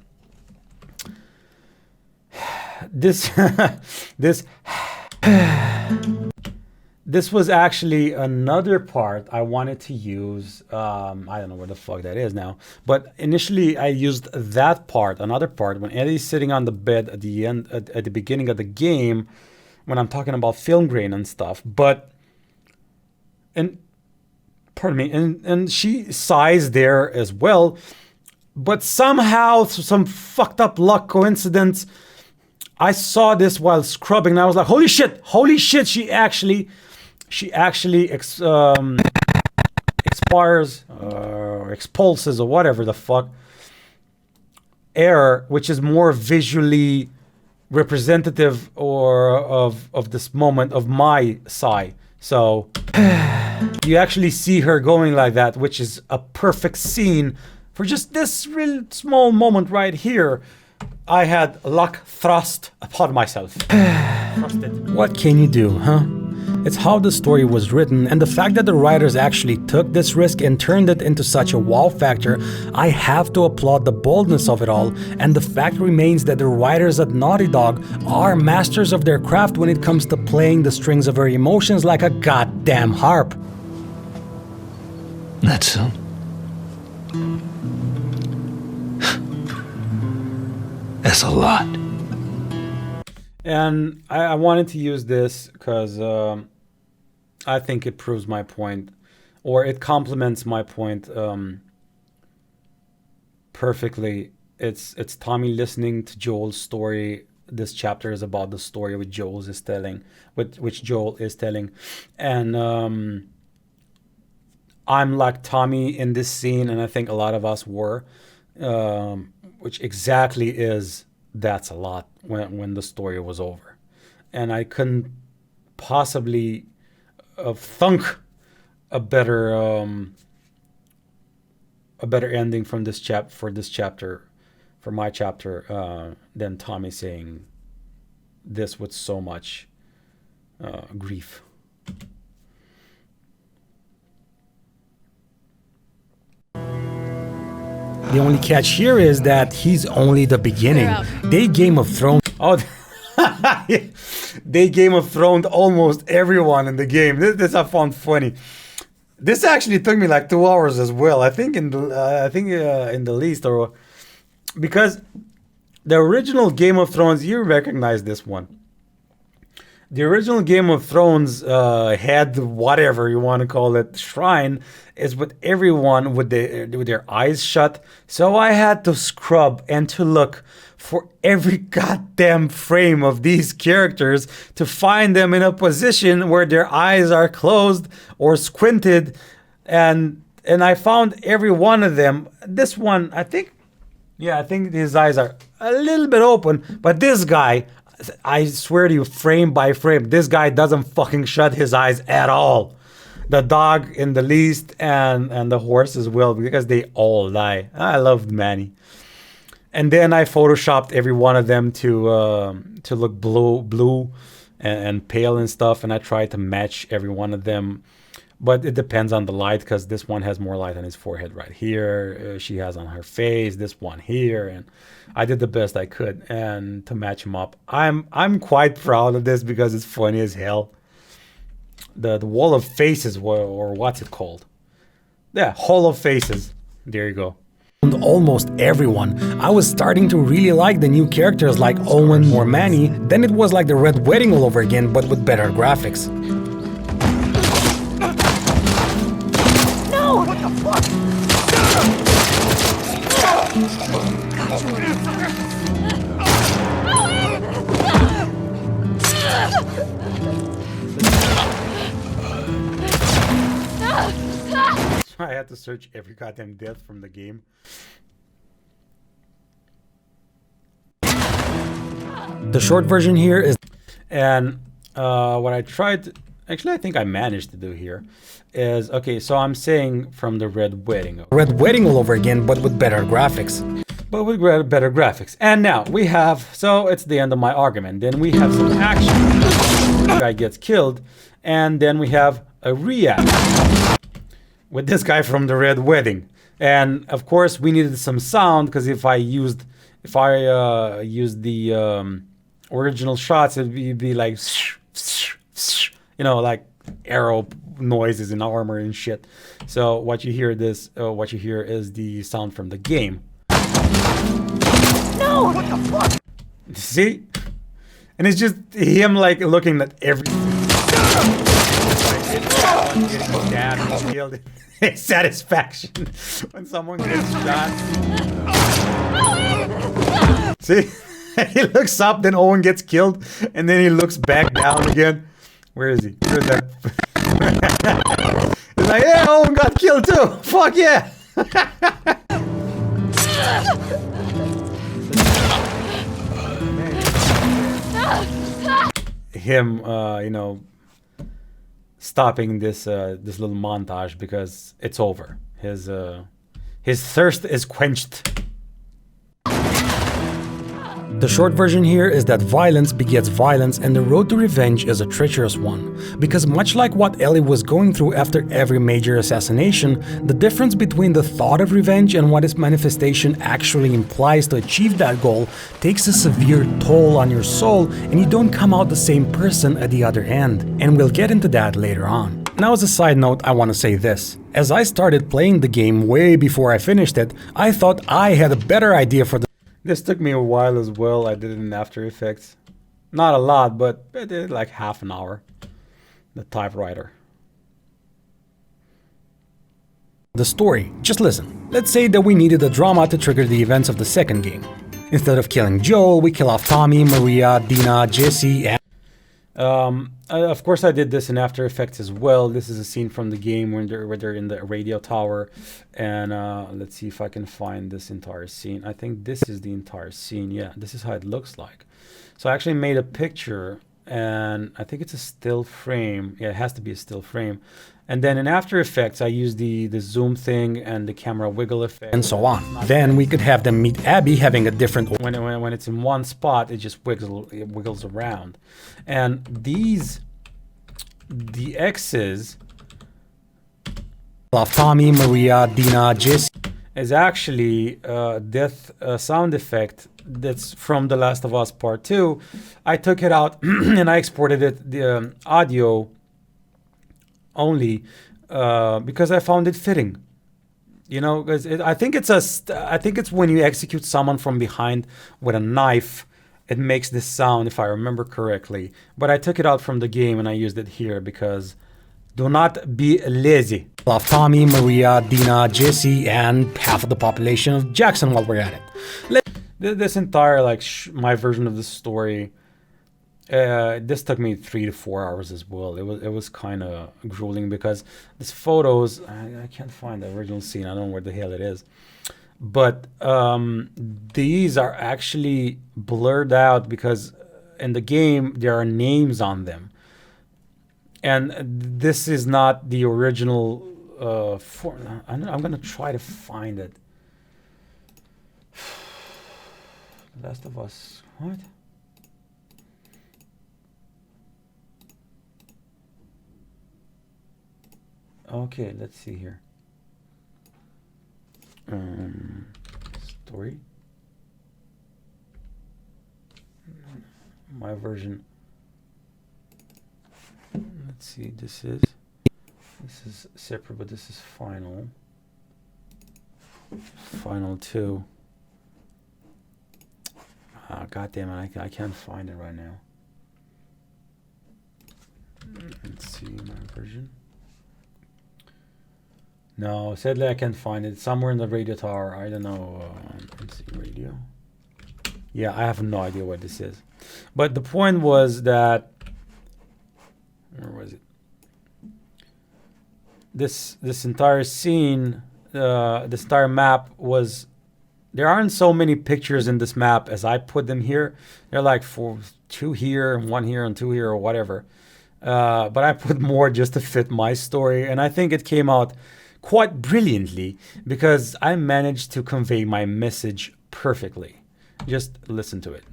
this was actually another part I wanted to use. I don't know where the fuck that is now, but initially I used another part, when Eddie's sitting on the bed at the end, at the beginning of the game, when I'm talking about film grain and stuff. And she sighs there as well, but somehow, some fucked up luck coincidence, I saw this while scrubbing, and I was like, holy shit, she actually expires or expulses or whatever the fuck air, which is more visually representative or of this moment of my sigh. So you actually see her going like that, which is a perfect scene for just this real small moment right here. I had luck thrust upon myself. What can you do, huh? It's how the story was written, and the fact that the writers actually took this risk and turned it into such a wow factor. I have to applaud the boldness of it all, and the fact remains that the writers at Naughty Dog are masters of their craft when it comes to playing the strings of our emotions like a goddamn harp. That's That's a lot. And I wanted to use this because I think it proves my point, or it complements my point perfectly. It's Tommy listening to Joel's story. This chapter is about the story which Joel is telling, and I'm like Tommy in this scene, and I think a lot of us were, which exactly is, that's a lot when the story was over. And I couldn't possibly thunk a better ending from this for my chapter, than Tommy saying this with so much grief. The only catch here is that he's only the beginning. They Game of Thrones. Oh, they Game of Thrones almost everyone in the game. This I found funny. This actually took me like 2 hours as well. I think in the least, or because the original Game of Thrones, you recognize this one. The original Game of Thrones had whatever you want to call it, shrine, is with everyone with their eyes shut. So I had to scrub and to look for every goddamn frame of these characters to find them in a position where their eyes are closed or squinted, and I found every one of them. This one, I think his eyes are a little bit open, but this guy, I swear to you, frame by frame, this guy doesn't fucking shut his eyes at all. The dog in the least, and the horse as well, because they all die. I loved Manny. And then I photoshopped every one of them to look blue and pale and stuff, and I tried to match every one of them. but it depends on the light, because this one has more light on his forehead right here. She has on her face, this one here, and I did the best I could and to match him up. I'm quite proud of this because it's funny as hell. The wall of faces, or what's it called? Yeah, hall of faces. There you go. Almost everyone. I was starting to really like the new characters like Owen or Manny. Then it was like the Red Wedding all over again, but with better graphics. No! What the fuck? I had to search every goddamn death from the game. The short version here is... And what I tried to, actually I think I managed to do here is, okay, so I'm saying from the Red Wedding. Red Wedding all over again, but with better graphics. But with better graphics. And now we have, so it's the end of my argument. Then we have some action. The guy gets killed. And then we have a react with this guy from the Red Wedding. And of course we needed some sound, because if I used the original shots, it'd be like, you know, like arrow noises in armor and shit. So what you hear is the sound from the game. No! What the fuck? See? And it's just him like looking at everything. Killed. Satisfaction when someone gets shot. See? He looks up, then Owen gets killed, and then he looks back down again. Where is he? Where's that? It's like, yeah, Owen got killed too. Fuck yeah. Him, you know, stopping this this little montage because it's over. His thirst is quenched. The short version here is that violence begets violence, and the road to revenge is a treacherous one. Because much like what Ellie was going through after every major assassination, the difference between the thought of revenge and what its manifestation actually implies to achieve that goal takes a severe toll on your soul, and you don't come out the same person at the other end. And we'll get into that later on. Now, as a side note, I want to say this. As I started playing the game way before I finished it, I thought I had a better idea for the... This took me a while as well. I did it in After Effects. Not a lot, but I did like half an hour. The typewriter. The story. Just listen. Let's say that we needed a drama to trigger the events of the second game. Instead of killing Joel, we kill off Tommy, Maria, Dina, Jesse, and... Of course I did this in After Effects as well. This is a scene from the game where they're in the radio tower. And let's see if I can find this entire scene. I think this is the entire scene. Yeah, this is how it looks like. So I actually made a picture, and I think it's a still frame. Yeah, it has to be a still frame. And then in After Effects, I use the zoom thing and the camera wiggle effect. And so on. Then we could have them meet Abby having a different... When it's in one spot, it just wiggles around. And the X's... of Tommy, Maria, Dina, Jesse... is actually a death sound effect that's from The Last of Us Part 2. I took it out and I exported it, the audio... only because I found it fitting, you know, because I think it's when you execute someone from behind with a knife, it makes this sound, if I remember correctly. But I took it out from the game and I used it here because do not be lazy. Of Tommy, Maria, Dina, Jesse, and half of the population of Jackson while we're at it. This entire my version of the story. This took me 3 to 4 hours as well. It was kind of grueling because these photos, I can't find the original scene. I don't know where the hell it is. But these are actually blurred out because in the game there are names on them. And this is not the original form. I'm going to try to find it. Last of Us, what? Okay, let's see here. Story. My version. Let's see. This is separate, but this is final. Final 2. God damn it! I can't find it right now. Let's see my version. No, sadly I can't find it. Somewhere in the radio tower. I don't know. Let's see, radio. Yeah, I have no idea what this is. But the point was that, where was it? This entire scene, this entire map was. There aren't so many pictures in this map as I put them here. They're like 2 here and 1 here and 2 here or whatever. But I put more just to fit my story, and I think it came out quite brilliantly because I managed to convey my message perfectly. Just listen to it.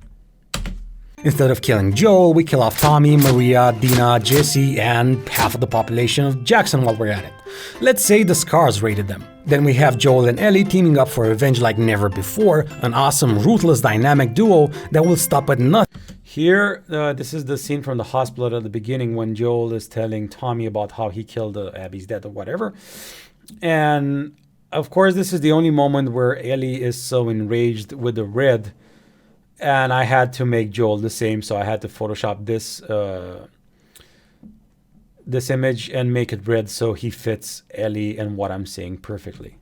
Instead of killing Joel, we kill off Tommy, Maria, Dina, Jesse, and half of the population of Jackson while we're at it. Let's say the Scars raided them. Then we have Joel and Ellie teaming up for revenge like never before, an awesome, ruthless, dynamic duo that will stop at nothing. Here, this is the scene from the hospital at the beginning when Joel is telling Tommy about how he killed Abby's dad or whatever. And of course, this is the only moment where Ellie is so enraged with the red. And I had to make Joel the same, so I had to Photoshop this this image and make it red so he fits Ellie and what I'm saying perfectly.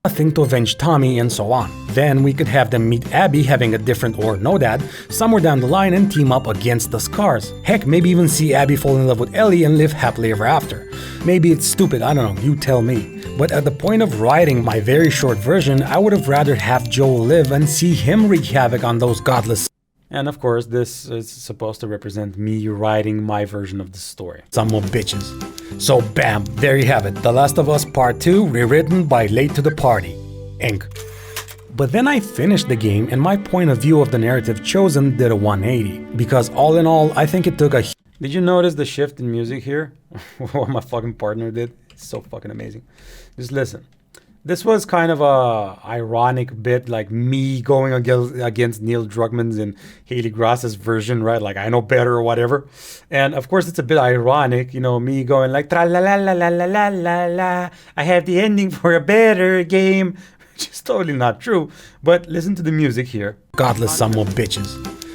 Nothing to avenge Tommy and so on. Then we could have them meet Abby having a different or no dad somewhere down the line and team up against the Scars. Heck, maybe even see Abby fall in love with Ellie and live happily ever after. Maybe it's stupid, I don't know, you tell me. But at the point of writing my very short version, I would have rather have Joel live and see him wreak havoc on those godless. And of course, this is supposed to represent me writing my version of the story. Some more bitches. So bam, there you have it. The Last of Us Part 2, rewritten by Late to the Party, Inc. But then I finished the game and my point of view of the narrative chosen did a 180. Because all in all, I think it took a... Did you notice the shift in music here? What my fucking partner did? It's so fucking amazing. Just listen. This was kind of a ironic bit, like me going against Neil Druckmann's and Haley Grass's version, right? Like I know better or whatever. And of course, it's a bit ironic, you know, me going like tra la la la la la la la la. I have the ending for a better game, which is totally not true. But listen to the music here. Godless some more bitches.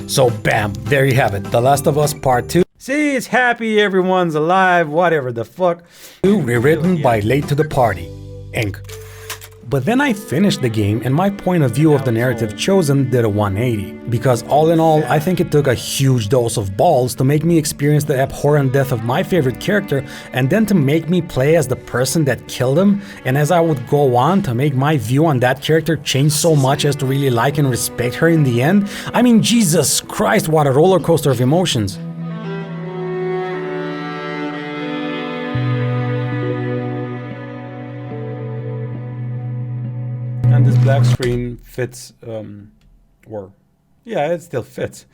So bam, there you have it. The Last of Us Part 2. See, it's happy, everyone's alive, whatever the fuck. Rewritten by Late to the Party, Inc. But then I finished the game and my point of view of the narrative chosen did a 180. Because all in all, I think it took a huge dose of balls to make me experience the abhorrent death of my favorite character and then to make me play as the person that killed him, and as I would go on to make my view on that character change so much as to really like and respect her in the end. I mean, Jesus Christ, what a roller coaster of emotions. And this black screen fits, or yeah, it still fits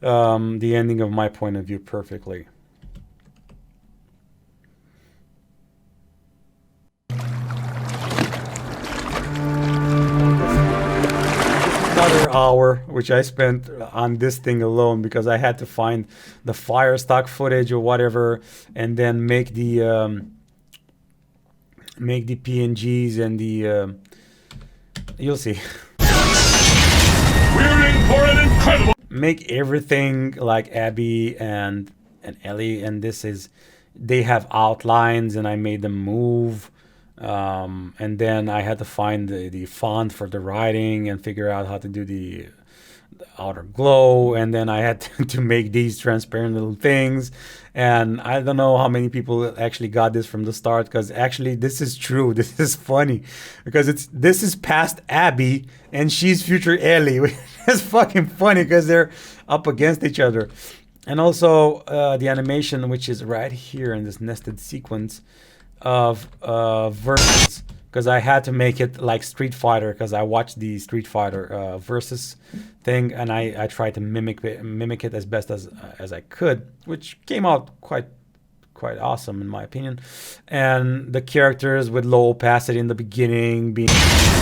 the ending of my point of view perfectly. Another hour which I spent on this thing alone because I had to find the fire stock footage or whatever, and then make the PNGs and the you'll see. We're in for an incredible. Make everything like Abby and Ellie, and this is, they have outlines, and I made them move. And then I had to find the font for the writing and figure out how to do the outer glow, and then I had to make these transparent little things. And I don't know how many people actually got this from the start, because actually this is true. This is funny because this is past Abby and she's future Ellie. It's fucking funny because they're up against each other. And also the animation, which is right here in this nested sequence of versus, because I had to make it like Street Fighter, because I watched the Street Fighter versus thing, and I tried to mimic it as best as I could, which came out quite quite awesome in my opinion. And the characters with low opacity in the beginning being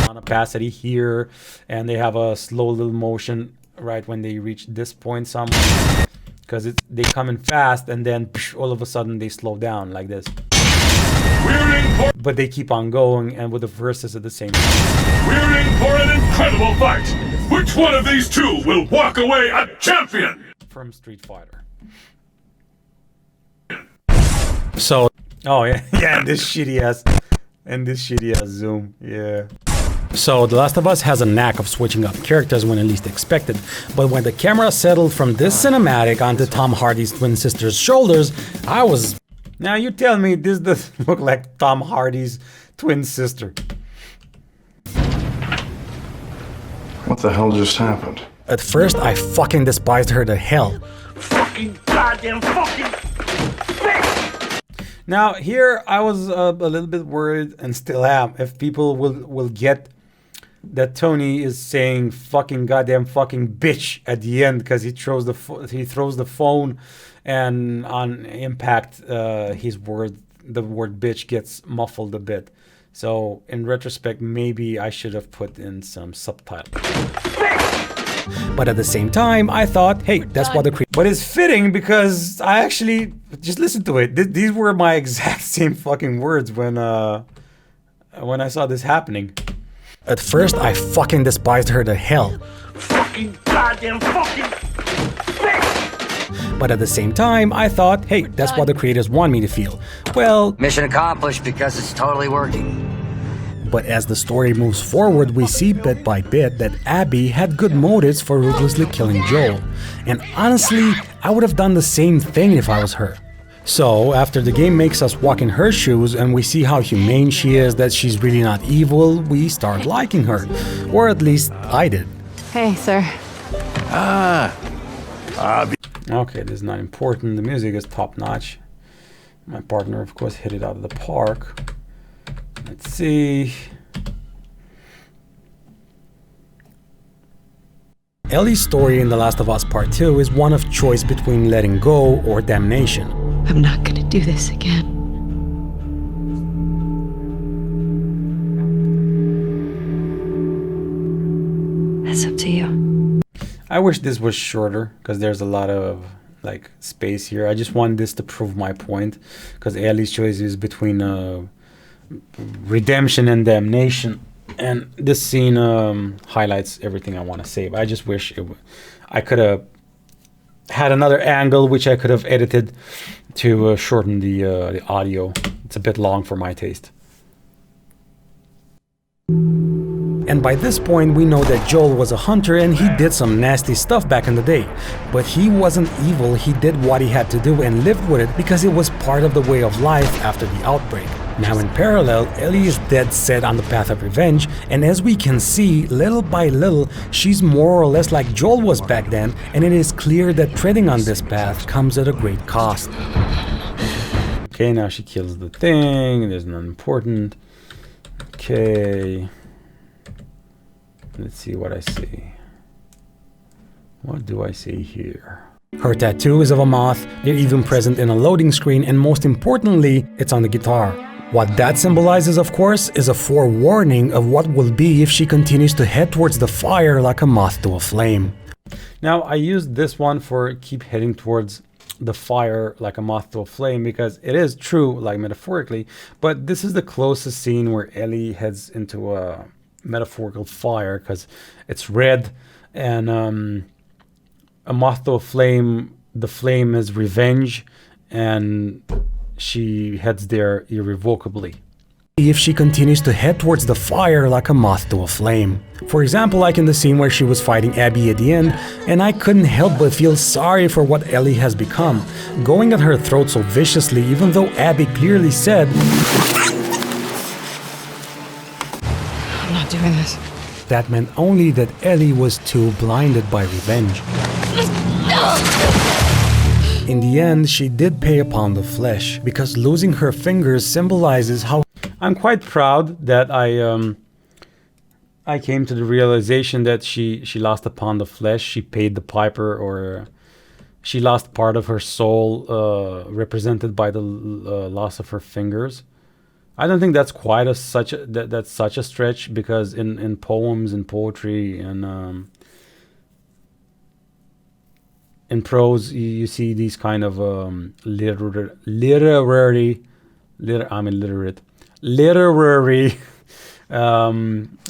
on opacity here, and they have a slow little motion right when they reach this point somewhere, because they come in fast and then all of a sudden they slow down like this. But they keep on going, and with the verses at the same time. We're in for an incredible fight! Which one of these two will walk away a champion? From Street Fighter. So, oh yeah, yeah, and this shitty ass zoom, yeah. So, The Last of Us has a knack of switching up characters when least expected, but when the camera settled from this cinematic onto Tom Hardy's twin sister's shoulders, I was... Now you tell me this doesn't look like Tom Hardy's twin sister. What the hell just happened? At first, I fucking despised her to hell. Fucking goddamn fucking bitch! Now here I was a little bit worried, and still am, if people will get that Tony is saying fucking goddamn fucking bitch at the end, because he throws the phone, and on impact the word bitch gets muffled a bit. So in retrospect, maybe I should have put in some subtitles. But at the same time, I thought, hey, that's what the... But it's fitting, because I actually just listened to it. These were my exact same fucking words when I saw this happening. At first, I fucking despised her to hell. Fucking goddamn fucking bitch! But at the same time, I thought, hey, that's what the creators want me to feel. Well... Mission accomplished, because it's totally working. But as the story moves forward, we see bit by bit that Abby had good motives for ruthlessly killing Joel. And honestly, I would have done the same thing if I was her. So, after the game makes us walk in her shoes and we see how humane she is, that she's really not evil, we start liking her. Or at least, I did. Hey, sir. Okay, this is not important. The music is top-notch. My partner, of course, hit it out of the park. Let's see. Ellie's story in The Last of Us Part 2 is one of choice between letting go or damnation. I'm not gonna do this again. That's up to you. I wish this was shorter, because there's a lot of like space here. I just want this to prove my point, because Ellie's choice is between redemption and damnation, and this scene highlights everything I want to say. But I just wish I could have had another angle, which I could have edited to shorten the audio. It's a bit long for my taste. And by this point, we know that Joel was a hunter and he did some nasty stuff back in the day. But he wasn't evil, he did what he had to do and lived with it because it was part of the way of life after the outbreak. Now in parallel, Ellie is dead set on the path of revenge, and as we can see, little by little, she's more or less like Joel was back then, and it is clear that treading on this path comes at a great cost. Okay, now she kills the thing, there's none important. Okay. Let's see what I see. What do I see here? Her tattoo is of a moth, they're even present in a loading screen, and most importantly, it's on the guitar. What that symbolizes, of course, is a forewarning of what will be if she continues to head towards the fire like a moth to a flame. Now, I used this one for keep heading towards the fire like a moth to a flame, because it is true, like metaphorically, but this is the closest scene where Ellie heads into a metaphorical fire, because it's red, and a moth to a flame, the flame is revenge, and she heads there irrevocably. If she continues to head towards the fire like a moth to a flame. For example, like in the scene where she was fighting Abby at the end, and I couldn't help but feel sorry for what Ellie has become, going at her throat so viciously even though Abby clearly said, I'm not doing this. That meant only that Ellie was too blinded by revenge. In the end, she did pay upon the flesh, because losing her fingers symbolizes how... I'm quite proud that I came to the realization that she lost upon the flesh. She paid the piper, or she lost part of her soul, represented by the loss of her fingers. I don't think that's quite that's such a stretch, because in poems and poetry and in prose, you see these kind of literary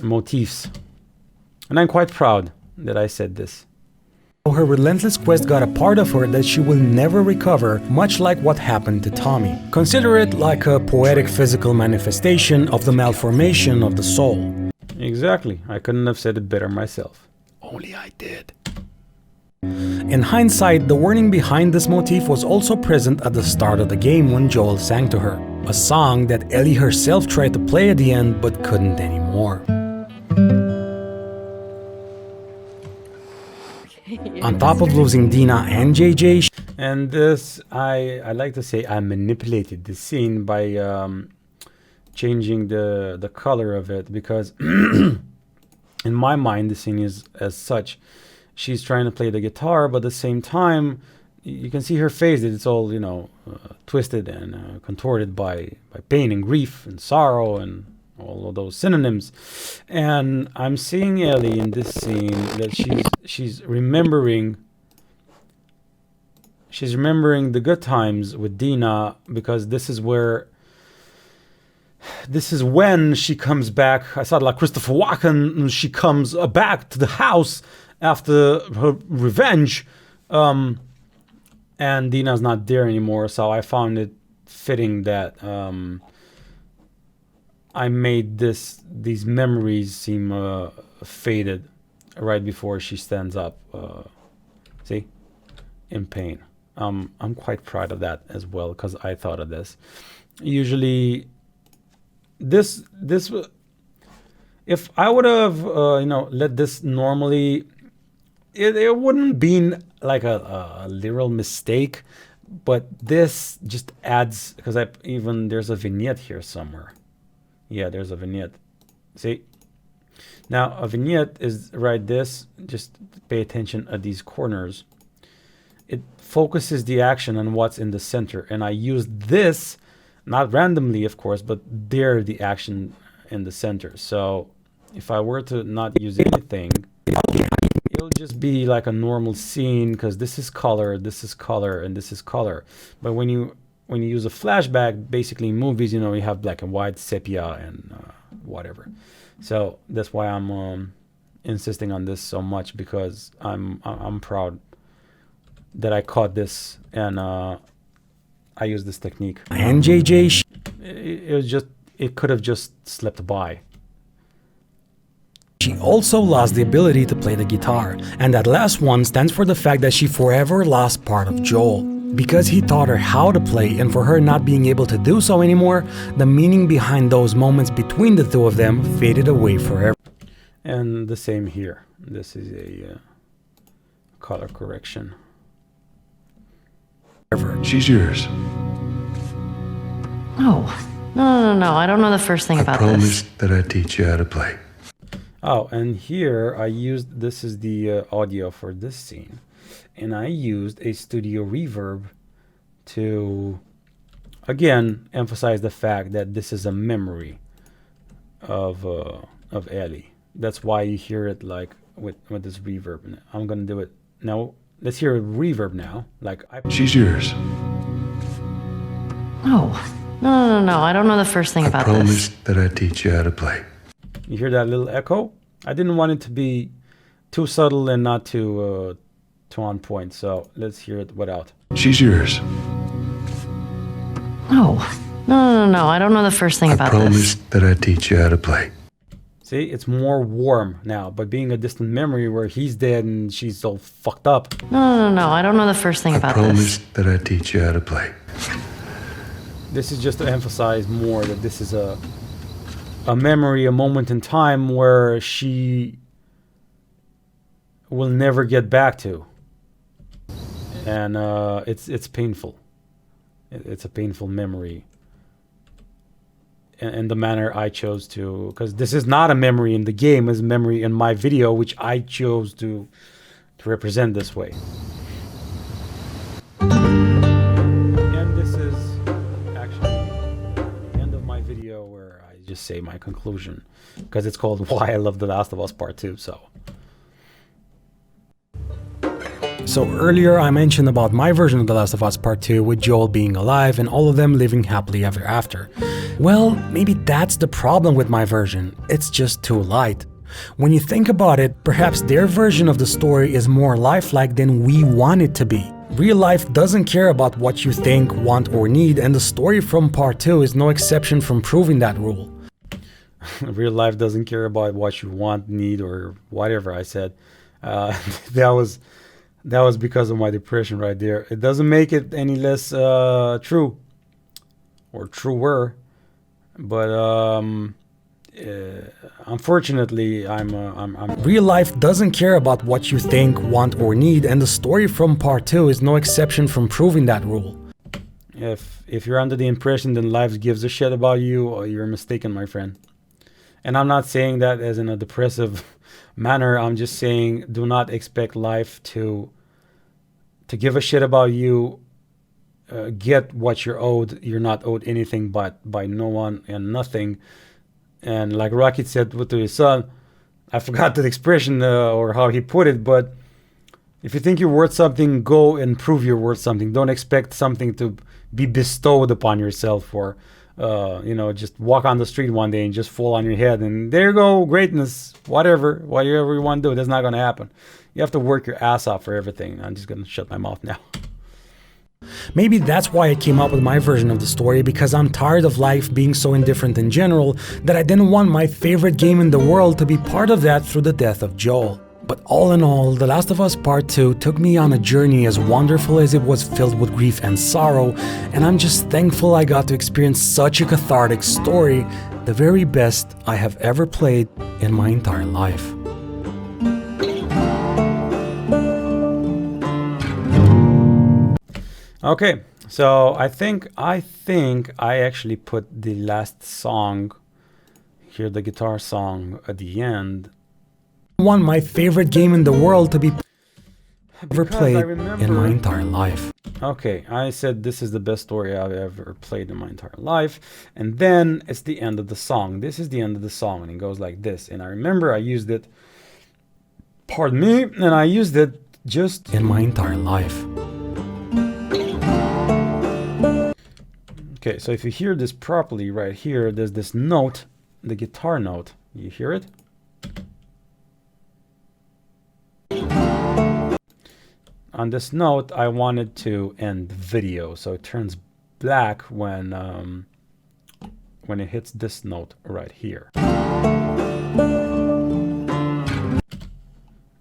motifs, and I'm quite proud that I said this. Her relentless quest got a part of her that she will never recover, much like what happened to Tommy. Consider it like a poetic physical manifestation of the malformation of the soul. Exactly. I couldn't have said it better myself. Only I did. In hindsight, the warning behind this motif was also present at the start of the game when Joel sang to her, a song that Ellie herself tried to play at the end but couldn't anymore. On top of losing Dina and JJ, and this, I like to say I manipulated the scene by changing the color of it, because in my mind the scene is as such. She's trying to play the guitar, but at the same time you can see her face that it's all, you know, twisted and contorted by pain and grief and sorrow and all of those synonyms. And I'm seeing Ellie in this scene that she's remembering the good times with Dina, because this is when she comes back. I saw it like Christopher Walken. She comes back to the house after her revenge, and Dina's not there anymore. So I found it fitting that I made these memories seem faded right before she stands up. See, in pain. I'm quite proud of that as well, because I thought of this. Usually, this if I would have let this normally, it wouldn't be like a literal mistake, but this just adds, because there's a vignette here somewhere. Yeah, there's a vignette. See? Now, a vignette is just pay attention at these corners. It focuses the action on what's in the center. And I used this, not randomly, of course, but there the action in the center. So if I were to not use anything, it'll just be like a normal scene, because this is color, and this is color. But when you use a flashback, basically in movies, you have black and white, sepia, and whatever. So that's why I'm insisting on this so much, because I'm proud that I caught this, and I used this technique. And JJ, it could have just slipped by. She also lost the ability to play the guitar, and that last one stands for the fact that she forever lost part of Joel. Because he taught her how to play, and for her not being able to do so anymore, the meaning behind those moments between the two of them faded away forever. And the same here. This is a color correction. She's yours. No. No. I don't know the first thing about I promised that I'd teach you how to play. Oh, and here this is the audio for this scene. And I used a studio reverb to, again, emphasize the fact that this is a memory of Ellie. That's why you hear it like with this reverb. I'm gonna do it now. Let's hear a reverb now. She's yours. No. I don't know the first thing about I promised that I'd teach you how to play. You hear that little echo? I didn't want it to be too subtle and not too on point. So let's hear it without. She's yours. No. I don't know the first thing about I promised that I'd teach you how to play. See, it's more warm now, but being a distant memory where he's dead and she's all fucked up. No, I don't know the first thing about I promised that I'd teach you how to play. This is just to emphasize more that this is a memory, a moment in time where she will never get back to. And it's painful. It's a painful memory. And the manner I chose to, because this is not a memory in the game, it's a memory in my video, which I chose to represent this way. video where I just say my conclusion, because it's called Why I Love The Last of Us Part 2, so. So earlier I mentioned about my version of The Last of Us Part 2 with Joel being alive and all of them living happily ever after. Well, maybe that's the problem with my version. It's just too light. When you think about it, perhaps their version of the story is more lifelike than we want it to be. Real life doesn't care about what you think, want, or need, and the story from Part 2 is no exception from proving that rule. Real life doesn't care about what you want, need, or whatever I said. That was because of my depression right there. It doesn't make it any less true or truer, but unfortunately, I'm. Real life doesn't care about what you think, want, or need, and the story from Part 2 is no exception from proving that rule. If you're under the impression that life gives a shit about you, you're mistaken, my friend. And I'm not saying that as in a depressive manner. I'm just saying do not expect life to give a shit about you. Get what you're owed. You're not owed anything but by no one and nothing. And like Rocky said to his son, I forgot the expression or how he put it, but if you think you're worth something, go and prove you're worth something. Don't expect something to be bestowed upon yourself, or just walk on the street one day and just fall on your head and there you go, greatness, whatever you want to do. That's not going to happen. You have to work your ass off for everything. I'm just going to shut my mouth now. Maybe that's why I came up with my version of the story, because I'm tired of life being so indifferent in general that I didn't want my favorite game in the world to be part of that through the death of Joel. But all in all, The Last of Us Part 2 took me on a journey as wonderful as it was filled with grief and sorrow, and I'm just thankful I got to experience such a cathartic story, the very best I have ever played in my entire life. Okay, so I think I actually put the last song here, the guitar song at the end. Want my favorite game in the world to be ever played in my entire life. Okay, I said this is the best story I've ever played in my entire life, and then it's the end of the song. This is the end of the song, and it goes like this. And I remember I used it, pardon me, and I used it just in my entire life. Okay, so if you hear this properly right here, there's this note, the guitar note. You hear it? On this note, I wanted to end the video, so it turns black when it hits this note right here.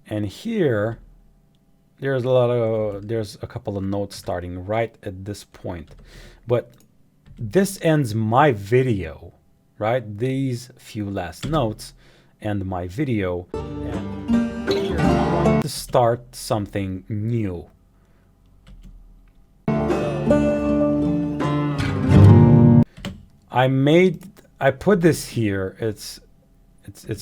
And here, there's a couple of notes starting right at this point, but this ends my video, right? These few last notes end my video, and here I wanted to start something new. I put this here. It's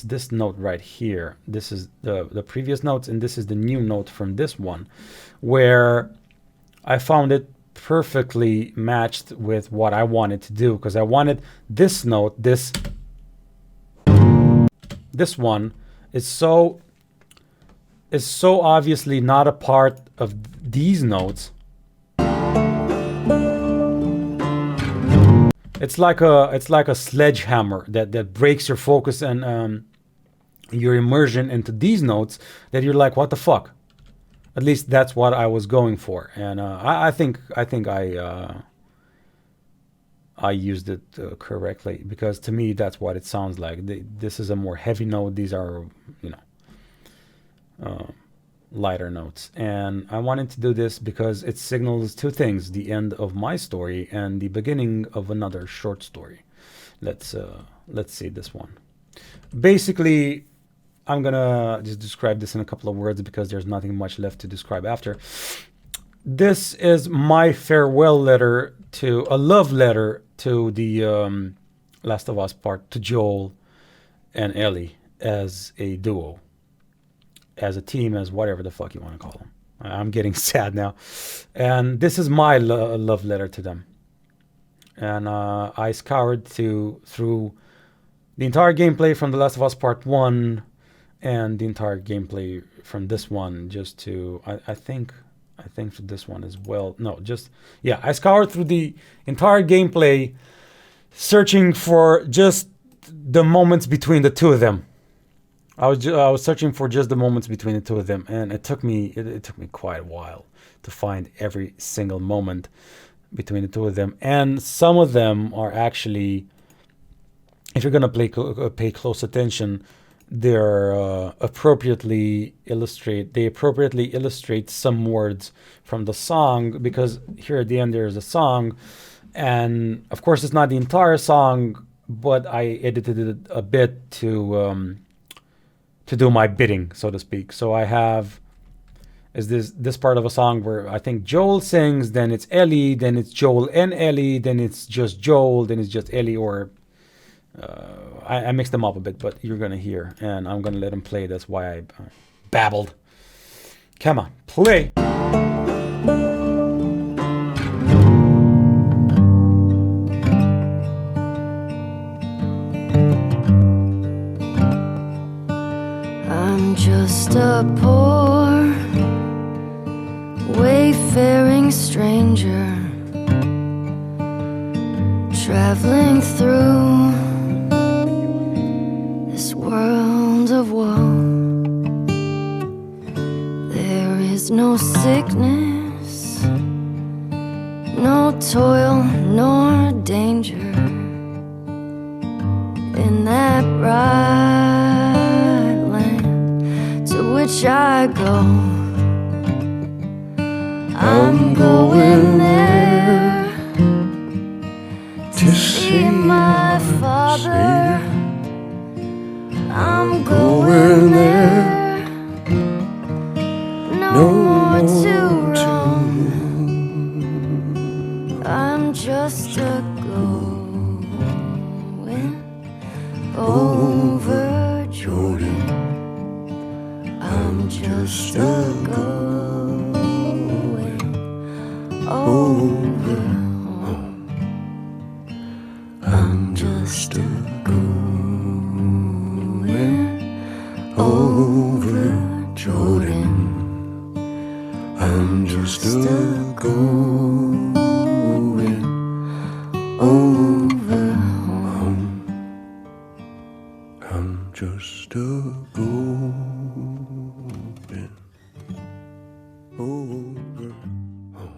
this note right here. This is the previous notes, and this is the new note from this one, where I found it perfectly matched with what I wanted to do, because I wanted this note, this one is so obviously not a part of these notes. It's like a sledgehammer that breaks your focus and your immersion into these notes, that you're like, what the fuck? At least that's what I was going for, and I think I used it correctly, because to me that's what it sounds like. This is a more heavy note. These are, lighter notes, and I wanted to do this because it signals two things: the end of my story and the beginning of another short story. Let's see this one. Basically, I'm gonna just describe this in a couple of words because there's nothing much left to describe after. This is my farewell letter, a love letter to the Last of Us part, to Joel and Ellie as a duo, as a team, as whatever the fuck you want to call them. I'm getting sad now. And this is my love letter to them. and I scoured through the entire gameplay from The Last of Us Part 1 and the entire gameplay from this one, just to I think for this one as well. No, just yeah, I scoured through the entire gameplay, searching for just the moments between the two of them. I was searching for just the moments between the two of them, and it took me quite a while to find every single moment between the two of them. And some of them are actually, if you're gonna pay close attention, they're appropriately illustrate some words from the song, because here at the end there's a song, and of course it's not the entire song, but I edited it a bit to do my bidding, so to speak. So I have this part of a song where I think Joel sings, then it's Ellie, then it's Joel and Ellie, then it's just Joel, then it's just Ellie, or I mixed them up a bit, but you're gonna hear, and I'm gonna let him play. That's why I babbled. Come on, play. I'm just a poor, wayfaring stranger, traveling through this world of woe. There is no sickness, no toil, nor danger in that bright land to which I go. I'm going there to see my Father. I'm going there, no more to roam. I'm just a going over Jordan. I'm just a going over home. I'm just a going over Jordan. I'm just a going over home. I'm just a going over home.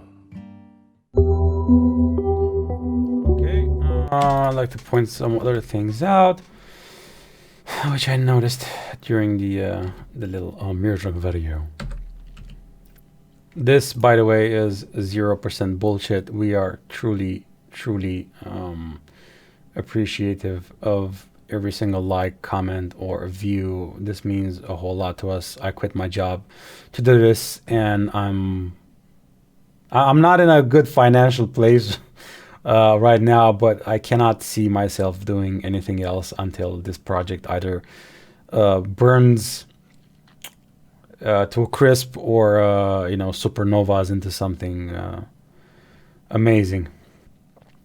Okay, I'd like to point some other things out, which I noticed during the little mirror drug video. This, by the way, is 0% bullshit. We are truly appreciative of every single like, comment, or view. This means a whole lot to us. I quit my job to do this, and I'm not in a good financial place right now, but I cannot see myself doing anything else until this project either burns to a crisp, or supernovas into something amazing,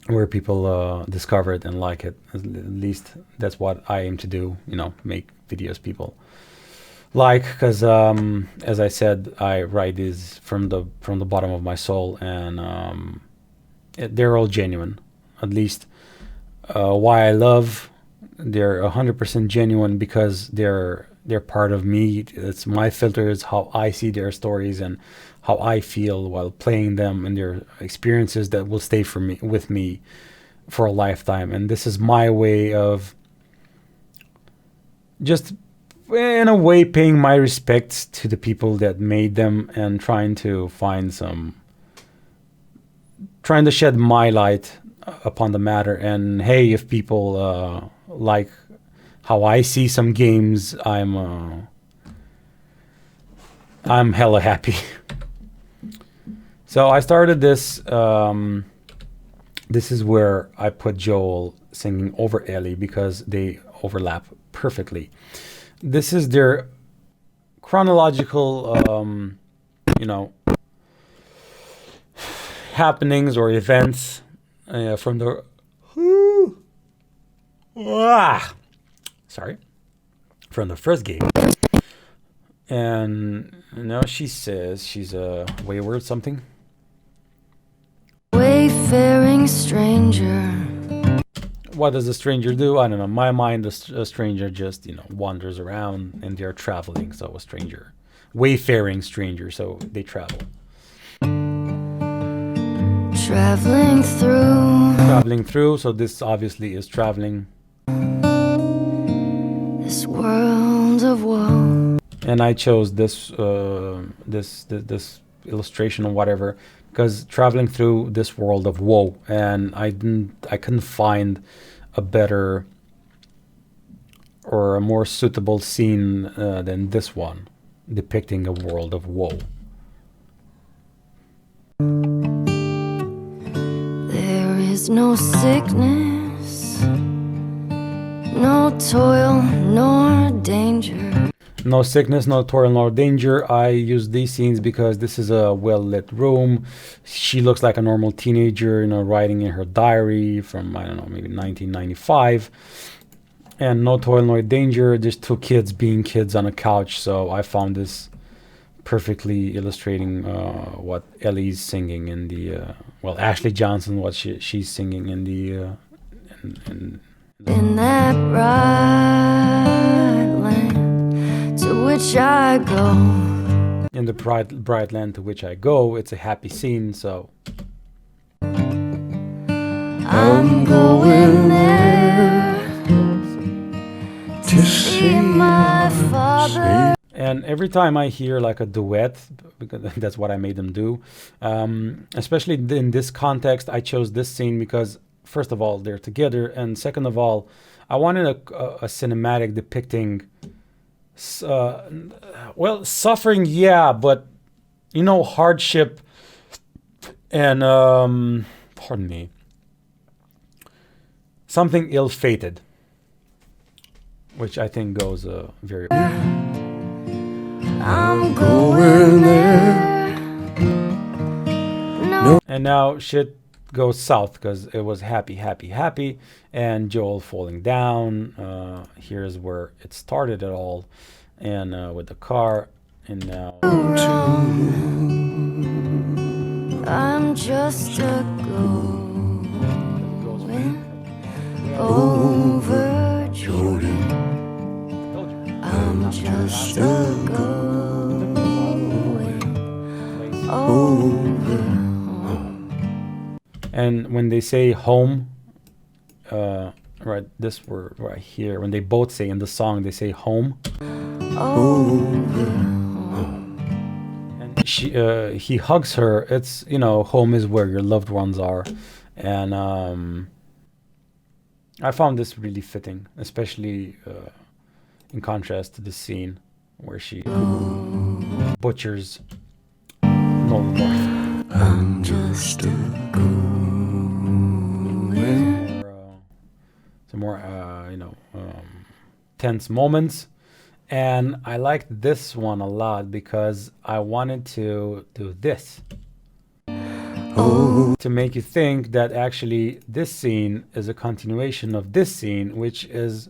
where people discover it and like it. At least that's what I aim to do. Make videos people like, because as I said, I write these from the bottom of my soul, and they're all genuine. At least why I love, they're 100% genuine, because they're part of me. It's my filters, how I see their stories and how I feel while playing them, and their experiences that will stay with me for a lifetime. And this is my way of just, in a way, paying my respects to the people that made them, and trying to shed my light upon the matter. And hey, if people like how I see some games, I'm hella happy. So I started this. This is where I put Joel singing over Ellie, because they overlap perfectly. This is their chronological, happenings or events from the sorry, from the first game. And now she says she's a wayward something. Wayfaring stranger. What does a stranger do? I don't know. In my mind, a stranger just, you know, wanders around and they're traveling. So a stranger, wayfaring stranger. So they travel. Traveling through. Traveling through. So this obviously is traveling. This world of woe. And I chose this this illustration or whatever because traveling through this world of woe, and I couldn't find a better or a more suitable scene than this one depicting a world of woe. There is no sickness, no toil nor danger. No sickness, no toil, nor danger. I use these scenes because this is a well-lit room. She looks like a normal teenager, you know, writing in her diary from, I don't know, maybe 1995. And no toil, nor danger. Just two kids being kids on a couch. So I found this perfectly illustrating what Ellie's singing in the, well, Ashley Johnson, what she's singing in the, in that bright land to which I go. In the bright land to which I go, it's a happy scene, so I'm going there to see my father. And every time I hear like a duet, because that's what I made them do, especially in this context, I chose this scene because first of all, they're together, and second of all, I wanted a cinematic depicting well, suffering, yeah, but you know, hardship and pardon me, something ill-fated, which I think goes very I'm going there. No. And now shit goes south because it was happy, happy, happy, and Joel falling down. Here's where it started it all, and with the car, and now I'm just a going over Jordan. I'm just a going over. And when they say home, right, this word right here, when they both say in the song, they say home. And he hugs her. It's, you know, home is where your loved ones are. And I found this really fitting, especially in contrast to the scene where she butchers Nolan North. I'm just a some more you know, tense moments, and I liked this one a lot because I wanted to do this to make you think that actually this scene is a continuation of this scene, which is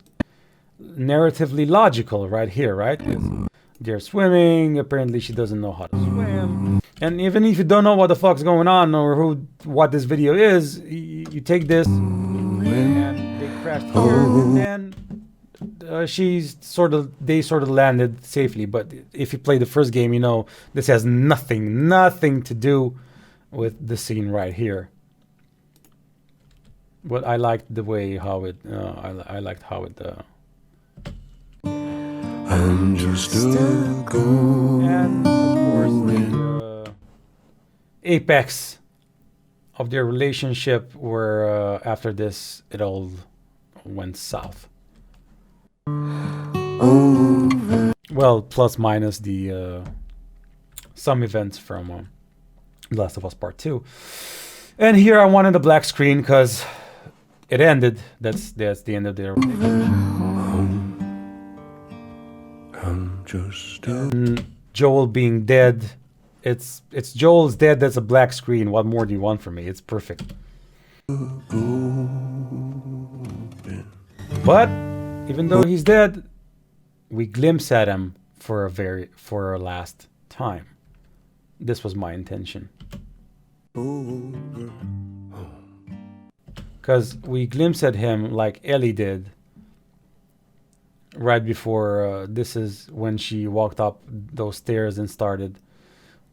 narratively logical right here, right? They're swimming, apparently she doesn't know how to swim, and even if you don't know what the fuck's going on or what this video is, you take this and they crashed here, and then they sort of landed safely. But if you play the first game, you know this has nothing to do with the scene right here. But I liked the way how it I liked how it I'm just a going. And of course the apex of their relationship, where after this it all went south. Well, plus minus the some events from Last of Us Part 2. And here I wanted a black screen because it ended. That's the end of their I'm just Joel being dead. It's Joel's dead. That's a black screen. What more do you want from me? It's perfect. But even though he's dead, we glimpse at him for a last time. This was my intention. Because we glimpse at him like Ellie did right before this is when she walked up those stairs and started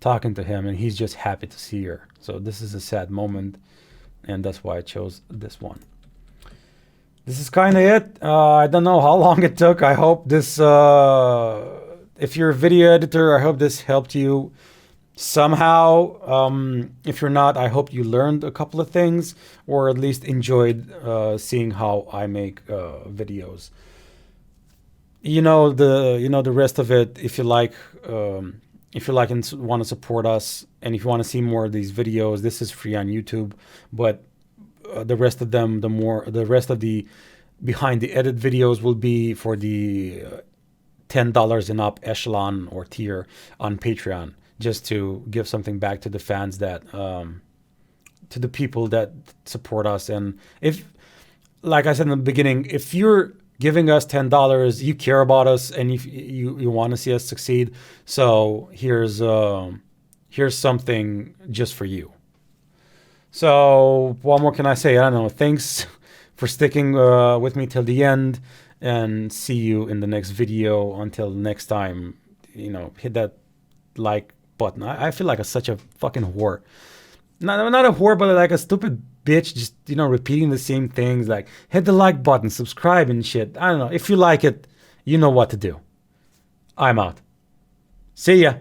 talking to him, and he's just happy to see her. So this is a sad moment, and that's why I chose this one. This is kind of it. I don't know how long it took. I hope this, if you're a video editor, I hope this helped you somehow. If you're not, I hope you learned a couple of things, or at least enjoyed seeing how I make videos. You know the rest of it. If you like and want to support us, and if you want to see more of these videos, this is free on YouTube. But the rest of them, the rest of the behind the edit videos will be for the $10 and up echelon or tier on Patreon, just to give something back to the fans that to the people that support us. And if, like I said in the beginning, if you're giving us $10, you care about us, and you want to see us succeed. So here's something just for you. So what more can I say? I don't know. Thanks for sticking with me till the end, and see you in the next video. Until next time, hit that like button. I feel like such a fucking whore. Not a whore, but like a stupid bitch, just repeating the same things. Like, hit the like button, subscribe and shit. I don't know. If you like it, you know what to do. I'm out. See ya.